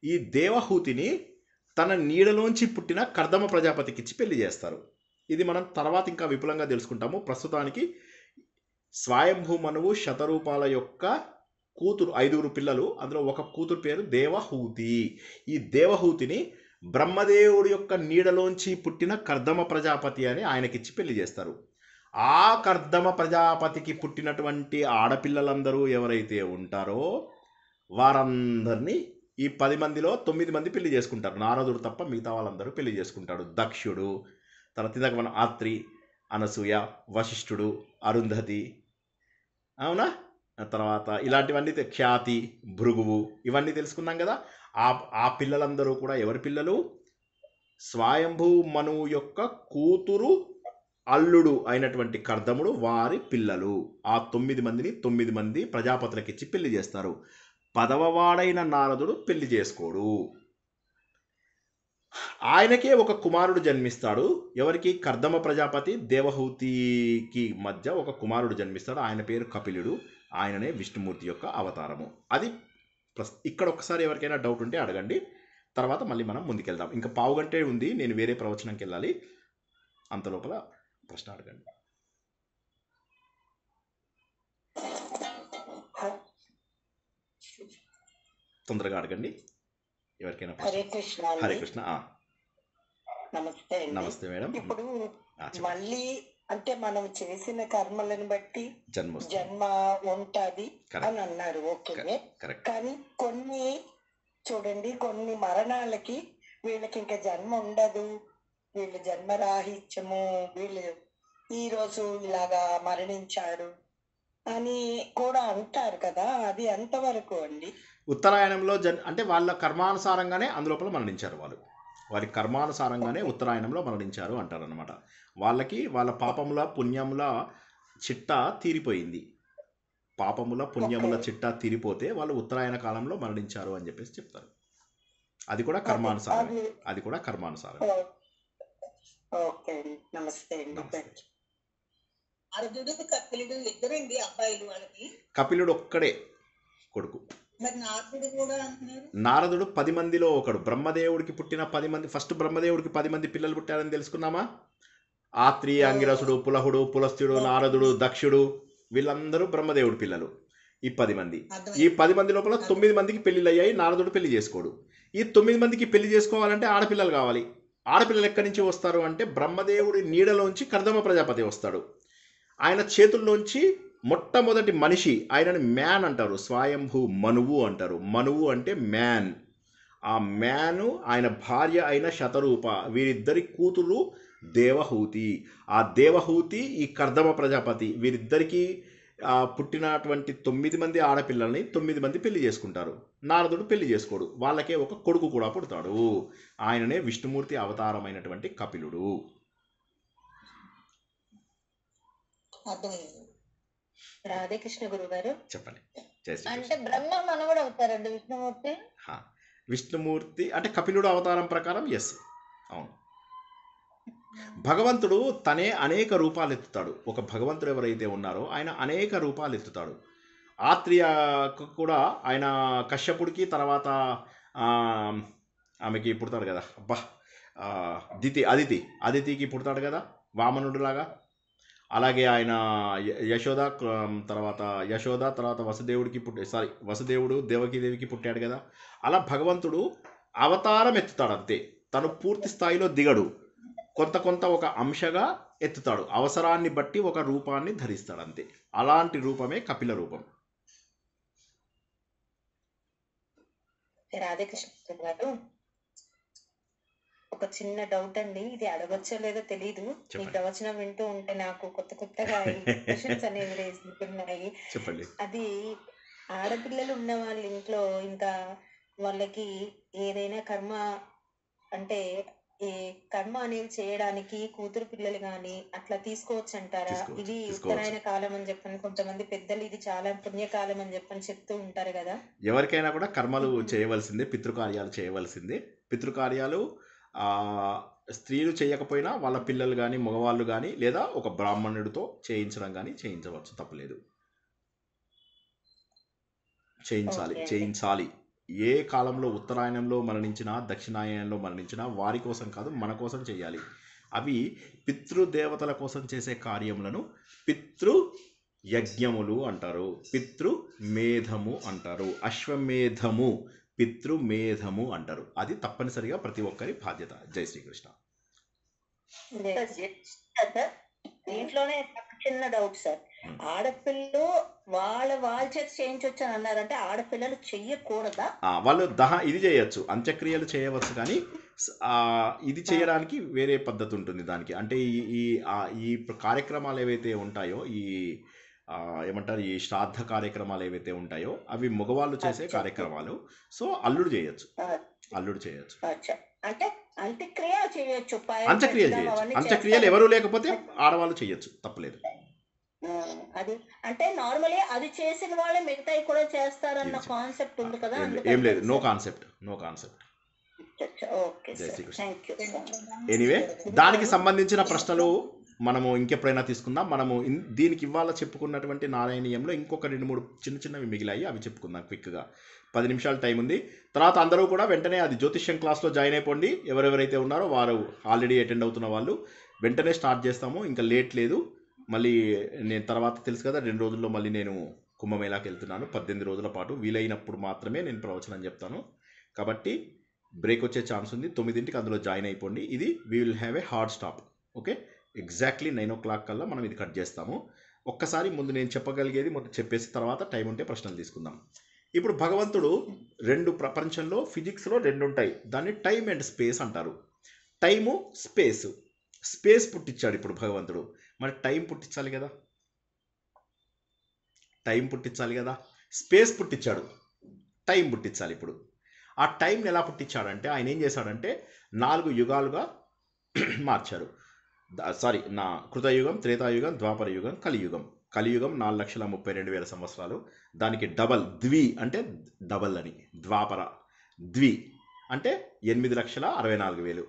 ఈ దేవహూతిని తన నీడలోంచి పుట్టిన కర్దమ ప్రజాపతికి ఇచ్చి పెళ్లి చేస్తారు. ఇది మనం తర్వాత ఇంకా విపులంగా తెలుసుకుంటాము. ప్రస్తుతానికి స్వయంభూమనువు శతరూపాల యొక్క కూతురు 5 పిల్లలు, అందులో ఒక కూతురు పేరు దేవహూతి. ఈ దేవహూతిని బ్రహ్మదేవుడి యొక్క నీడలోంచి పుట్టిన కర్దమ ప్రజాపతి అని ఆయనకిచ్చి పెళ్లి చేస్తారు. ఆ కర్దమ ప్రజాపతికి పుట్టినటువంటి ఆడపిల్లలందరూ ఎవరైతే ఉంటారో వారందరినీ ఈ 10 మందిలో 9 మంది పెళ్లి చేసుకుంటారు. నారదుడు తప్ప మిగతా వాళ్ళందరూ పెళ్లి చేసుకుంటాడు. దక్షుడు, తర్వాత ఇందాక మన ఆత్రి, అనసూయ, వశిష్ఠుడు, అరుంధతి, అవునా, తర్వాత ఇలాంటివన్నీ ఖ్యాతి, భృగువు, ఇవన్నీ తెలుసుకున్నాం కదా. ఆ పిల్లలందరూ కూడా ఎవరి పిల్లలు? స్వయంభూ మనువు యొక్క కూతురు అల్లుడు అయినటువంటి కర్దముడు వారి పిల్లలు. ఆ 9 మందిని 9 మంది ప్రజాపతులకు ఇచ్చి పెళ్లి చేస్తారు. 10వ వాడైన నారదుడు పెళ్లి చేసుకోడు. ఆయనకే ఒక కుమారుడు జన్మిస్తాడు. ఎవరికి? కర్దమ ప్రజాపతి దేవహూతికి మధ్య ఒక కుమారుడు జన్మిస్తాడు. ఆయన పేరు కపిలుడు. ఆయననే విష్ణుమూర్తి యొక్క అవతారము. అది ప్లస్. ఇక్కడ ఒకసారి ఎవరికైనా డౌట్ ఉంటే అడగండి, తర్వాత మళ్ళీ మనం ముందుకెళ్దాం. ఇంకా పావు గంటే ఉంది, నేను వేరే ప్రవచనంకి వెళ్ళాలి. అంత లోపల ప్రశ్న అడగండి. తొందరగా అడగండి ఎవరికైనా ప్రశ్న. హరే కృష్ణ అండి. హరే కృష్ణ. నమస్తే అండి. నమస్తే మేడం. ఇప్పుడు చెప్పండి. మళ్ళీ అంటే మనం చేసిన కర్మలను బట్టి జన్మ వస్తుంది. జన్మ ఉంటది Correct. అని అన్నారు. ఓకే. కరెక్ట్. కానీ కొన్ని చూడండి, కొన్ని మరణాలకి వీళ్ళకి ఇంకా జన్మ ఉండదు, వీళ్ళు జన్మరాహిత్యము, వీళ్ళు ఈ రోజు ఇలాగా మరణించారు అని కూడా అంటారు కదా, అది ఎంతవరకు అండి? ఉత్తరాయణంలో అంటే వాళ్ళ కర్మానుసారంగానే అందులోపల మరణించారు. వారి కర్మానుసారంగానే ఉత్తరాయణంలో మరణించారు అంటారనమాట. వాళ్ళకి వాళ్ళ పాపముల పుణ్యముల చిట్టా తీరిపోయింది. పాపముల పుణ్యముల చిట్టా తీరిపోతే వాళ్ళు ఉత్తరాయణ కాలంలో మరణించారు అని చెప్పేసి చెప్తారు. అది కూడా కర్మానుసారం. అది కూడా కర్మానుసారం. ఓకే అండి. నమస్తే అండి. నమస్తే. అర్జునుడు కపిలుడు ఇద్దరండి అబ్బాయిలు వాళ్ళకి. కపిలుడు ఒక్కడే కొడుకు. మరి నారదుడు కూడా అంటున్నారు. నారదుడు 10 మందిలో ఒకడు. బ్రహ్మదేవుడికి పుట్టిన 10 మంది, ఫస్ట్ బ్రహ్మదేవుడికి 10 మంది పిల్లలు పుట్టారని తెలుసుకున్నామా? ఆత్రి, అంగిరసుడు, పులహుడు, పులస్త్యుడు, నారదుడు, దక్షుడు, వీళ్ళందరూ బ్రహ్మదేవుడి పిల్లలు. ఈ 10 మంది. ఈ 10 మంది లోపల 9 మందికి పెళ్లిళ్ళు అయ్యాయి. నారదుడు పెళ్లి చేసుకోడు. ఈ 9 మందికి పెళ్లి చేసుకోవాలంటే ఆడపిల్లలు కావాలి. ఆడపిల్లలు ఎక్కడి నుంచి వస్తారు అంటే బ్రహ్మదేవుడి నీడలోంచి కర్దమ ప్రజాపతి వస్తాడు. ఆయన చేతుల్లోంచి మొట్టమొదటి మనిషి, ఆయనని మ్యాన్ అంటారు. స్వయంభూ మనువు అంటారు. మనువు అంటే మ్యాన్. ఆ మ్యాను ఆయన భార్య అయిన శతరూప, వీరిద్దరి కూతురు దేవహూతి. ఆ దేవహూతి ఈ కర్దమ ప్రజాపతి, వీరిద్దరికి పుట్టినటువంటి 9 మంది ఆడపిల్లల్ని 9 మంది పెళ్లి చేసుకుంటారు. నారదుడు పెళ్లి చేసుకోడు. వాళ్ళకే ఒక కొడుకు కూడా పుడతాడు. ఆయననే విష్ణుమూర్తి అవతారమైనటువంటి కపిలుడు. అర్థమైంది. రాధాకృష్ణ గురువు గారు చెప్పండి. జై శ్రీ అంటే కృష్ణ. బ్రహ్మ మనవడు అవుతారండి విష్ణుమూర్తి. విష్ణుమూర్తి అంటే కపిలుడు అవతారం ప్రకారం ఎస్, అవును. భగవంతుడు తనే అనేక రూపాలు ఎత్తుతాడు. ఒక భగవంతుడు ఎవరైతే ఉన్నారో ఆయన అనేక రూపాలు ఎత్తుతాడు. ఆత్రియకు కూడా ఆయన కశ్యపుడికి తర్వాత ఆమెకి పుడతాడు కదా, అబ్బా అదితికి పుడతాడు కదా వామనుడిలాగా. అలాగే ఆయన యశోద తర్వాత వసుదేవుడు దేవకీదేవికి పుట్టాడు కదా. అలా భగవంతుడు అవతారం ఎత్తుతాడు అంతే. తను పూర్తి స్థాయిలో దిగడు. కొంత ఒక అంశగా ఎత్తుతాడు. అవసరాన్ని బట్టి ఒక రూపాన్ని ధరిస్తాడు అంతే. అలాంటి రూపమే కపిల రూపం. రాధాకృష్ణ గారు, ఒక చిన్న డౌట్ అండి, ఇది అడగచ్చో లేదో తెలీదు. మీ ప్రవచనం వింటూ ఉంటే నాకు కొత్తగా క్వశ్చన్స్ అనేవి వేసుకుంటున్నాయి. చెప్పండి. అది ఆడపిల్లలు ఉన్న వాళ్ళ ఇంట్లో ఇంకా వాళ్ళకి ఏదైనా కర్మ అంటే ఈ కర్మ అనేది చేయడానికి కూతురు పిల్లలు గాని అట్లా తీసుకోవచ్చు అంటారా? ఇది ఉత్తరాయణ కాలం అని చెప్పని కొంతమంది పెద్దలు ఇది చాలా పుణ్యకాలం అని చెప్పని చెప్తూ ఉంటారు కదా. ఎవరికైనా కూడా కర్మలు చేయవలసిందే, పితృకార్యాలు చేయవలసిందే. పితృకార్యాలు స్త్రీలు చేయకపోయినా వాళ్ళ పిల్లలు కానీ మగవాళ్ళు కానీ లేదా ఒక బ్రాహ్మణుడితో చేయించడం కానీ చేయించవచ్చు, తప్పలేదు. చేయించాలి. ఏ కాలంలో ఉత్తరాయణంలో మరణించినా దక్షిణాయనంలో మరణించినా వారి కోసం కాదు, మన కోసం చేయాలి. అవి పితృదేవతల కోసం చేసే కార్యములను పితృ యజ్ఞములు అంటారు, పితృమేధము అంటారు, అశ్వమేధము పితృమేధము అంటారు. అది తప్పనిసరిగా ప్రతి ఒక్కరి బాధ్యత. జై శ్రీకృష్ణ. దీంట్లోనే చిన్న డౌట్ సార్. ఆడపిల్లలు వాళ్ళ చేత చేయించవచ్చు అని అన్నారు, అంటే ఆడపిల్లలు చెయ్యకూడదా? వాళ్ళు ఇది చేయొచ్చు, అంత్యక్రియలు చేయవచ్చు, కానీ ఇది చేయడానికి వేరే పద్ధతి ఉంటుంది దానికి. అంటే ఈ కార్యక్రమాలు ఏవైతే ఉంటాయో, ఏమంటారు, ఈ శ్రాద్ధ కార్యక్రమాలు ఏవైతే ఉంటాయో అవి మగవాళ్ళు చేసే కార్యక్రమాలు. సో అల్లుడు చేయొచ్చు. అంటే అంత్యక్రియ చేయొచ్చు. అంత్యక్రియలు ఎవరు లేకపోతే ఆడవాళ్ళు చేయొచ్చు, తప్పలేదు. అది అంటే నార్మలీ అది చేసిన వాళ్ళే మిగతాయి కూడా చేస్తారన్న కాన్సెప్ట్ ఉంది కదా. ఏం లేదు, నో కాన్సెప్ట్. ఎనీవే, దానికి సంబంధించిన ప్రశ్నలు మనము ఇంకెప్పుడైనా తీసుకుందాం. మనము దీనికి ఇవాళ చెప్పుకున్నటువంటి నారాయణీయంలో ఇంకొక 2-3 చిన్న చిన్నవి మిగిలాయి, అవి చెప్పుకుందాం క్విక్గా. 10 నిమిషాలు టైం ఉంది. తర్వాత అందరూ కూడా వెంటనే అది జ్యోతిష్యం క్లాస్లో జాయిన్ అయిపోండి. ఎవరెవరైతే ఉన్నారో వారు ఆల్రెడీ అటెండ్ అవుతున్న వాళ్ళు వెంటనే స్టార్ట్ చేస్తాము, ఇంకా లేట్ లేదు. మళ్ళీ నేను తర్వాత తెలుసు కదా 2 రోజుల్లో మళ్ళీ నేను కుంభమేళాకి వెళ్తున్నాను. 18 రోజుల పాటు వీలైనప్పుడు మాత్రమే నేను ప్రవచనం చెప్తాను. కాబట్టి బ్రేక్ వచ్చే ఛాన్స్ ఉంది. 9ంటికి అందులో జాయిన్ అయిపోండి. ఇది we will have a hard stop. Okay, exactly 9 o'clock కల్లా మనం ఇది కట్ చేస్తాము. ఒక్కసారి ముందు నేను చెప్పగలిగేది మొత్తం చెప్పేసి తర్వాత టైం ఉంటే ప్రశ్నలు తీసుకుందాం. ఇప్పుడు భగవంతుడు ప్రపంచంలో ఫిజిక్స్లో 2 ఉంటాయి. దాన్ని టైం అండ్ స్పేస్ అంటారు. టైము, స్పేస్ పుట్టించాడు ఇప్పుడు భగవంతుడు. మరి టైం పుట్టించాలి కదా, స్పేస్ పుట్టించాడు, టైం పుట్టించాలి. ఇప్పుడు ఆ టైంని ఎలా పుట్టించాడంటే ఆయన ఏం చేశాడంటే 4 యుగాలుగా మార్చారు. కృతయుగం, త్రేతాయుగం, ద్వాపర యుగం, కలియుగం. కలియుగం 4,32,000 సంవత్సరాలు. దానికి ద్వి అంటే డబల్ అని, ద్వాపర ద్వి అంటే 8,64,000.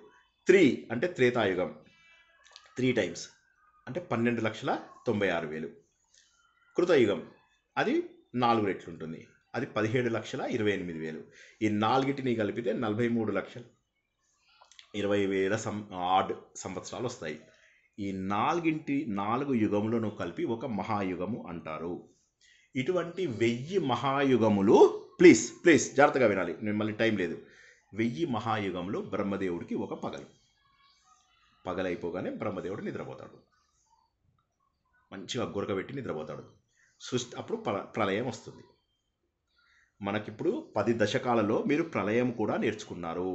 3 అంటే త్రేతాయుగం, 3 times అంటే 12,96,000. కృతయుగం అది 4 రెట్లు ఉంటుంది, అది 17,28,000. ఈ 4టిని కలిపితే 43,20,000 సంవత్సరాలు వస్తాయి. ఈ 4 యుగములను కలిపి ఒక మహాయుగము అంటారు. ఇటువంటి 1000 మహాయుగములు, ప్లీజ్ జాగ్రత్తగా వినాలి, నేను మళ్ళీ టైం లేదు. 1000 మహాయుగములు బ్రహ్మదేవుడికి ఒక పగలైపోగానే బ్రహ్మదేవుడు నిద్రపోతాడు, మంచిగా గురకబెట్టి నిద్రపోతాడు. అప్పుడు ప్రళయం వస్తుంది. మనకిప్పుడు 10 దశకాలలో మీరు ప్రళయం కూడా నేర్చుకున్నారు.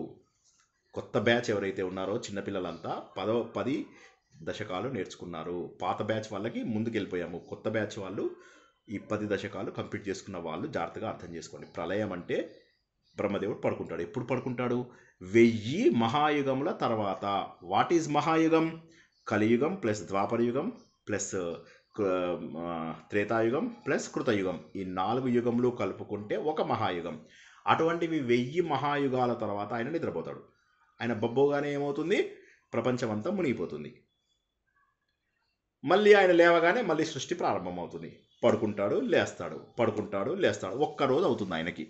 కొత్త బ్యాచ్ ఎవరైతే ఉన్నారో చిన్నపిల్లలంతా 10 దశకాలు నేర్చుకున్నారు. పాత బ్యాచ్ వాళ్ళకి ముందుకెళ్ళిపోయాము. కొత్త బ్యాచ్ వాళ్ళు ఈ 10 దశకాలు కంప్లీట్ చేసుకున్న వాళ్ళు జాగ్రత్తగా అర్థం చేసుకోండి. ప్రళయం అంటే బ్రహ్మదేవుడు పడుకుంటాడు. ఎప్పుడు పడుకుంటాడు? 1000 మహాయుగముల తర్వాత. వాట్ ఈజ్ మహాయుగం? కలియుగం ప్లస్ ద్వాపరయుగం ప్లస్ త్రేతాయుగం ప్లస్ కృతయుగం. ఈ 4 యుగములు కలుపుకుంటే ఒక మహాయుగం. అటువంటివి 1000 మహాయుగాల తర్వాత ఆయన నిద్రపోతాడు. ఆయన బబ్బోగానే ఏమవుతుంది? ప్రపంచం అంతా మునిగిపోతుంది. మళ్ళీ ఆయన లేవగానే మళ్ళీ సృష్టి ప్రారంభమవుతుంది. పడుకుంటాడు, లేస్తాడు, పడుకుంటాడు, లేస్తాడు. ఒక్కరోజు అవుతుంది ఆయనకి.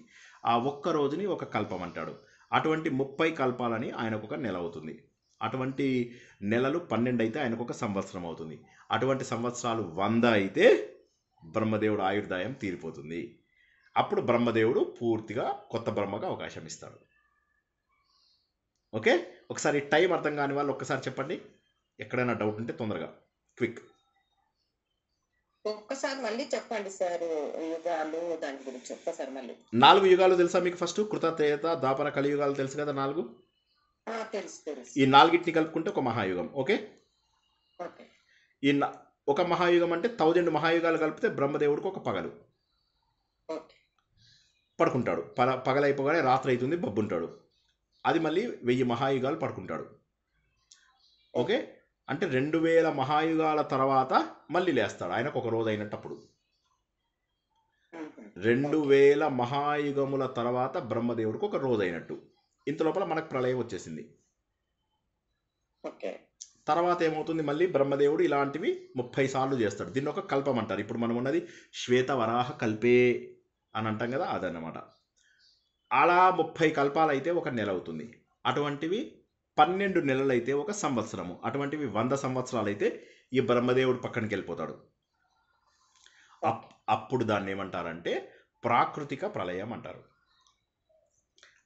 ఆ ఒక్క రోజుని ఒక కల్పం అంటాడు. అటువంటి 30 కల్పాలని ఆయనకు ఒక నెల అవుతుంది. అటువంటి నెలలు 12 అయితే ఆయనకు ఒక సంవత్సరం అవుతుంది. అటువంటి సంవత్సరాలు 100 అయితే బ్రహ్మదేవుడు ఆయుర్దాయం తీరిపోతుంది. అప్పుడు బ్రహ్మదేవుడు పూర్తిగా కొత్త బ్రహ్మగా అవకాశం ఇస్తాడు. ఓకే, ఒకసారి టైం అర్థం కాని వాళ్ళు ఒక్కసారి చెప్పండి. ఎక్కడైనా డౌట్ ఉంటే తొందరగా క్విక్. ఒక్కసారి మళ్ళీ చెప్పండి సార్, యుగాలు దాని గురించి ఒక్కసారి మళ్ళీ. 4 యుగాలు తెలుసా మీకు? ఫస్ట్ కృత, త్రేత, ద్వాపర, కలియుగాలు తెలుసు కదా 4. తెలుసు. ఈ 4టిని కలుపుకుంటే ఒక మహాయుగం. ఓకే, ఈ ఒక మహాయుగం అంటే 1000 మహాయుగాలు కలిపితే బ్రహ్మదేవుడికి ఒక పగలు. పడుకుంటాడు, పగలైపోగానే రాత్రి అవుతుంది, బబ్బుంటాడు. అది మళ్ళీ 1000 మహాయుగాలు పడుకుంటాడు. ఓకే, అంటే 2000 మహాయుగాల తర్వాత మళ్ళీ లేస్తాడు. ఆయనకు ఒక రోజు అయినట్టప్పుడు 2000 మహాయుగముల తర్వాత బ్రహ్మదేవుడికి ఒక రోజు అయినట్టు. ఇంత లోపల మనకు ప్రళయం వచ్చేసింది. తర్వాత ఏమవుతుంది? మళ్ళీ బ్రహ్మదేవుడు ఇలాంటివి 30 సార్లు చేస్తాడు. దీన్ని ఒక కల్పం అంటారు. ఇప్పుడు మనం ఉన్నది శ్వేత వరాహ కల్పే అని అంటాం కదా, అదన్నమాట. అలా 30 కల్పాలు అయితే ఒక నెల అవుతుంది. అటువంటివి 12 నెలలు అయితే ఒక సంవత్సరము. అటువంటివి 100 సంవత్సరాలు అయితే ఈ బ్రహ్మదేవుడు పక్కనకి వెళ్ళిపోతాడు. అప్పుడు దాన్ని ఏమంటారంటే ప్రాకృతిక ప్రళయం అంటారు.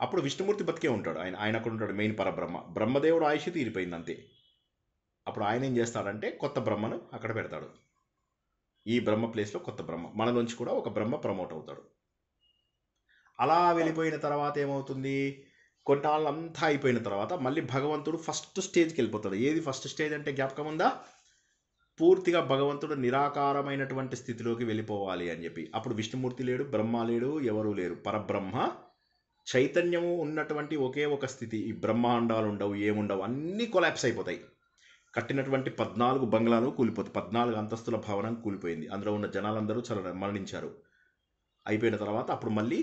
అప్పుడు విష్ణుమూర్తి బతికే ఉంటాడు. ఆయన అక్కడ ఉంటాడు, మెయిన్ పరబ్రహ్మ. బ్రహ్మదేవుడు ఆయుష్ తీరిపోయింది అంతే. అప్పుడు ఆయన ఏం చేస్తాడంటే కొత్త బ్రహ్మను అక్కడ పెడతాడు. ఈ బ్రహ్మ ప్లేస్లో కొత్త బ్రహ్మ, మనలోంచి కూడా ఒక బ్రహ్మ ప్రమోట్ అవుతాడు. అలా వెళ్ళిపోయిన తర్వాత ఏమవుతుంది? కొన్నాళ్ళంతా అయిపోయిన తర్వాత మళ్ళీ భగవంతుడు ఫస్ట్ స్టేజ్కి వెళ్ళిపోతాడు. ఏది ఫస్ట్ స్టేజ్ అంటే జ్ఞాపకం ఉందా? పూర్తిగా భగవంతుడు నిరాకారమైనటువంటి స్థితిలోకి వెళ్ళిపోవాలి అని చెప్పి. అప్పుడు విష్ణుమూర్తి లేడు, బ్రహ్మ లేడు, ఎవరూ లేరు. పరబ్రహ్మ చైతన్యము ఉన్నటువంటి ఒకే ఒక స్థితి. ఈ బ్రహ్మాండాలు ఉండవు, ఏముండవు, అన్నీ కొలాప్స్ అయిపోతాయి. కట్టినటువంటి 14 బంగ్లాలు కూలిపోతాయి. 14 అంతస్తుల భవనం కూలిపోయింది. అందులో ఉన్న జనాలందరూ చాలా మరణించారు. అయిపోయిన తర్వాత అప్పుడు మళ్ళీ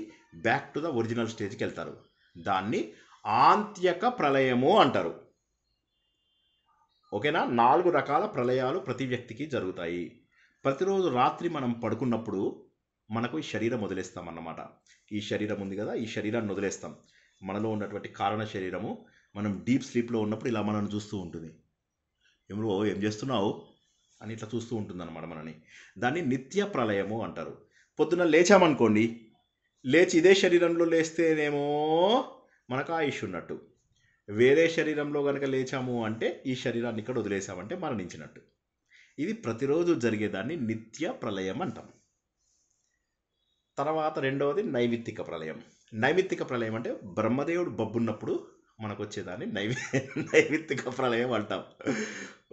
బ్యాక్ టు ద ఒరిజినల్ స్టేజ్కి వెళ్తారు. దాన్ని ఆంత్యక ప్రళయము అంటారు. ఓకేనా? 4 రకాల ప్రళయాలు ప్రతి వ్యక్తికి జరుగుతాయి. ప్రతిరోజు రాత్రి మనం పడుకున్నప్పుడు మనకు ఈ శరీరం వదిలేస్తామన్నమాట. ఈ శరీరం ఉంది కదా, ఈ శరీరాన్ని వదిలేస్తాం. మనలో ఉన్నటువంటి కారణ శరీరము మనం డీప్ స్లీప్లో ఉన్నప్పుడు ఇలా మనల్ని చూస్తూ ఉంటుంది. ఏం చేస్తున్నావు అని ఇట్లా చూస్తూ ఉంటుందన్నమాట మనని. దాన్ని నిత్య ప్రళయము అంటారు. పొద్దున లేచామనుకోండి, లేచి ఇదే శరీరంలో లేస్తేనేమో మనకు ఆయుష్ ఉన్నట్టు, వేరే శరీరంలో కనుక లేచాము అంటే ఈ శరీరాన్ని ఇక్కడ వదిలేసామంటే మరణించినట్టు. ఇది ప్రతిరోజు జరిగేదాన్ని నిత్య ప్రళయం అంటాం. తర్వాత రెండవది నైమిత్తిక ప్రళయం. నైమిత్తిక ప్రళయం అంటే బ్రహ్మదేవుడు బబ్బున్నప్పుడు మనకు వచ్చేదాన్ని నైమిత్తిక ప్రళయం అంటాం.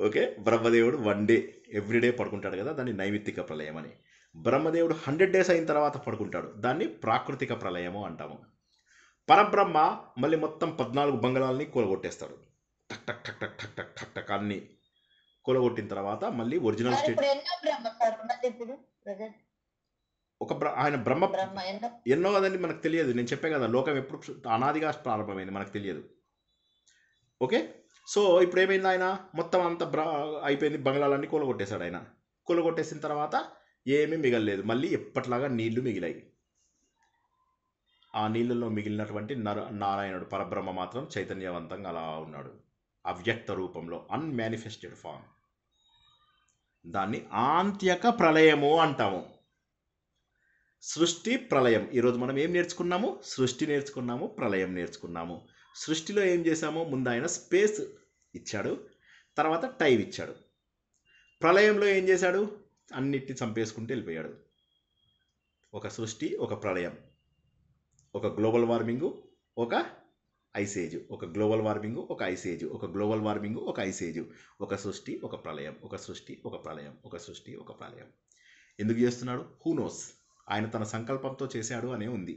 ఓకే, బ్రహ్మదేవుడు 1 డే ఎవ్రీడే పడుకుంటాడు కదా, దాన్ని నైమిత్తిక ప్రళయం అని. బ్రహ్మదేవుడు 100 days అయిన తర్వాత పడుకుంటాడు, దాన్ని ప్రాకృతిక ప్రళయము అంటాము. పరబ్రహ్మ మళ్ళీ మొత్తం 14 బంగాళాలని కూలగొట్టేస్తాడు. టక్ టక్ టక్ టక్ టక్ టక్ టక్ టక్ అన్ని కూలగొట్టిన తర్వాత మళ్ళీ ఒరిజినల్ స్టేట్ ఇప్పుడు ఎన్నో బ్రహ్మ సార్ ఉన్నది ఇప్పుడు ప్రజెంట్? ఆయన బ్రహ్మ బ్రహ్మ ఎన్నో? ఎన్నో అదని మనకు తెలియదు. నేను చెప్పే కదా, లోకం ఎప్పుడు అనాదిగా ప్రారంభమైంది మనకు తెలియదు. ఓకే, సో ఇప్పుడు ఏమైంది, ఆయన మొత్తం అంత అయిపోయింది, బంగ్లాలన్నీ కూలగొట్టేశాడు. ఆయన కూలగొట్టేసిన తర్వాత ఏమీ మిగలలేదు, మళ్ళీ ఎప్పట్లాగా నీళ్లు మిగిలాయి. ఆ నీళ్ళల్లో మిగిలినటువంటి నారాయణుడు పరబ్రహ్మ మాత్రం చైతన్యవంతంగా అలా ఉన్నాడు, అవ్యక్త రూపంలో, అన్మానిఫెస్టెడ్ ఫామ్. దాన్ని ఆంత్యక ప్రళయము అంటాము. సృష్టి ప్రళయం. ఈరోజు మనం ఏం నేర్చుకున్నాము? సృష్టి నేర్చుకున్నాము, ప్రళయం నేర్చుకున్నాము. సృష్టిలో ఏం చేశామో, ముందు ఆయన స్పేస్ ఇచ్చాడు, తర్వాత టైం ఇచ్చాడు. ప్రళయంలో ఏం చేశాడు? అన్నిటిని చంపేసుకుంటూ వెళ్ళిపోయాడు. ఒక సృష్టి, ఒక ప్రళయం, ఒక గ్లోబల్ వార్మింగు, ఒక ఐసేజ్, ఒక గ్లోబల్ వార్మింగు, ఒక ఐసేజ్, ఒక గ్లోబల్ వార్మింగు, ఒక ఐసేజ్, ఒక సృష్టి, ఒక ప్రళయం, ఒక సృష్టి, ఒక ప్రళయం, ఒక సృష్టి, ఒక ప్రళయం. ఎందుకు చేస్తున్నాడు? Who knows. ఆయన తన సంకల్పంతో చేశాడు అనే ఉంది.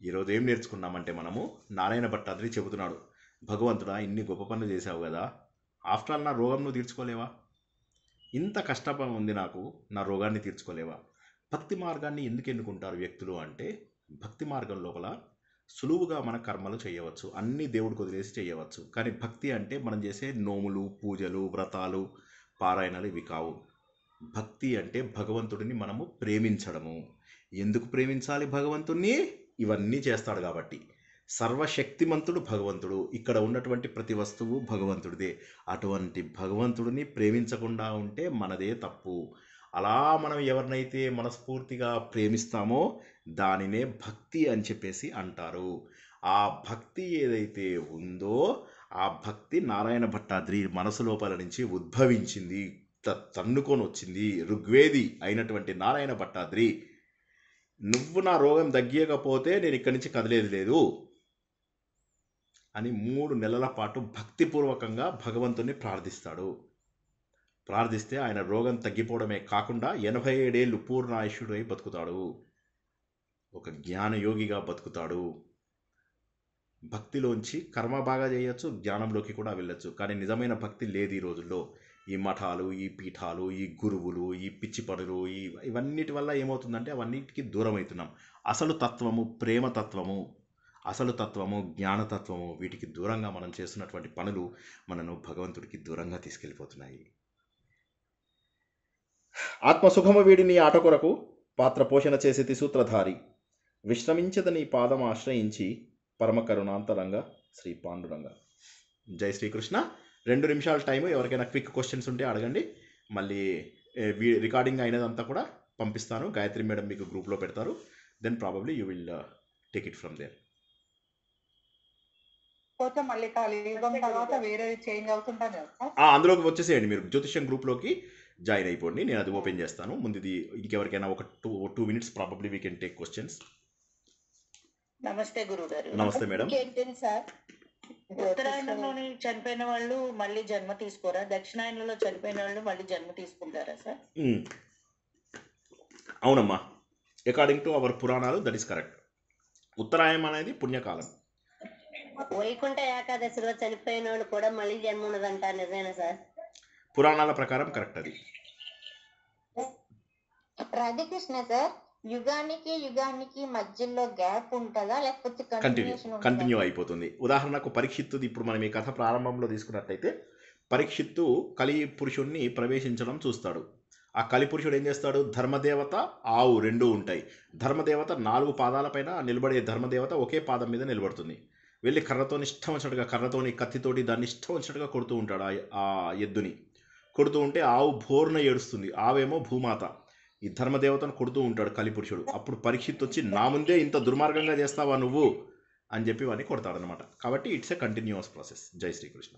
ఈరోజు ఏం నేర్చుకున్నామంటే మనము, నారాయణ భట్టాద్రి చెబుతున్నాడు, భగవంతుడా ఇన్ని గొప్ప పనులు చేశావు కదా, ఆఫ్టర్ ఆల్ నా రోగం నువ్వు తీర్చుకోలేవా? ఇంత కష్టం ఉంది నాకు, నా రోగాన్ని తీర్చుకోలేవా? భక్తి మార్గాన్ని ఎందుకు ఎన్నుకుంటారు వ్యక్తులు అంటే, భక్తి మార్గం లోపల సులువుగా మన కర్మలు చేయవచ్చు, అన్నీ దేవుడికి వదిలేసి చేయవచ్చు. కానీ భక్తి అంటే మనం చేసే నోములు, పూజలు, వ్రతాలు, పారాయణలు ఇవి కావు. భక్తి అంటే భగవంతుడిని మనము ప్రేమించడము. ఎందుకు ప్రేమించాలి భగవంతుణ్ణి? ఇవన్నీ చేస్తాడు కాబట్టి. సర్వశక్తిమంతుడు భగవంతుడు, ఇక్కడ ఉన్నటువంటి ప్రతి వస్తువు భగవంతుడిదే. అటువంటి భగవంతుడిని ప్రేమించకుండా ఉంటే మనదే తప్పు. అలా మనం ఎవరినైతే మనస్ఫూర్తిగా ప్రేమిస్తామో దానినే భక్తి అని చెప్పేసి అంటారు. ఆ భక్తి ఏదైతే ఉందో ఆ భక్తి నారాయణ భట్టాద్రి మనసు లోపల నుంచి ఉద్భవించింది, తన్నుకొని వచ్చింది. ఋగ్వేది అయినటువంటి నారాయణ భట్టాద్రి, నువ్వు నా రోగం తగ్గకపోతే నేను ఇక్కడి నుంచి కదిలేదు లేదు అని 3 నెలల పాటు భక్తిపూర్వకంగా భగవంతుని ప్రార్థిస్తాడు. ప్రార్థిస్తే ఆయన రోగం తగ్గిపోవడమే కాకుండా 87 ఏళ్ళు పూర్ణాయుష్యుడై బతుకుతాడు, ఒక జ్ఞానయోగిగా బతుకుతాడు. భక్తిలోంచి కర్మ బాగా చేయొచ్చు, జ్ఞానంలోకి కూడా వెళ్ళొచ్చు. కానీ నిజమైన భక్తి లేదు ఈ రోజుల్లో. ఈ మఠాలు, ఈ పీఠాలు, ఈ గురువులు, ఈ పిచ్చి పనులు, ఇవన్నిటి వల్ల ఏమవుతుందంటే అవన్నిటికీ దూరం అవుతున్నాం. అసలు తత్వము, ప్రేమతత్వము, అసలు తత్వము, జ్ఞానతత్వము, వీటికి దూరంగా మనం చేస్తున్నటువంటి పనులు మనను భగవంతుడికి దూరంగా తీసుకెళ్ళిపోతున్నాయి. ఆత్మసుఖము వీడిని ఆట కొరకు పాత్ర పోషణ చేసేది సూత్రధారి, విశ్రమించదని పాదం ఆశ్రయించి పరమ కరుణాంతరంగా శ్రీ పాండురంగ. జై శ్రీకృష్ణ. 2 నిమిషాల టైము, ఎవరికైనా క్విక్ క్వశ్చన్స్ ఉంటే అడగండి. మళ్ళీ రికార్డింగ్ అయినదంతా కూడా పంపిస్తాను, గాయత్రి మేడం మీకు గ్రూప్లో పెడతారు. Then probably you will take it from there. పోతే మళ్ళీ కలియుగం తర్వాత వేరే చేంజ్ అవుతుంటాను కదా సార్? అందులోకి వచ్చేసేయండి, మీరు జ్యోతిష్యం గ్రూప్లోకి జాయిన్ అయిపోండి. నేను అది ఓపెన్ చేస్తాను. ముందు ఇది ఇంకెవరికైనా ఒక 2 minutes probably we can take questions. నమస్తే గురుగారు. నమస్తే మేడం. ఇంకేంటి సార్? ఉత్తరాయణంలోని చనిపోయిన వాళ్ళు మళ్ళీ జన్మ తీసుకోరా? దక్షిణాయనంలో చనిపోయిన వాళ్ళు మళ్ళీ జన్మ తీసుకుంటారా సార్? అవునమ్మా, అకార్డింగ్ టు అవర్ పురాణాలు దట్ ఈస్ కరెక్ట్. ఉత్తరాయణం అనేది పుణ్యకాలం. వైకుంఠ ఏకాదశిలో చనిపోయిన వాళ్ళు కూడా మళ్ళీ జన్మ ఉన్నదంటారు, నిజమేనా సార్? పురాణాల ప్రకారం కరెక్ట్ అది. రాధాకృష్ణ సార్, యుగానికి యుగానికి మధ్యలో గ్యాప్ ఉంటుందా లేకపోతే కంటిన్యూషన్ ఉంటుందా? కంటిన్యూ అయిపోతుంది. ఉదాహరణకు పరీక్షిత్తుది ఇప్పుడు మనం ఈ కథ ప్రారంభంలో తీసుకున్నట్టయితే పరీక్షిత్తు కలి పురుషుణ్ణి ప్రవేశించడం చూస్తాడు. ఆ కలిపురుషుడు ఏం చేస్తాడు? ధర్మదేవత, ఆవు రెండూ ఉంటాయి. ధర్మదేవత 4 పాదాలపైన నిలబడే ధర్మదేవత ఒకే పాదం మీద నిలబడుతుంది. వెళ్ళి కర్రతో ఇష్టం వచ్చినట్టుగా, కర్రతోని కత్తితోటి దాన్ని ఇష్టం వచ్చినట్టుగా కొడుతూ ఉంటాడు ఆ ఎద్దుని. కొడుతూ ఉంటే ఆవు భోర్న ఏడుస్తుంది. ఆవేమో భూమాత. ఈ ధర్మదేవతను కొడుతూ ఉంటాడు కలిపురుషుడు. అప్పుడు పరీక్షిత్ వచ్చి నా ముందే ఇంత దుర్మార్గంగా చేస్తావా నువ్వు అని చెప్పి వాడిని కొడతాడనమాట. కాబట్టి ఇట్స్ ఎ కంటిన్యూస్ ప్రాసెస్. జై శ్రీకృష్ణ.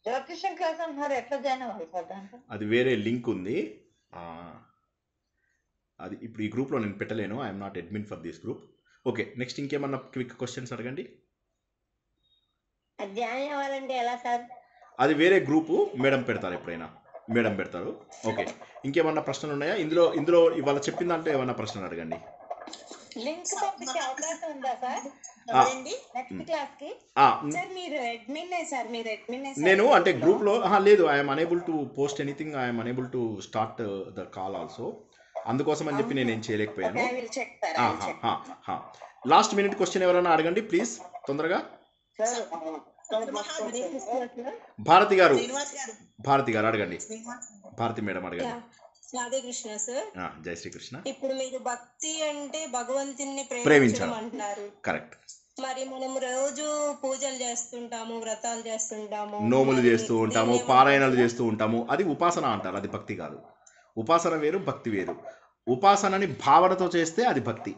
జ్యోతిష్యం క్లాస్ అంటున్నారు, ఎట్లా జాయిన్ అవ్వాలి సార్ దాంట్లో? అది వేరే లింక్ ఉంది. అది ఇప్పుడు ఈ గ్రూప్లో నేను పెట్టలేను. I'm not admin for this group. Okay, next ఇంకేమన్నా క్విక్ క్వశ్చన్స్ అడగండి. జాయిన్ అవ్వాలంటే ఎలా సార్? అది వేరే గ్రూపు, మేడం పెడతారు, ఎప్పుడైనా మేడం పెడతారు. ఓకే, ఇంకేమన్నా ప్రశ్నలు ఉన్నాయా? ఇందులో ఇవాళ చెప్పిన దాంట్లో ఏమన్నా ప్రశ్నలు అడగండి. లింక్ పంపించే అవకాశం ఉందా సార్ నెక్స్ట్ క్లాస్ కి? సార్ మీరు అడ్మిన్ సార్, మీరు అడ్మిన్ నేను అంటే గ్రూప్లో లేదు, I'm unable to post anything, I'm unable to start the call also. అందుకోసం అని చెప్పి నేనేం చేయలేకపోయాను. లాస్ట్ మినిట్ క్వశ్చన్ ఎవరైనా అడగండి ప్లీజ్, తొందరగా. భారతి గారు అడగండి. భారతి మేడం అడగండి. రాధే కృష్ణ సార్. జై శ్రీకృష్ణ. ఇప్పుడు మీరు భక్తి అంటే భగవంతుని ప్రేమించడం అంటున్నారు. కరెక్ట్. మరి మనం రోజు పూజలు చేస్తుంటాము, వ్రతాలు చేస్తుంటాము, నోములు చేస్తూ ఉంటాము, పారాయణలు చేస్తూ ఉంటాము. అది ఉపాసన అంటారు, అది భక్తి కాదు. ఉపాసన వేరు, భక్తి వేరు. ఉపాసనని భావనతో చేస్తే అది భక్తి.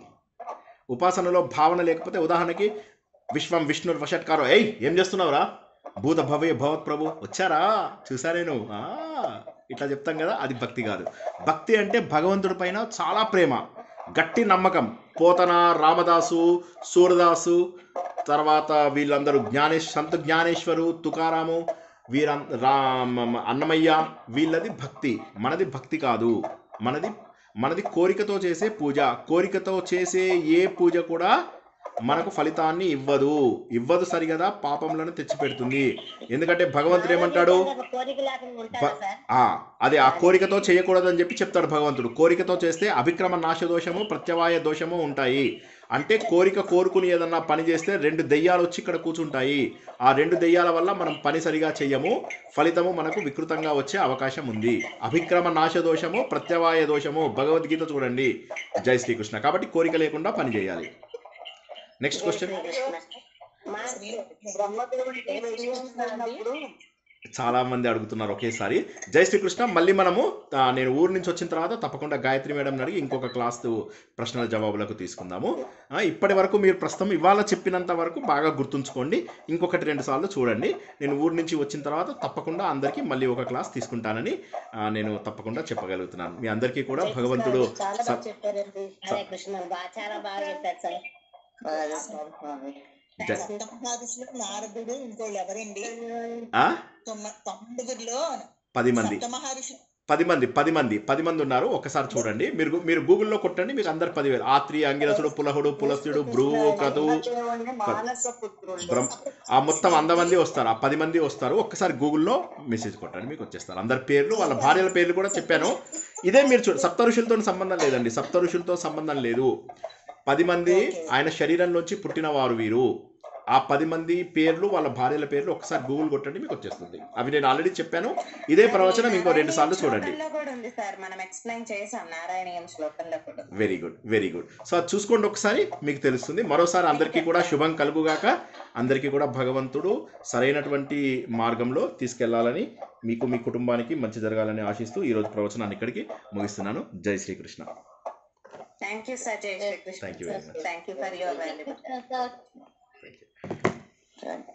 ఉపాసనలో భావన లేకపోతే, ఉదాహరణకి విశ్వం విష్ణుర్ వషట్కారో, ఏం చేస్తున్నావురా, భూత భవే భవత్ ప్రభు వచ్చారా, చూసారేను, ఇట్లా చెప్తాం కదా, అది భక్తి కాదు. భక్తి అంటే భగవంతుడి పైన చాలా ప్రేమ, గట్టి నమ్మకం. పోతన, రామదాసు, సూరదాసు, తర్వాత వీళ్ళందరూ సంత జ్ఞానేశ్వరు, తుకారాము, అన్నమయ్య, వీళ్ళది భక్తి. మనది భక్తి కాదు. మనది కోరికతో చేసే పూజ. కోరికతో చేసే ఏ పూజ కూడా మనకు ఫలితాన్ని ఇవ్వదు సరిగదా, పాపంలను తెచ్చిపెడుతుంది. ఎందుకంటే భగవంతుడు ఏమంటాడు, అదే ఆ కోరికతో చేయకూడదు అని చెప్పి చెప్తాడు భగవంతుడు. కోరికతో చేస్తే అభిక్రమ నాశ దోషము, ప్రత్యవాయ దోషము ఉంటాయి. అంటే కోరుకుని ఏదన్నా పని చేస్తే 2 దెయ్యాలు వచ్చి ఇక్కడ కూర్చుంటాయి. ఆ 2 దెయ్యాల వల్ల మనం పని సరిగా చెయ్యము, ఫలితము మనకు వికృతంగా వచ్చే అవకాశం ఉంది. అభిక్రమ నాశ దోషము, ప్రత్యవాయ దోషము, భగవద్గీత చూడండి. జై శ్రీకృష్ణ. కాబట్టి కోరిక లేకుండా పని చేయాలి. Next question. చాలా మంది అడుగుతున్నారు ఒకేసారి. జై శ్రీకృష్ణ. మళ్ళీ మనము నేను ఊరు నుంచి వచ్చిన తర్వాత తప్పకుండా గాయత్రి మేడం అడిగి ఇంకొక క్లాస్ ప్రశ్నల జవాబులకు తీసుకుందాము. ఇప్పటి వరకు మీరు ప్రస్తుతం ఇవాళ చెప్పినంత వరకు బాగా గుర్తుంచుకోండి. ఇంకొకటి 2 సార్లు చూడండి. నేను ఊరు నుంచి వచ్చిన తర్వాత తప్పకుండా అందరికీ మళ్ళీ ఒక క్లాస్ తీసుకుంటానని నేను తప్పకుండా చెప్పగలుగుతున్నాను. మీ అందరికీ కూడా భగవంతుడు నారదుడు ఇంకోళ్ళు ఎవరండి? 10 మంది ఉన్నారు. ఒకసారి చూడండి, మీరు గూగుల్లో కొట్టండి, మీకు అందరు 10,000. ఆత్రి, అంగిరసుడు, పులహుడు, పులస్త్యుడు, భృగు, క్రతు, ఆ మొత్తం 100 మంది వస్తారు. ఆ 10 మంది వస్తారు. ఒక్కసారి గూగుల్లో మెసేజ్ కొట్టండి, మీకు వచ్చేస్తారు. అందరి పేర్లు, వాళ్ళ భార్యల పేర్లు కూడా చెప్పాను. ఇదే మీరు సప్త ఋషులతో సంబంధం లేదండి, సప్త ఋషులతో సంబంధం లేదు. 10 మంది ఆయన శరీరంలోంచి పుట్టినవారు వీరు. ఆ 10 మంది పేర్లు, వాళ్ళ భార్యల పేర్లు ఒకసారి గూగుల్ కొట్టండి, మీకు వచ్చేస్తుంది. అవి నేను ఆల్రెడీ చెప్పాను. ఇదే ప్రవచనం ఇంకో 2 సార్లు చూడండి. Very good. సో అది చూసుకోండి ఒకసారి, మీకు తెలుస్తుంది. మరోసారి అందరికీ కూడా శుభం కలుగుగాక. అందరికీ కూడా భగవంతుడు సరైనటువంటి మార్గంలో తీసుకెళ్లాలని, మీకు మీ కుటుంబానికి మంచి జరగాలని ఆశిస్తూ ఈరోజు ప్రవచనాన్ని ఇక్కడికి ముగిస్తున్నాను. జై Srikrishna. Thank you, sir. Jai Shri Krishna. Thank you very much. Thank you for your valuable. Thank you.